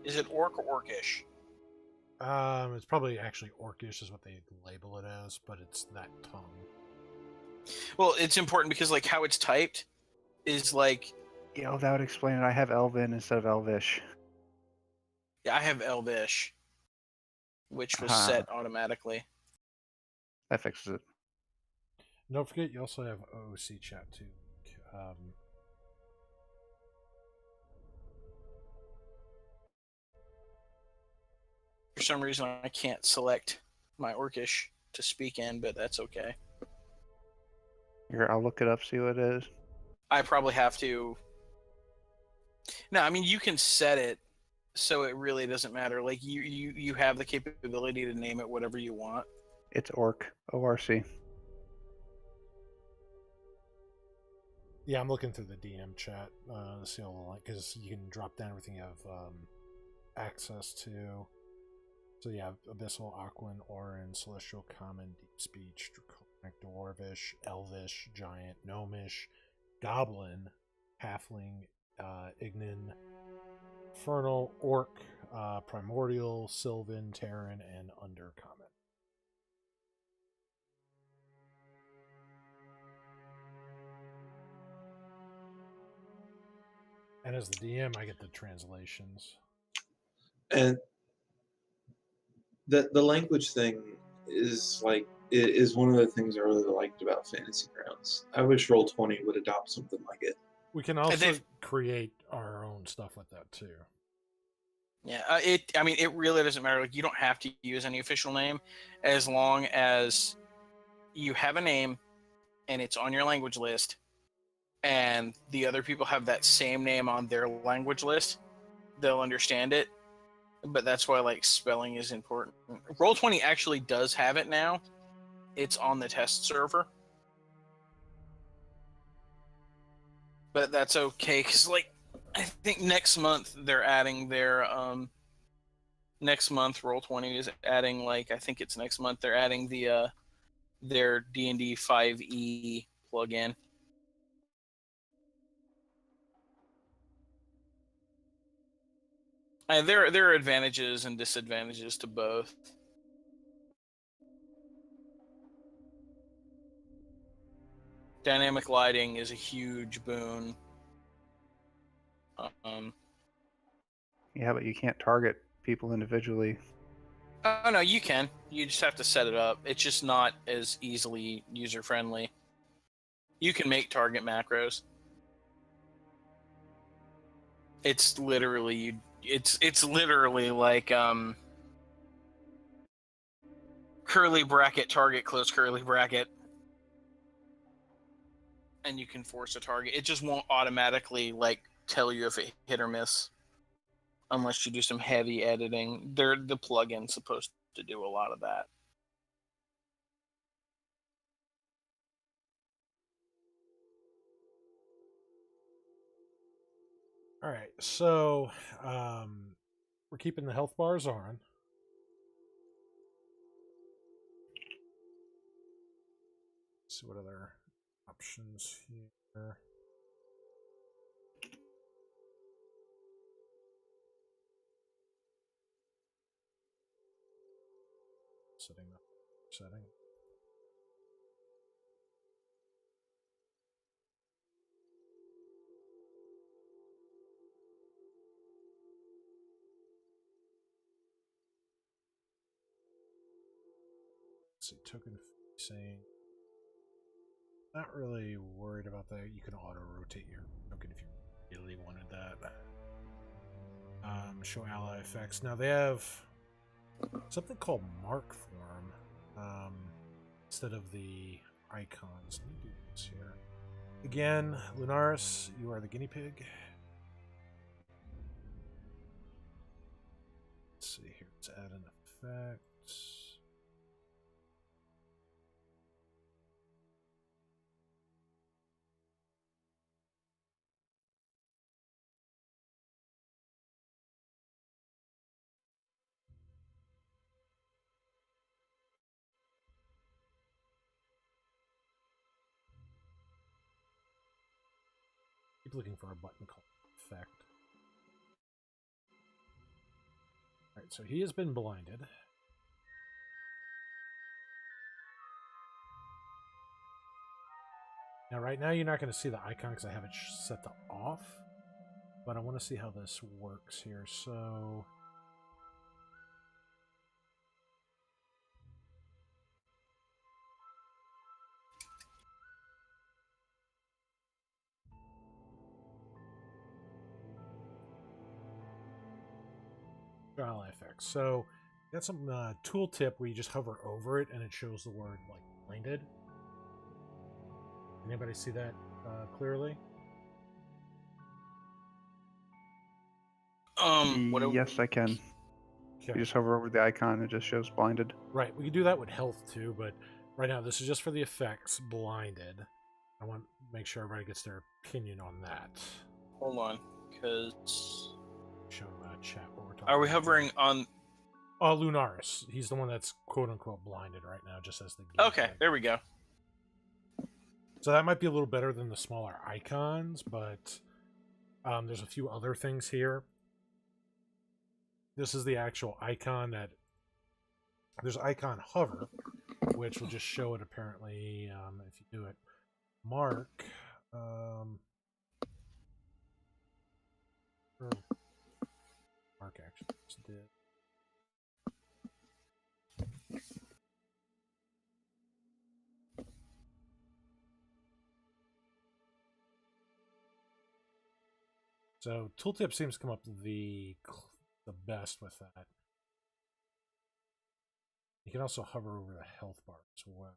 Is it Orc or Orcish? It's probably actually Orcish is what they label it as, but it's that tongue. Well, it's important because like how it's typed is like... Yeah, that would explain it. I have Elven instead of Elvish. Yeah, I have Elvish, which was set automatically. That fixes it. Don't forget, you also have OOC chat too. For some reason, I can't select my Orcish to speak in, but that's okay. Here, I'll look it up, see what it is. I probably have to... No, I mean, you can set it so it really doesn't matter. Like, you have the capability to name it whatever you want. It's Orc, O-R-C. Yeah, I'm looking through the DM chat to see all the link, because you can drop down everything you have access to. So you have Abyssal, Aquan, Orin, Celestial, Common, Deep Speech, Draconic, Dwarvish, Elvish, Giant, Gnomish, Goblin, Halfling, Ignan, Infernal, Orc, Primordial, Sylvan, Terran, and Undercommon. And as the DM, I get the translations. And the language thing is is one of the things I really liked about Fantasy Grounds. I wish Roll20 would adopt something like it. We can also create our own stuff with that too. Yeah, it really doesn't matter. Like, you don't have to use any official name, as long as you have a name and it's on your language list, and the other people have that same name on their language list. They'll understand it. But that's why, like, spelling is important. Roll20 actually does have it now. It's on the test server. But that's okay, because, like, I think next month they're adding their next month Roll20 is adding, like, I think it's next month they're adding the their D&D 5e plugin. And there are advantages and disadvantages to both. Dynamic lighting is a huge boon. Yeah, but you can't target people individually. Oh no, you can. You just have to set it up. It's just not as easily user friendly. You can make target macros. It's literally it's literally like curly bracket target close curly bracket, and you can force a target. It just won't automatically like tell you if it hit or miss unless you do some heavy editing. The plugin's supposed to do a lot of that. All right, so we're keeping the health bars on. Let's see what other options here. Setting. Let's see, token saying. Not really worried about that. You can auto rotate your token if you really wanted that. Show ally effects. Now they have something called mark form instead of the icons. Let me do this here. Again, Lunaris, you are the guinea pig. Let's see here. Let's add an effect. Keep looking for a button called effect. Alright, so he has been blinded. Now, right now, you're not going to see the icon because I have it set to off. But I want to see how this works here. So... ally effects. So, got some tooltip where you just hover over it and it shows the word, like, blinded. Anybody see that clearly? Yes, I can. Okay. You just hover over the icon, it just shows blinded. Right, we can do that with health too, but right now this is just for the effects, blinded. I want to make sure everybody gets their opinion on that? Hold on, because Show chat what we're talking are we about. hovering on? Lunaris. He's the one that's quote unquote blinded right now, just as the game Okay, player. there we go. So that might be a little better than the smaller icons, but there's a few other things here. This is the actual icon that there's icon hover, which will just show it apparently if you do it. Mark. Mark actually just did. So tooltip seems to come up the best with that. You can also hover over the health bar as well.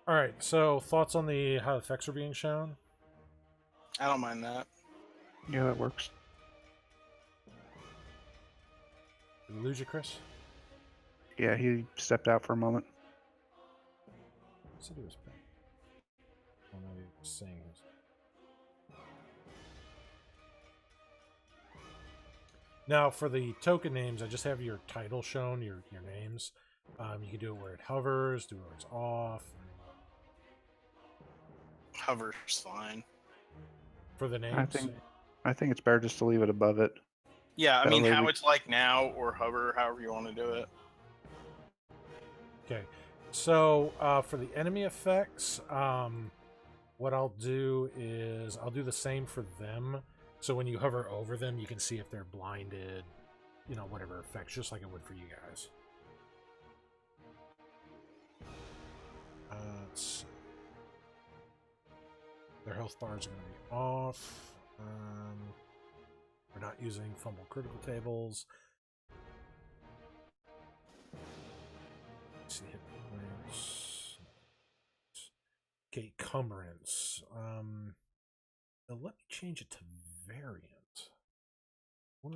All right. So thoughts on the how the effects are being shown? I don't mind that. Yeah, that works. Did we lose you, Chris? Yeah, he stepped out for a moment. I said he was back. Oh, maybe he was saying his. Now, for the token names, I just have your title shown, your names. You can do it where it hovers, do it where it's off. Hover's fine. For the names, I think it's better just to leave it above it. Yeah, I That mean way how we- it's like now, or hover, however you want to do it. okay. So for the enemy effects, what I'll do is I'll do the same for them. So when you hover over them, you can see if they're blinded, you know, whatever effects, just like it would for you guys. Let's see. Their health bars are going to be off. We're not using fumble critical tables. Let's see, hit points. Okay, cumbrance. Let me change it to variant.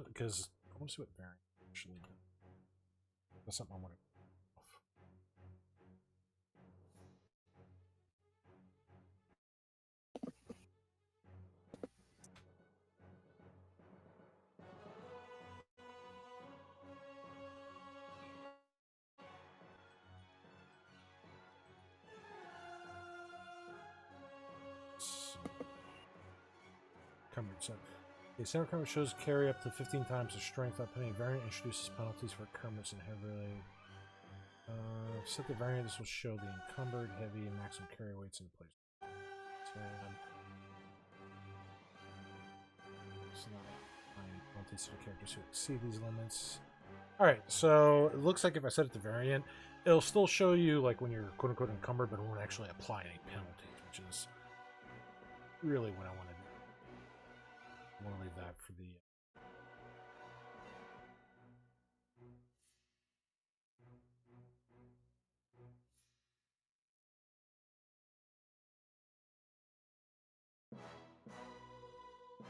Because I want to see what variant actually does. That's something I want to go off. Cumbrance. So, the center cumbrance shows carry up to 15 times the strength up any variant introduces penalties for cumbrance and heavily. Set the variant. This will show the encumbered, heavy, and maximum carry weights in place. Penalties to the characters who exceed these limits. Alright, so it looks like if I set it to variant, it'll still show you like when you're quote unquote encumbered, but it won't actually apply any penalties, which is really what I want to do. I want to leave that for the.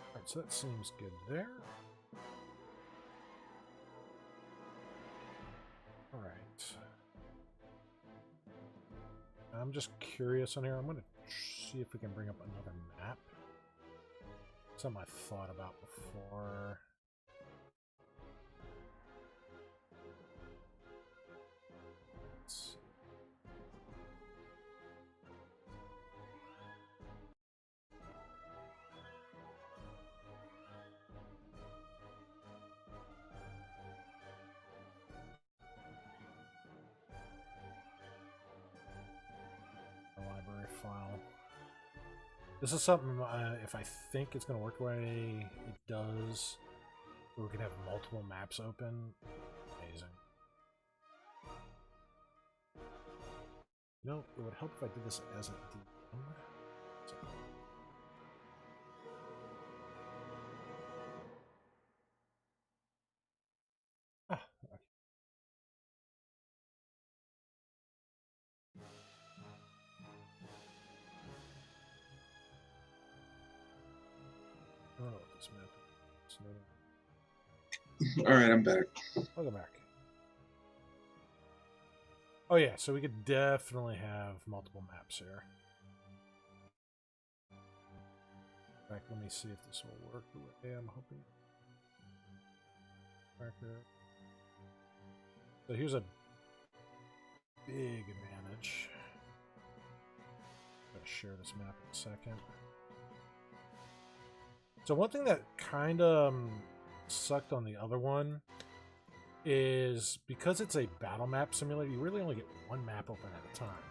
Alright, so that seems good there. Alright. I'm just curious on here. I'm going to see if we can bring up another map. Something I thought about before. Let's see. Library file. This is something, if I think it's going to work the way it does, we can have multiple maps open. Amazing. You know, it would help if I did this as a DM. So. Ah, okay. All right, I'm back. Welcome back. Oh yeah, so we could definitely have multiple maps here. In fact, let me see if this will work the way I'm hoping. So here's a big advantage. I'm going to share this map in a second. So one thing that kind of sucked on the other one is because it's a battle map simulator, you really only get one map open at a time.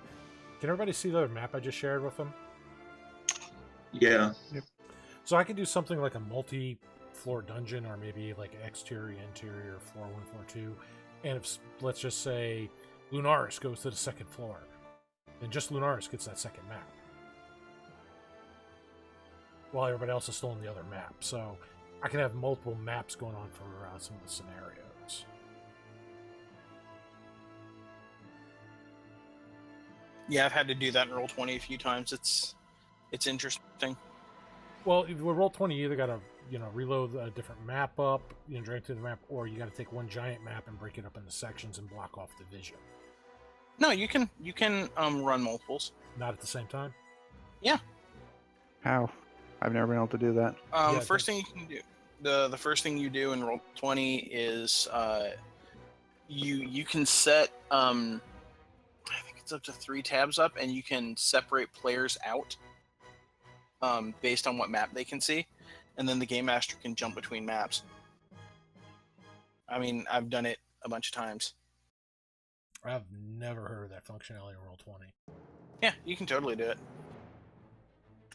Can everybody see the other map I just shared with them? Yeah. Yep. So I can do something like a multi-floor dungeon, or maybe like exterior, interior, floor 1, floor 2. And if, let's just say, Lunaris goes to the second floor, then just Lunaris gets that second map, while everybody else is still in the other map. So I can have multiple maps going on for some of the scenarios. Yeah, I've had to do that in Roll20 a few times. It's interesting. Well, if with Roll20, you either got to reload a different map up, drag through the map, or you got to take one giant map and break it up into sections and block off the vision. No, you can run multiples. Not at the same time. Yeah. How? I've never been able to do that. Yeah, First thing you can do, the first thing you do in Roll20 is you can set I think it's up to 3 tabs up, and you can separate players out based on what map they can see, and then the game master can jump between maps. I mean, I've done it a bunch of times. I've never heard of that functionality in Roll20. Yeah, you can totally do it.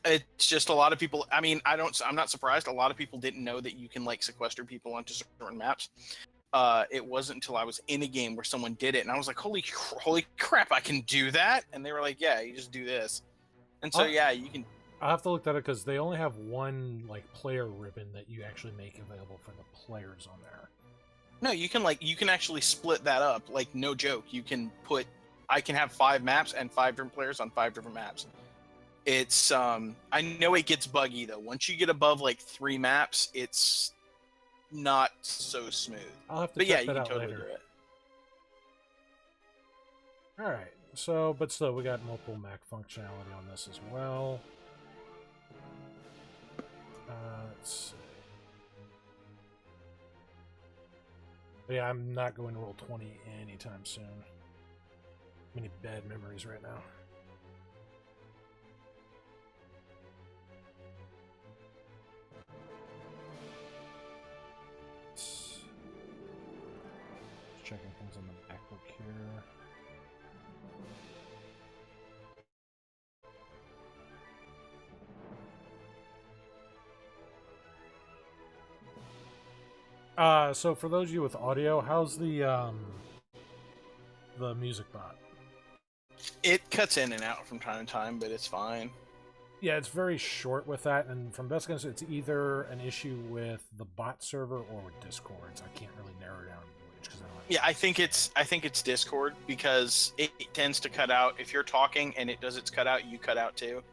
It's just a lot of people. I mean, I'm not surprised. A lot of people didn't know that you can like sequester people onto certain maps. It wasn't until I was in a game where someone did it, and I was like, "Holy crap! I can do that!" And they were like, "Yeah, you just do this." And so, yeah, you can. I'll have to look that up because they only have one player ribbon that you actually make available for the players on there. No, you can actually split that up. Like, no joke. I can have 5 maps and 5 different players on 5 different maps. It's I know it gets buggy though. Once you get above 3 maps, it's not so smooth. I'll have to But check yeah, you that can out totally later. do it. All right. So, but still, we got multiple Mac functionality on this as well. Let's see. But yeah, I'm not going to Roll20 anytime soon. Many bad memories right now. Just checking things on the MacBook here. So for those of you with audio, how's the music bot? It cuts in and out from time to time, but it's fine. Yeah, it's very short with that, and from best guess, it's either an issue with the bot server or with Discord. So I can't really narrow down which. Because I think it's Discord, because it tends to cut out if you're talking and it does its cut out. You cut out too.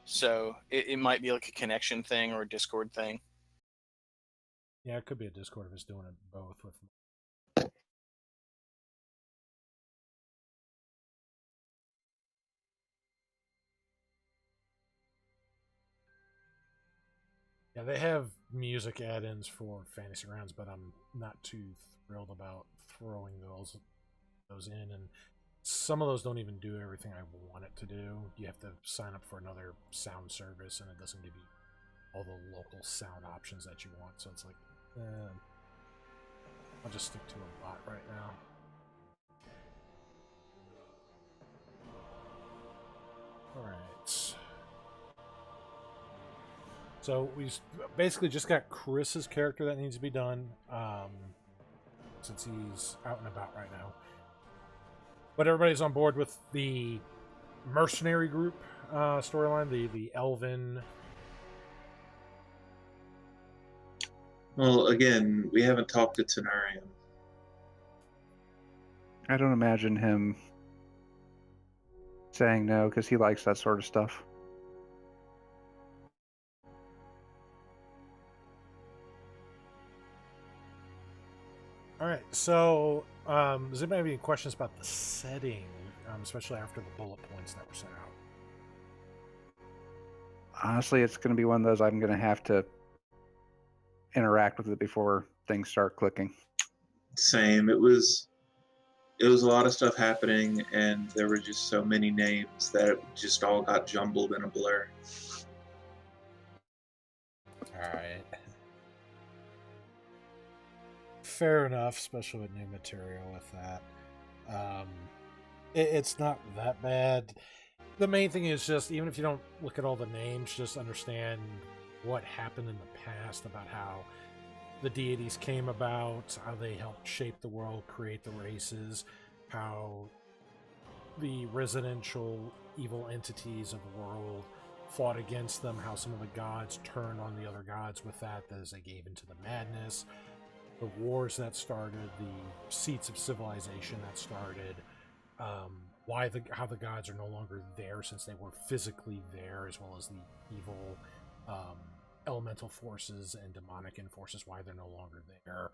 So it might be like a connection thing or a Discord thing. Yeah, it could be a Discord if it's doing it both with. Yeah, they have music add-ins for Fantasy Rounds, but I'm not too thrilled about throwing those in, and some of those don't even do everything I want it to do. You have to sign up for another sound service, and it doesn't give you all the local sound options that you want. So it's like, I'll just stick to a bot right now. All right. So we basically just got Chris's character that needs to be done, since he's out and about right now. But everybody's on board with the mercenary group storyline, the Elven. Well, again, we haven't talked to Tenarium. I don't imagine him saying no because he likes that sort of stuff. right. So, does anybody have any questions about the setting, especially after the bullet points that were sent out? Honestly, it's going to be one of those I'm going to have to interact with it before things start clicking. Same. It was a lot of stuff happening, and there were just so many names that it just all got jumbled in a blur. All right. Fair enough, especially with new material with that. It's not that bad. The main thing is just, even if you don't look at all the names, just understand what happened in the past about how the deities came about, how they helped shape the world, create the races, how the residential evil entities of the world fought against them, how some of the gods turned on the other gods with that as they gave into the madness, the wars that started, the seats of civilization that started, how the gods are no longer there since they were physically there, as well as the evil elemental forces and demonic forces, why they're no longer there.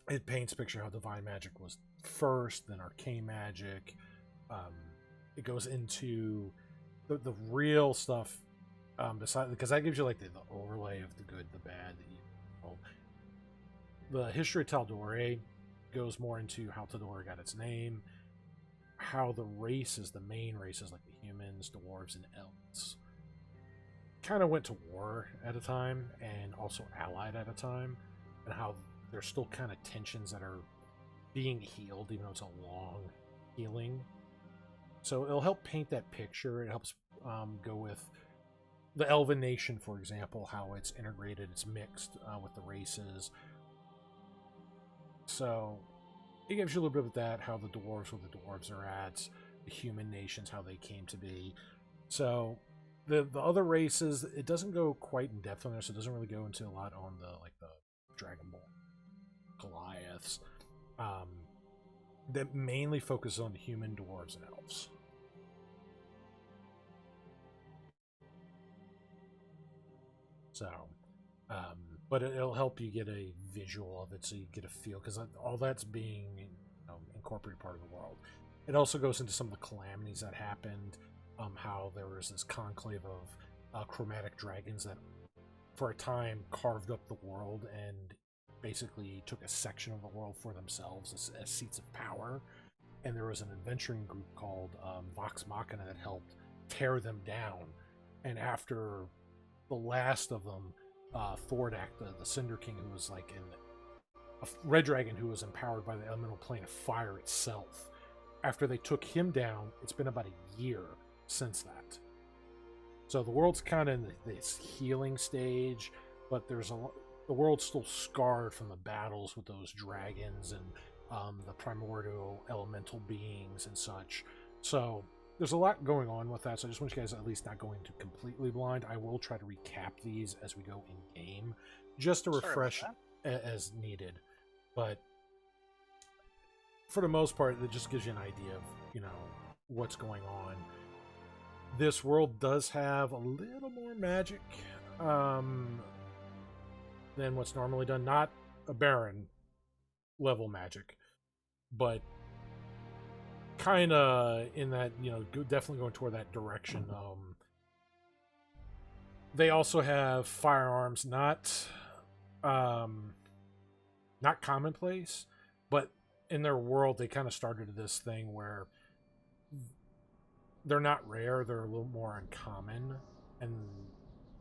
It paints a picture how divine magic was first, then arcane magic. It goes into the real stuff, because that gives you like the overlay of the good, the bad, the evil. The history of Tal'Dorei goes more into how Tal'Dorei got its name, how the races, the main races like the humans, dwarves, and elves, kind of went to war at a time and also allied at a time, and how there's still kind of tensions that are being healed, even though it's a long healing. So it'll help paint that picture. It helps go with the Elven Nation, for example, how it's integrated, it's mixed with the races. So it gives you a little bit of that, how the dwarves, where the dwarves are at, the human nations, how they came to be. So the other races, it doesn't go quite in depth on there, so it doesn't really go into a lot on the Dragonborn, Goliaths. That mainly focuses on human, dwarves, and elves. So, but it'll help you get a visual of it, so you get a feel, because all that's being incorporated part of the world. It also goes into some of the calamities that happened, how there was this conclave of chromatic dragons that, for a time, carved up the world and basically took a section of the world for themselves as seats of power. And there was an adventuring group called Vox Machina that helped tear them down. And after the last of them, Thordak, the Cinder King, who was like a red dragon who was empowered by the elemental plane of fire itself, after they took him down, it's been about a year since that. So the world's kind of in this healing stage, but the world's still scarred from the battles with those dragons and the primordial elemental beings and such. So there's a lot going on with that, so I just want you guys at least not going to completely blind. I will try to recap these as we go in game, just to refresh as needed. But for the most part, it just gives you an idea of what's going on. This world does have a little more magic than what's normally done. Not a Baron level magic, but kind of in that, definitely going toward that direction. They also have firearms, not commonplace, but in their world they kind of started this thing where they're not rare, they're a little more uncommon, and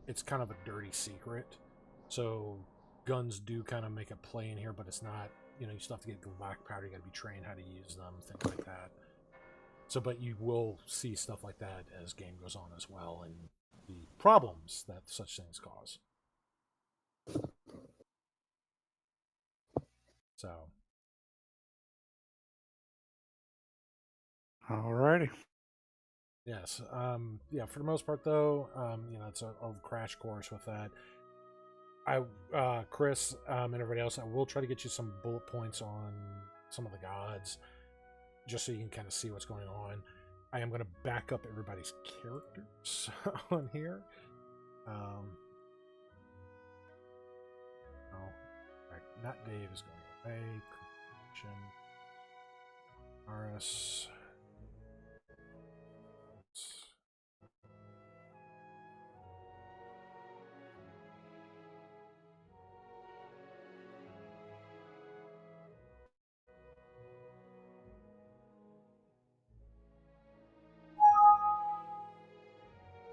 it's kind of a dirty secret. So guns do kind of make a play in here, but it's not, you still have to get black powder, you got to be trained how to use them, things like that. So, but you will see stuff like that as game goes on as well, and the problems that such things cause. So. Alrighty. Yes. Yeah, for the most part, though, it's a crash course with that. Chris, and everybody else, I will try to get you some bullet points on some of the gods, just so you can kind of see what's going on. I am going to back up everybody's characters on here. not Dave is going away. Connection. RS.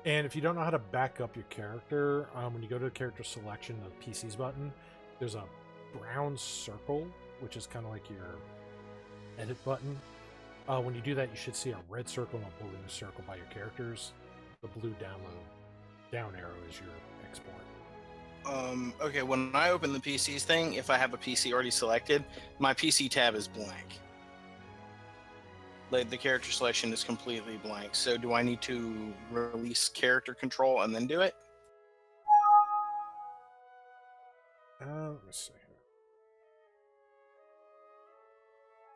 And if you don't know how to back up your character, when you go to character selection, the PCs button, there's a brown circle, which is kind of like your edit button. When you do that, you should see a red circle and a blue circle by your characters. The blue down arrow is your export. Okay, when I open the PCs thing, if I have a PC already selected, my PC tab is blank. Like the character selection is completely blank. So do I need to release character control and then do it? Let me see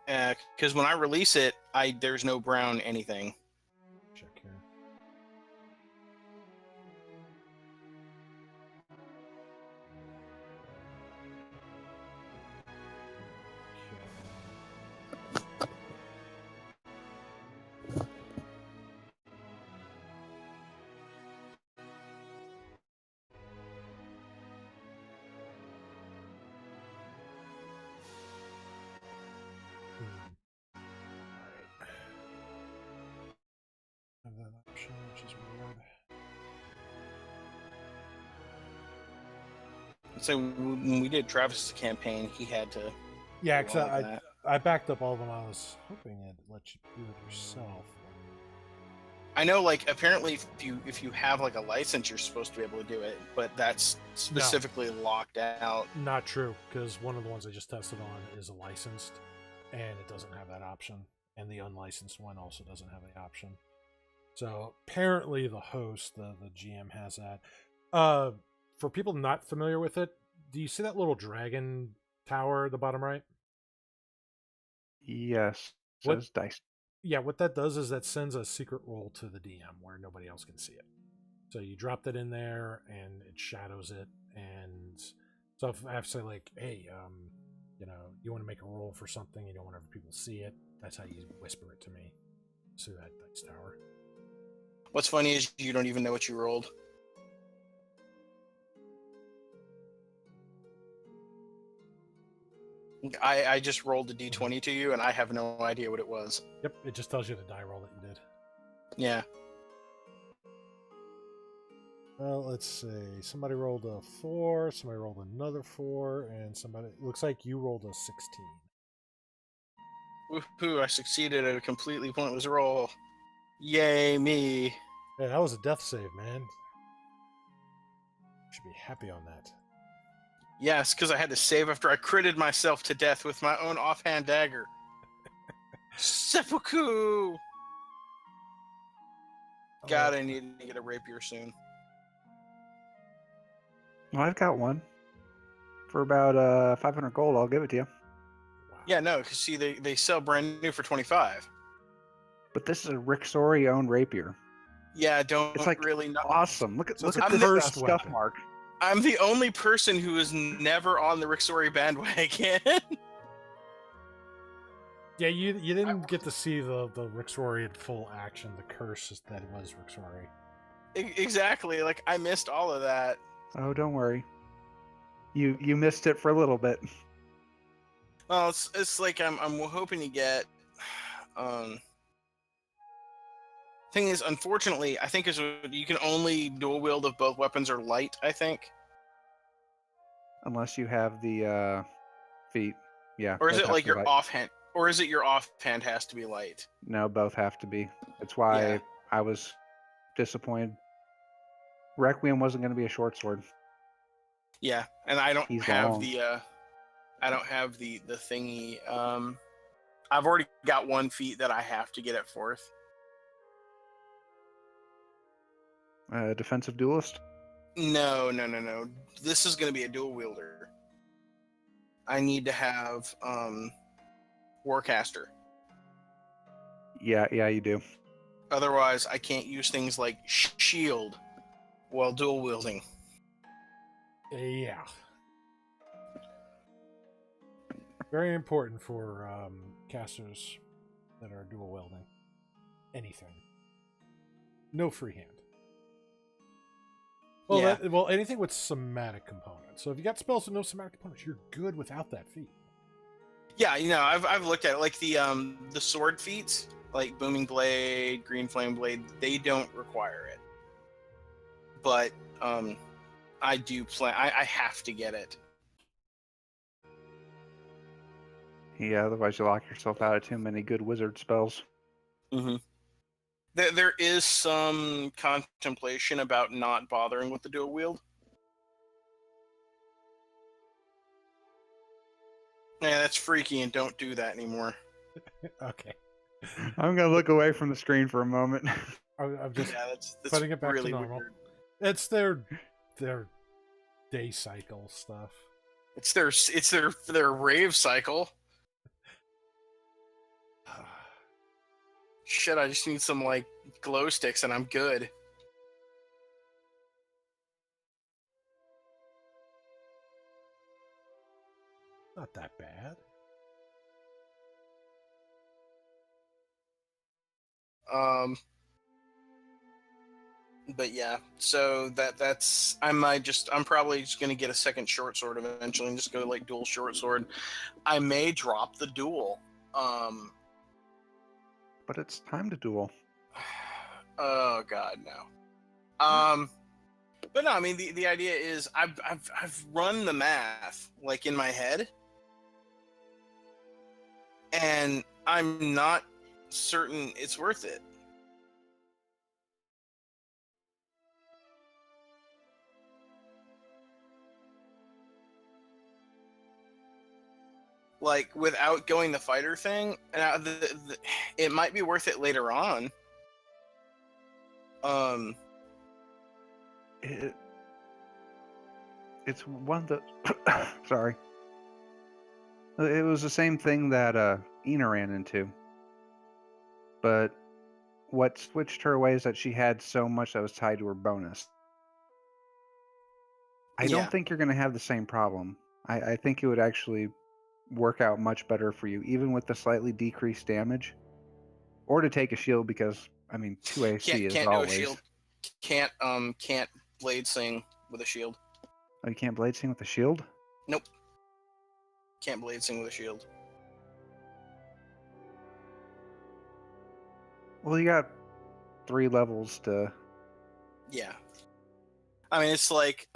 here. Because when I release it, there's no brown anything. Check here. Have that option, which is weird. So when we did Travis's campaign, he had to. Yeah, do because all of that. I backed up all of them. I was hoping it'd let you do it yourself. I know, like, apparently if you have like a license, you're supposed to be able to do it, but that's specifically locked out. Not true, because one of the ones I just tested on is a licensed, and it doesn't have that option. And the unlicensed one also doesn't have the option. So apparently the host, the GM, has that. For people not familiar with it, do you see that little dragon tower at the bottom right? Yes. What- Says dice. Yeah, what that does is that sends a secret roll to the DM where nobody else can see it. So you drop that in there and it shadows it. And so if I have to say, like, hey, you want to make a roll for something, you don't want other people to see it, that's how you whisper it to me through that dice tower. What's funny is you don't even know what you rolled. I just rolled a d20 to you, and I have no idea what it was. Yep, it just tells you the die roll that you did. Yeah. Well, let's see. Somebody rolled a 4, somebody rolled another 4, and somebody... It looks like you rolled a 16. Woohoo, I succeeded at a completely pointless roll. Yay, me. Yeah, that was a death save, man. Should be happy on that. Yes, because I had to save after I critted myself to death with my own offhand dagger. Seppuku! God, I need to get a rapier soon. Well, I've got one. For about 500 gold, I'll give it to you. Wow. Yeah, no, because see, they sell brand new for 25. But this is a Rick Sori owned rapier. Yeah, don't It's like really know. awesome. Look at So look it's at a this cursed stuff weapon. mark. I'm the only person who is never on the Rick Sori bandwagon. Yeah, you didn't get to see the Rick Sori in full action, the curse that was Rick Sori. Exactly, like I missed all of that. Oh, don't worry. You missed it for a little bit. Well, it's like I'm hoping to get. Thing is, unfortunately, I think you can only dual wield if both weapons are light. I think. Unless you have the feet. Yeah. Or is both it have like to be your light. offhand? Or is it your offhand has to be light? No, both have to be. That's why Yeah. I was disappointed. Requiem wasn't going to be a short sword. Yeah, and I don't He's have long. the thingy. I've already got one feat that I have to get at 4th. Defensive duelist. No. This is going to be a dual wielder. I need to have Warcaster. Yeah, you do. Otherwise, I can't use things like shield while dual wielding. Yeah. Very important for casters that are dual wielding. Anything. No freehand. Well, Yeah. well, anything with somatic components. So if you got spells with no somatic components, you're good without that feat. Yeah, I've looked at it, like the sword feats, like Booming Blade, Green Flame Blade, they don't require it. But I do plan. I have to get it. Yeah, otherwise you lock yourself out of too many good wizard spells. Mm-hmm. There is some contemplation about not bothering with the dual wield. Yeah, that's freaky, and don't do that anymore. Okay. I'm gonna look away from the screen for a moment. I'm just Yeah, that's putting it back really to normal. weird. It's their day cycle stuff. It's their rave cycle. Shit, I just need some like glow sticks and I'm good. Not that bad. But yeah, so that's I'm probably just gonna get a second short sword eventually and just go like dual short sword. I may drop the dual. But it's time to duel. Oh god, no. But no, I mean the idea is I've run the math like in my head, and I'm not certain it's worth it. Like without going the fighter thing, and it might be worth it later on. It's one that sorry. It was the same thing that Ina ran into. But what switched her away is that she had so much that was tied to her bonus. I Yeah. don't think you're going to have the same problem. I think it would actually work out much better for you, even with the slightly decreased damage. Or to take a shield, because, I mean, 2 AC is can't always... do a shield. Can't blade sing with a shield. Oh, you can't blade sing with a shield? Nope. Can't blade sing with a shield. Well, you got 3 levels to... Yeah. I mean, it's like,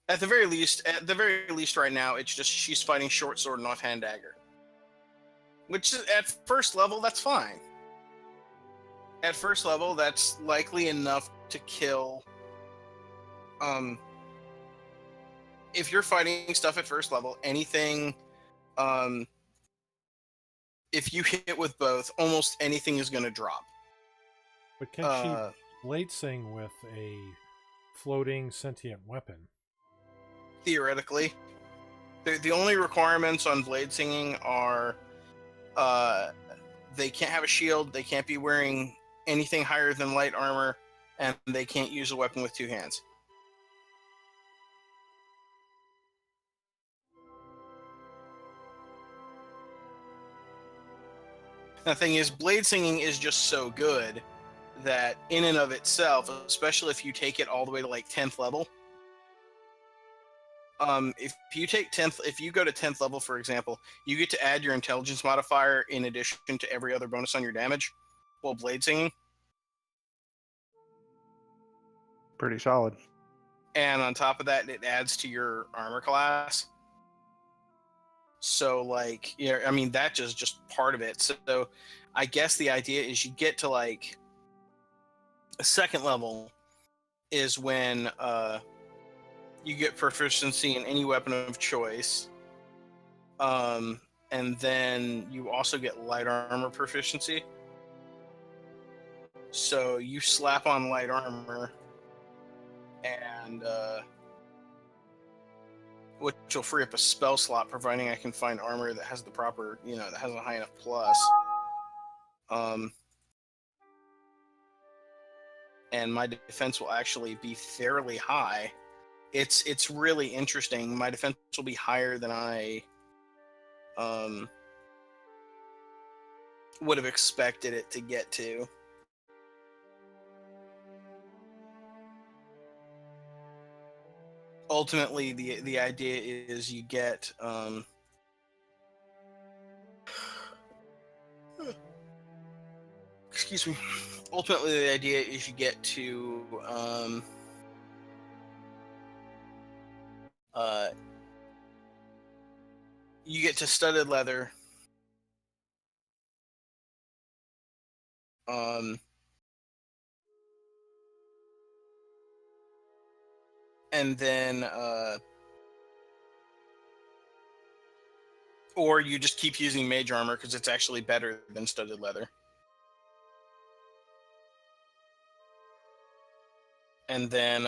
at the very least right now, it's just she's fighting short sword and offhand dagger. Which, at first level, that's fine. At first level, that's likely enough to kill. If you're fighting stuff at first level, anything, if you hit with both, almost anything is going to drop. But can she blade sing with a floating sentient weapon? Theoretically. The only requirements on blade singing are they can't have a shield, they can't be wearing anything higher than light armor, and they can't use a weapon with 2 hands. The thing is, blade singing is just so good that in and of itself, especially if you take it all the way to like 10th level, if you go to 10th level, for example, you get to add your intelligence modifier in addition to every other bonus on your damage while blade singing. Pretty solid. And on top of that, it adds to your armor class. So, like, yeah, I mean, that just part of it. So, I guess the idea is you get to like a 2nd level is when you get proficiency in any weapon of choice. And then you also get light armor proficiency. So you slap on light armor, and which will free up a spell slot, providing I can find armor that has the proper, that has a high enough plus. And my defense will actually be fairly high. It's really interesting. My defense will be higher than I would have expected it to get to. Ultimately, the idea is you get excuse me. Ultimately, the idea is you get to studded leather, and then or you just keep using mage armor because it's actually better than studded leather. And then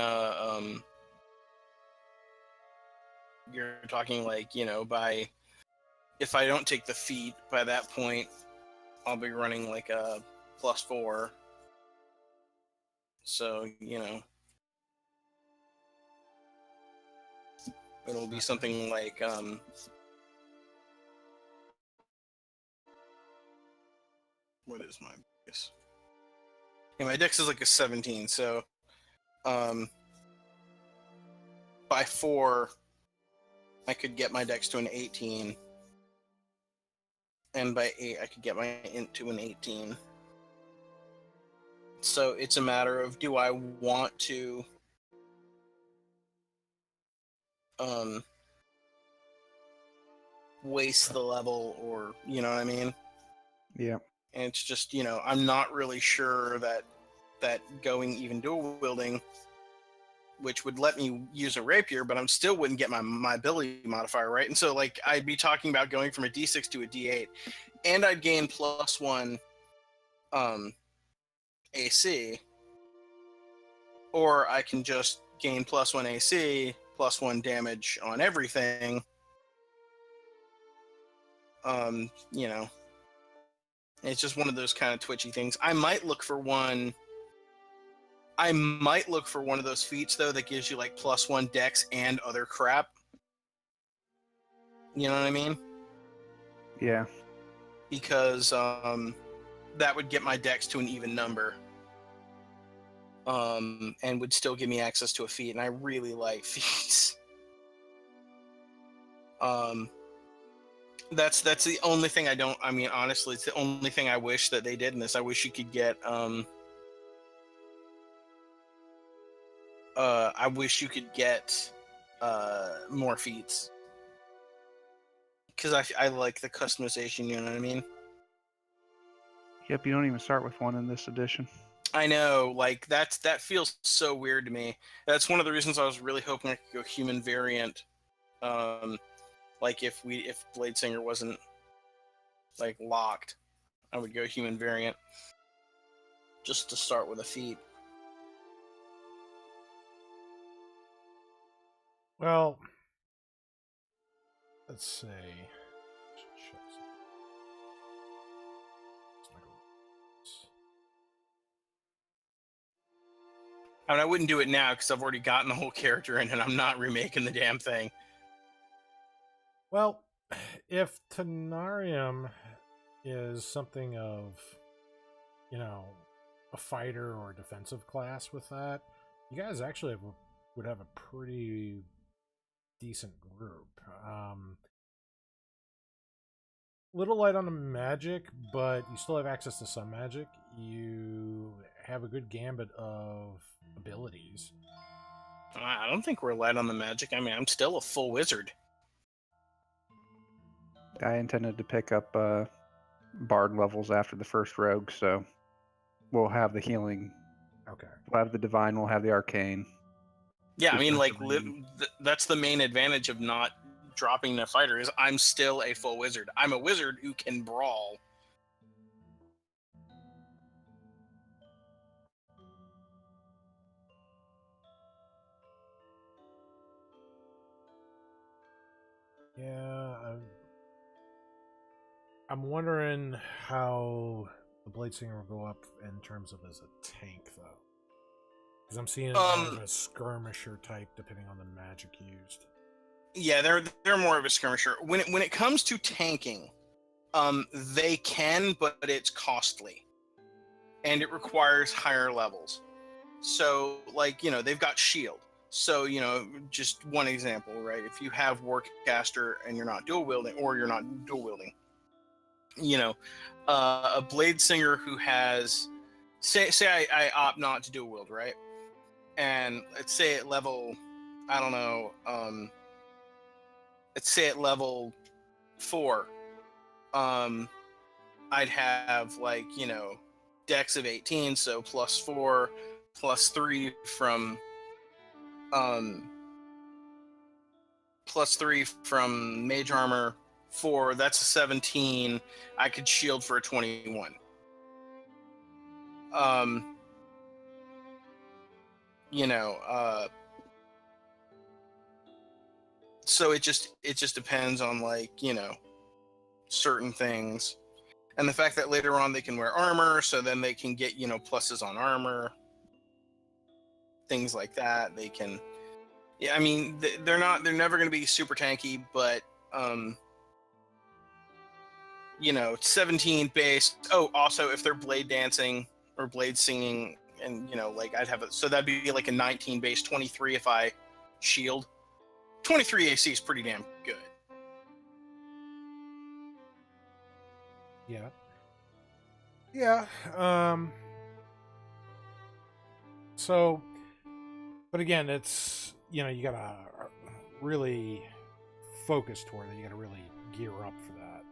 you're talking like, by, if I don't take the feat, by that point, I'll be running like a +4. So, it'll be something like, what is my dex? Yeah, my dex is like a 17, so by 4, I could get my dex to an 18. And by 8, I could get my int to an 18. So it's a matter of, do I want to waste the level, or, you know what I mean? Yeah. And it's just, I'm not really sure that going even dual wielding, which would let me use a rapier, but I'm still wouldn't get my ability modifier, right? And so, like, I'd be talking about going from a D6 to a D8, and I'd gain +1 AC, or I can just gain +1 AC, +1 damage on everything. It's just one of those kind of twitchy things. I might look for one of those feats, though, that gives you like +1 dex and other crap. You know what I mean? Yeah. Because that would get my dex to an even number. And would still give me access to a feat, and I really like feats. That's the only thing I don't. I mean, honestly, it's the only thing I wish that they did in this. I wish you could get. I wish you could get more feats, because I like the customization. You know what I mean? Yep. You don't even start with one in this edition. I know, like that feels so weird to me. That's one of the reasons I was really hoping I could go human variant. Like if Bladesinger wasn't like locked, I would go human variant just to start with a feat. Well, let's see. I mean, I wouldn't do it now because I've already gotten the whole character in, and I'm not remaking the damn thing. Well, if Tenarium is something of, a fighter or a defensive class with that, you guys actually would have a pretty decent group. Little light on the magic, but you still have access to some magic. You have a good gambit of abilities. I don't think we're light on the magic. I mean, I'm still a full wizard. I intended to pick up bard levels after the first rogue, so we'll have the healing. Okay. We'll have the divine. We'll have the arcane. Yeah, I mean, like, Defensively. that's the main advantage of not dropping the fighter, is I'm still a full wizard. I'm a wizard who can brawl. Yeah, I'm wondering how the Bladesinger will go up in terms of as a tank, though. Because I'm seeing it more as a skirmisher type, depending on the magic used. Yeah, they're more of a skirmisher. When it comes to tanking, they can, but it's costly, and it requires higher levels. So, like, they've got shield. So, just one example, right? If you have Warcaster and you're not dual wielding, a Blade Singer who has, say I opt not to dual wield, right? And let's say at level, I don't know, let's say at level 4, I'd have dex of 18, so +4, +3 from +3 from mage armor, 4, that's a 17. I could shield for a 21. So it just depends on certain things. And the fact that later on they can wear armor, so then they can get, pluses on armor. Things like that. They can, yeah, I mean, they're never going to be super tanky, but 17 base. Oh, also if they're blade dancing or blade singing, and I'd have so that'd be like a 19 base, 23 if I shield. 23 AC is pretty damn good. Yeah. Yeah. So, but again, it's, you gotta really focus toward it. You gotta really gear up for that.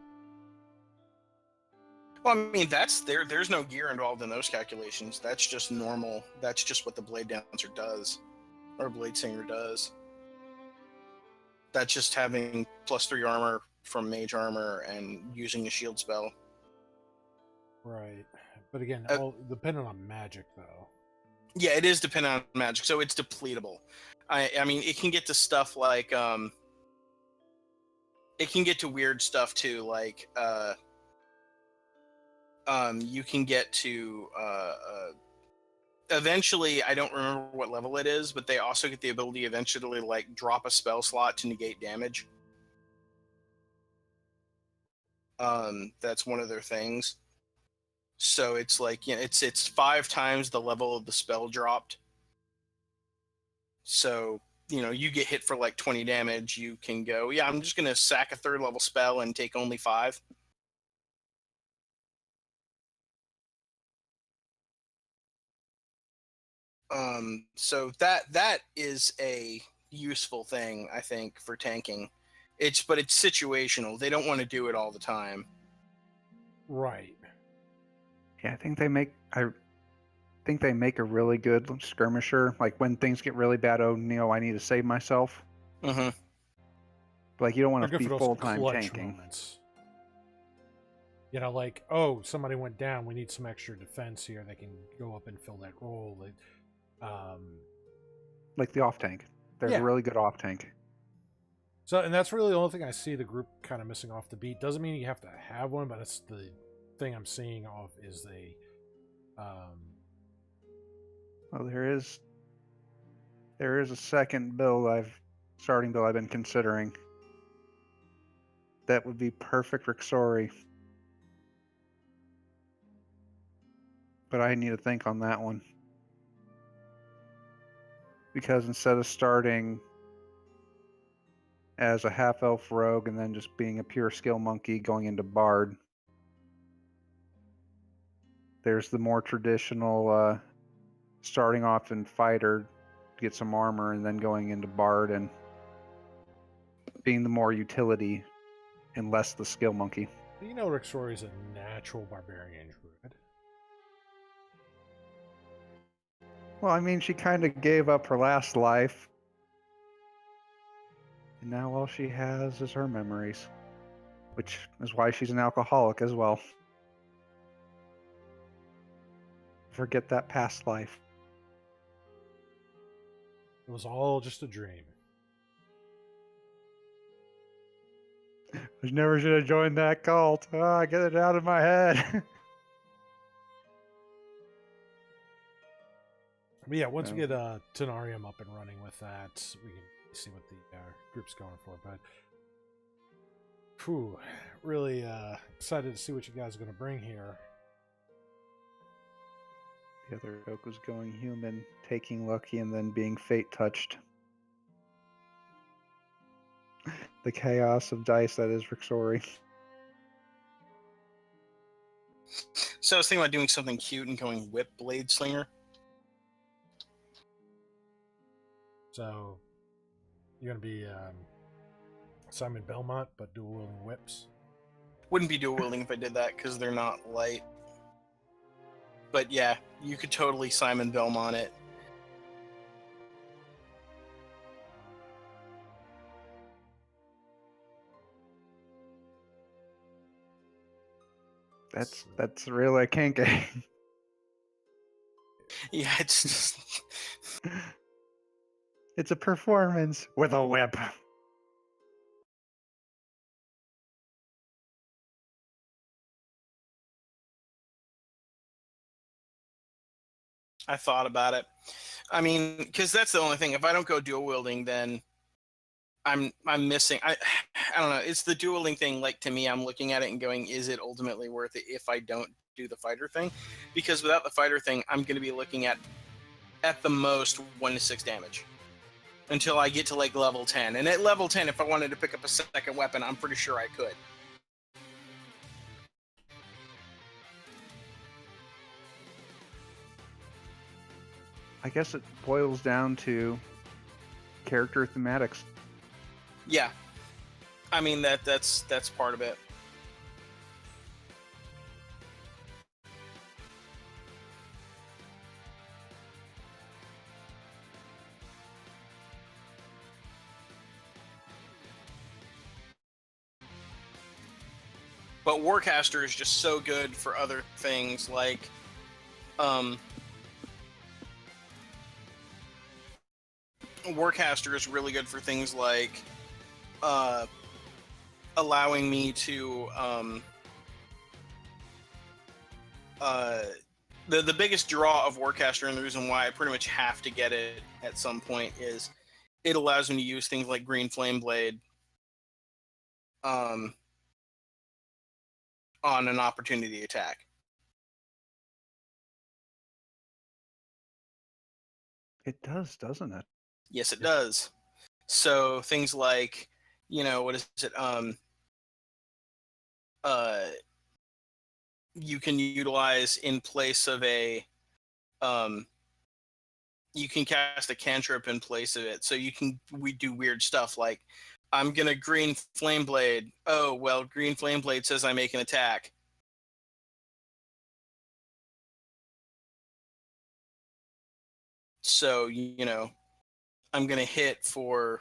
Well, I mean, there's no gear involved in those calculations. That's just normal. That's just what the Blade Dancer does, or Blade Singer does. That's just having +3 armor from mage armor and using a shield spell. Right. But again, all dependent on magic, though. Yeah, it is dependent on magic, so it's depletable. I mean, it can get to stuff like it can get to weird stuff too, like you can get to eventually, I don't remember what level it is, but they also get the ability eventually to drop a spell slot to negate damage. That's one of their things. So it's it's 5 times the level of the spell dropped. So, you get hit for 20 damage, you can go, yeah, I'm just going to sack a 3rd level spell and take only 5. So that is a useful thing, I think, for tanking. But it's situational. They don't want to do it all the time. Right. Yeah, I think they make a really good skirmisher. Like when things get really bad, I need to save myself. Mm-hmm. Like you don't want They're to be good for those full-time clutch tanking. moments. Oh, somebody went down. We need some extra defense here. They can go up and fill that role. Like the off tank. There's a really good off tank. So, and that's really the only thing I see the group kind of missing off the beat. Doesn't mean you have to have one, but it's the thing I'm seeing off is Well, there is a second starting build I've been considering. That would be perfect Rixori. But I need to think on that one. Because instead of starting as a half-elf rogue and then just being a pure skill monkey going into bard, there's the more traditional starting off in fighter to get some armor and then going into bard and being the more utility and less the skill monkey. Rixori is a natural barbarian druid. Well, I mean, she kind of gave up her last life. And now all she has is her memories. Which is why she's an alcoholic as well. Forget that past life. It was all just a dream. I never should have joined that cult. Get it out of my head. But yeah, once we get Tenarium up and running with that, we can see what the group's going for. But whew, really excited to see what you guys are going to bring here. The other joke was going human, taking Lucky, and then being fate touched. The chaos of dice that is Rixori. So I was thinking about doing something cute and going Whip Blade Slinger. So you're going to be Simon Belmont, but dual wielding whips. Wouldn't be dual wielding if I did that because they're not light. But yeah, you could totally Simon Belmont it. That's real I can't get. Yeah, it's just... It's a performance with a whip. I thought about it. I mean, because that's the only thing. If I don't go dual wielding, then I'm missing. I don't know. It's the dual wielding thing. Like, to me, I'm looking at it and going, is it ultimately worth it if I don't do the fighter thing? Because without the fighter thing, I'm going to be looking at the most 1 to 6 damage until I get to like level 10. And at level 10, if I wanted to pick up a second weapon, I'm pretty sure I could. I guess it boils down to character thematics. Yeah, I mean that's part of it. But Warcaster is just so good for other things, like Warcaster is really good for things like allowing me to the biggest draw of Warcaster, and the reason why I pretty much have to get it at some point, is it allows me to use things like Green Flame Blade on an opportunity attack. It does, doesn't it? Yes, it does. So things like, what is it? You can utilize in place of a, you can cast a cantrip in place of it. So we do weird stuff like, I'm gonna Green Flame Blade. Oh, well, Green Flame Blade says I make an attack. So, I'm gonna hit for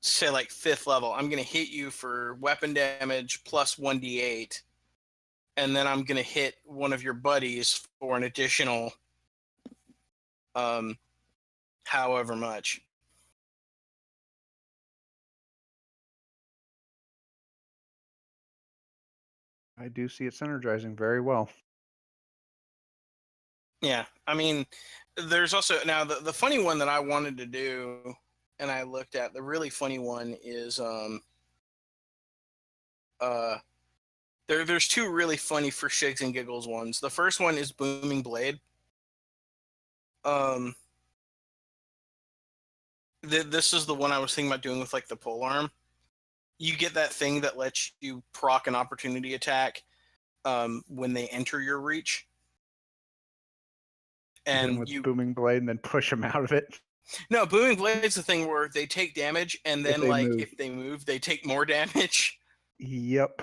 say like 5th level. I'm gonna hit you for weapon damage plus 1d8, and then I'm gonna hit one of your buddies for an additional however much. I do see it synergizing very well. Yeah, I mean, there's also now the funny one that I wanted to do, and I looked at, the really funny one is there's 2 really funny for shigs and giggles ones. The first one is Booming Blade. This is the one I was thinking about doing with like the polearm. You get that thing that lets you proc an opportunity attack when they enter your reach. And with Booming Blade and then push them out of it. No, Booming Blade's the thing where they take damage, and then if they move, they take more damage. Yep.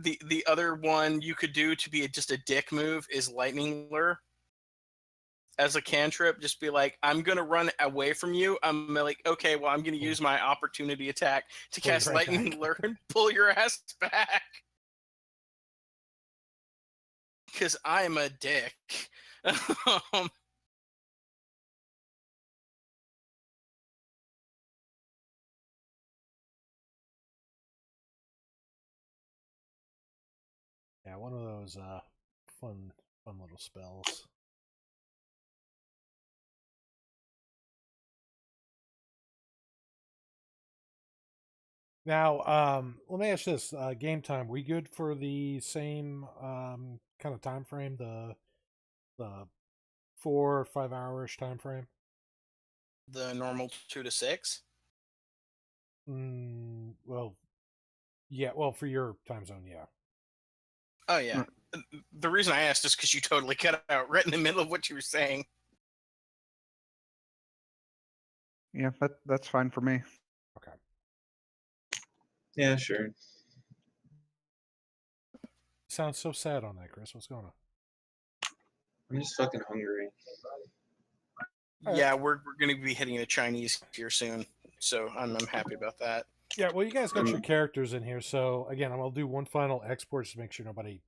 The other one you could do to be just a dick move is Lightning Lure. As a cantrip, just be like, I'm gonna run away from you. I'm like, okay, well, I'm gonna use my opportunity attack to cast Lightning Lure and pull your ass back. Because I'm a dick. Yeah, one of those fun little spells. Now, let me ask this: game time. We good for the same kind of time frame? The 4 or 5 hour-ish time frame? The normal 2 to 6. Well, yeah. Well, for your time zone, yeah. Oh yeah. The reason I asked is because you totally cut out right in the middle of what you were saying. Yeah, that's fine for me. Okay. Yeah, sure. You sound so sad on that, Chris. What's going on? I'm just fucking hungry. Yeah, we're going to be hitting the Chinese here soon, so I'm happy about that. Yeah, well, you guys got your characters in here, so again, I'll do one final export just to make sure nobody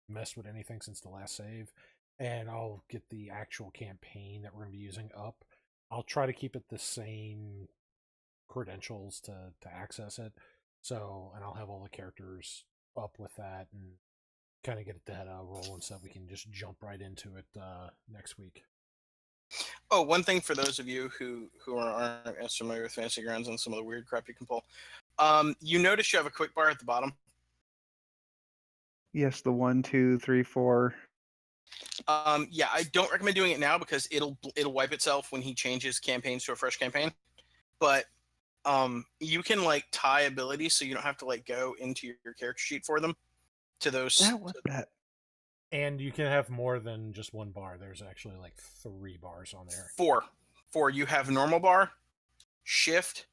messed with anything since the last save, and I'll get the actual campaign that we're going to be using up. I'll try to keep it the same credentials to access it, so, and I'll have all the characters up with that and kind of get that rolling so we can just jump right into it next week. Oh, one thing for those of you who aren't as familiar with Fantasy Grounds and some of the weird crap you can pull, you notice you have a quick bar at the bottom. Yes, the 1, 2, 3, 4. Yeah, I don't recommend doing it now because it'll wipe itself when he changes campaigns to a fresh campaign. But you can like tie abilities so you don't have to like go into your character sheet for them to those. That was that. And you can have more than just one bar. There's actually like 3 bars on there. 4. You have normal bar, shift,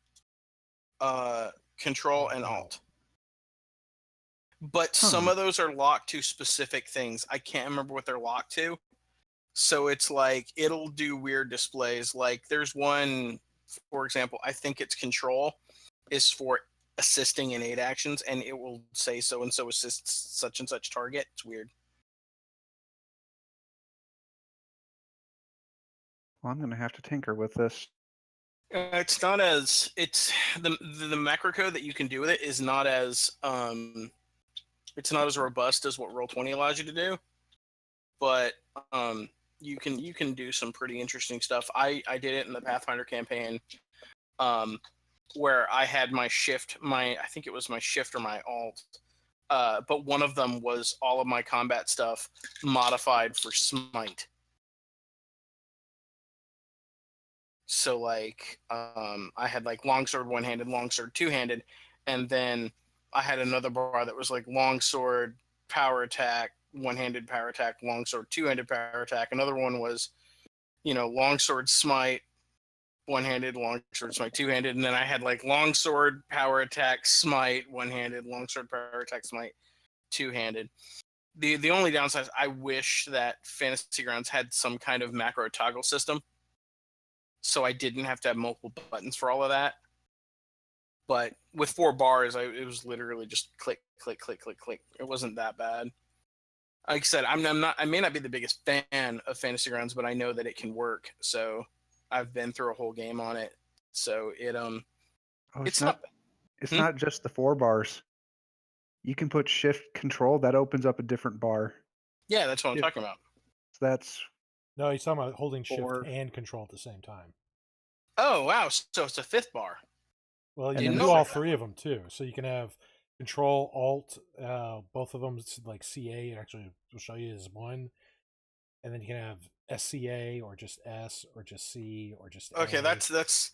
control, and alt. But some of those are locked to specific things. I can't remember what they're locked to. So it's like it'll do weird displays. Like there's one, for example, I think it's control is for assisting in 8 actions, and it will say so and so assists such and such target. It's weird. Well, I'm going to have to tinker with this. It's not as the macro code that you can do with it is not as it's not as robust as what Roll20 allows you to do, but you can do some pretty interesting stuff. I did it in the Pathfinder campaign, where I had my shift, I think it was my shift or my alt, but one of them was all of my combat stuff modified for smite. So like I had like longsword one-handed, longsword two-handed, and then I had another bar that was like longsword power attack, one-handed power attack, longsword two-handed power attack. Another one was, longsword smite, one-handed, longsword smite two-handed, and then I had like longsword power attack smite one-handed, longsword power attack smite two-handed. The only downside is I wish that Fantasy Grounds had some kind of macro toggle system, so I didn't have to have multiple buttons for all of that. But with 4 bars, it was literally just click, click, click, click, click. It wasn't that bad. Like I said, I may not be the biggest fan of Fantasy Grounds, but I know that it can work. So I've been through a whole game on it. So it's not. It's not just the 4 bars. You can put shift control. That opens up a different bar. Yeah, that's what I'm talking about. So that's. No, he's talking about holding shift and control at the same time. Oh, wow. So it's a 5th bar. Well, you can do all 3 of them, too. So you can have control, alt, both of them, like CA, actually, will show you as one. And then you can have SCA, or just S, or just C, or just Okay, A. that's...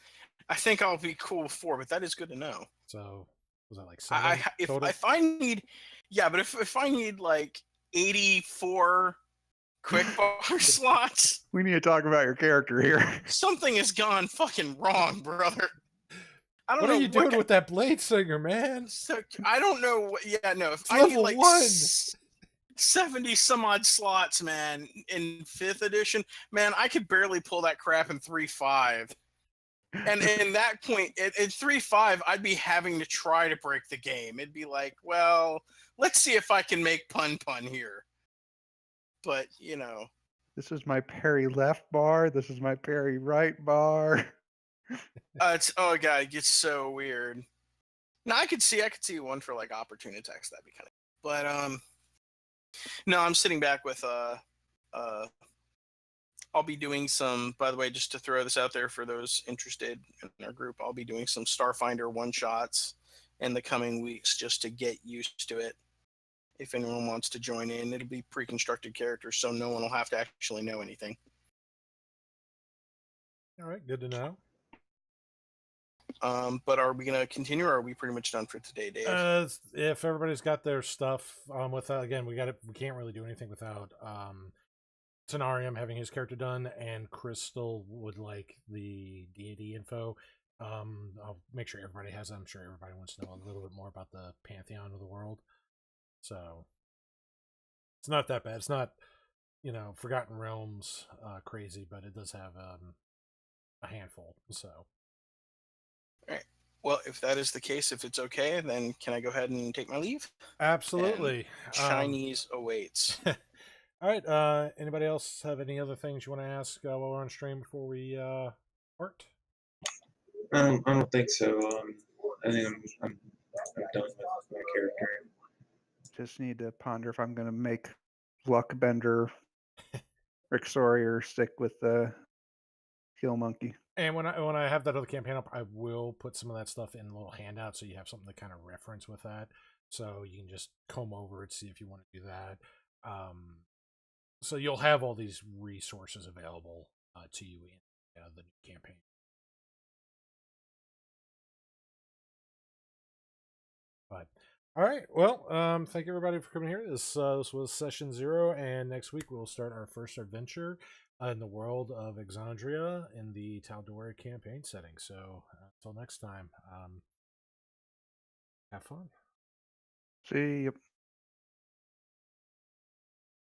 I think I'll be cool with 4, but that is good to know. So, was that like 7 total? If I need... Yeah, but if I need, like, 84... quick bar slots. We need to talk about your character here. Something has gone fucking wrong, brother. I don't know what are you doing with that blade singer, man? So, I don't know. Yeah, no. If It's I need level like 1. 70 some odd slots, man, in 5th edition, man, I could barely pull that crap in 3.5. And in that point, in 3.5, I'd be having to try to break the game. It'd be like, well, let's see if I can make pun here. But, This is my parry left bar. This is my parry right bar. Oh god, it gets so weird. Now I could see one for like opportune attacks. That'd be kind of. But no, I'm sitting back with I'll be doing some. By the way, just to throw this out there for those interested in our group, I'll be doing some Starfinder one shots in the coming weeks just to get used to it. If anyone wants to join in, it'll be pre-constructed characters, so no one will have to actually know anything. All right, good to know. But are we going to continue, or are we pretty much done for today, Dave? If everybody's got their stuff, without again, we can't really do anything without Tenarium having his character done, and Crystal would like the deity info. I'll make sure everybody has it. I'm sure everybody wants to know a little bit more about the pantheon of the world. So it's not that bad. It's not, Forgotten Realms crazy, but it does have a handful. So. All right. Well, if that is the case, if it's okay, then can I go ahead and take my leave? Absolutely. And Chinese awaits. All right. Anybody else have any other things you want to ask while we're on stream before we part? I don't think so. I think I'm done with my character. Just need to ponder if I'm going to make Luckbender Rick Sawyer stick with the Kill Monkey. And when I have that other campaign up, I will put some of that stuff in a little handout so you have something to kind of reference with that. So you can just comb over it, see if you want to do that. So you'll have all these resources available to you in the new campaign. But all right, well, thank you everybody for coming here. This was session 0, and next week we'll start our first adventure in the world of Exandria in the Tal'Dorei Campaign setting. So until next time, have fun. See you.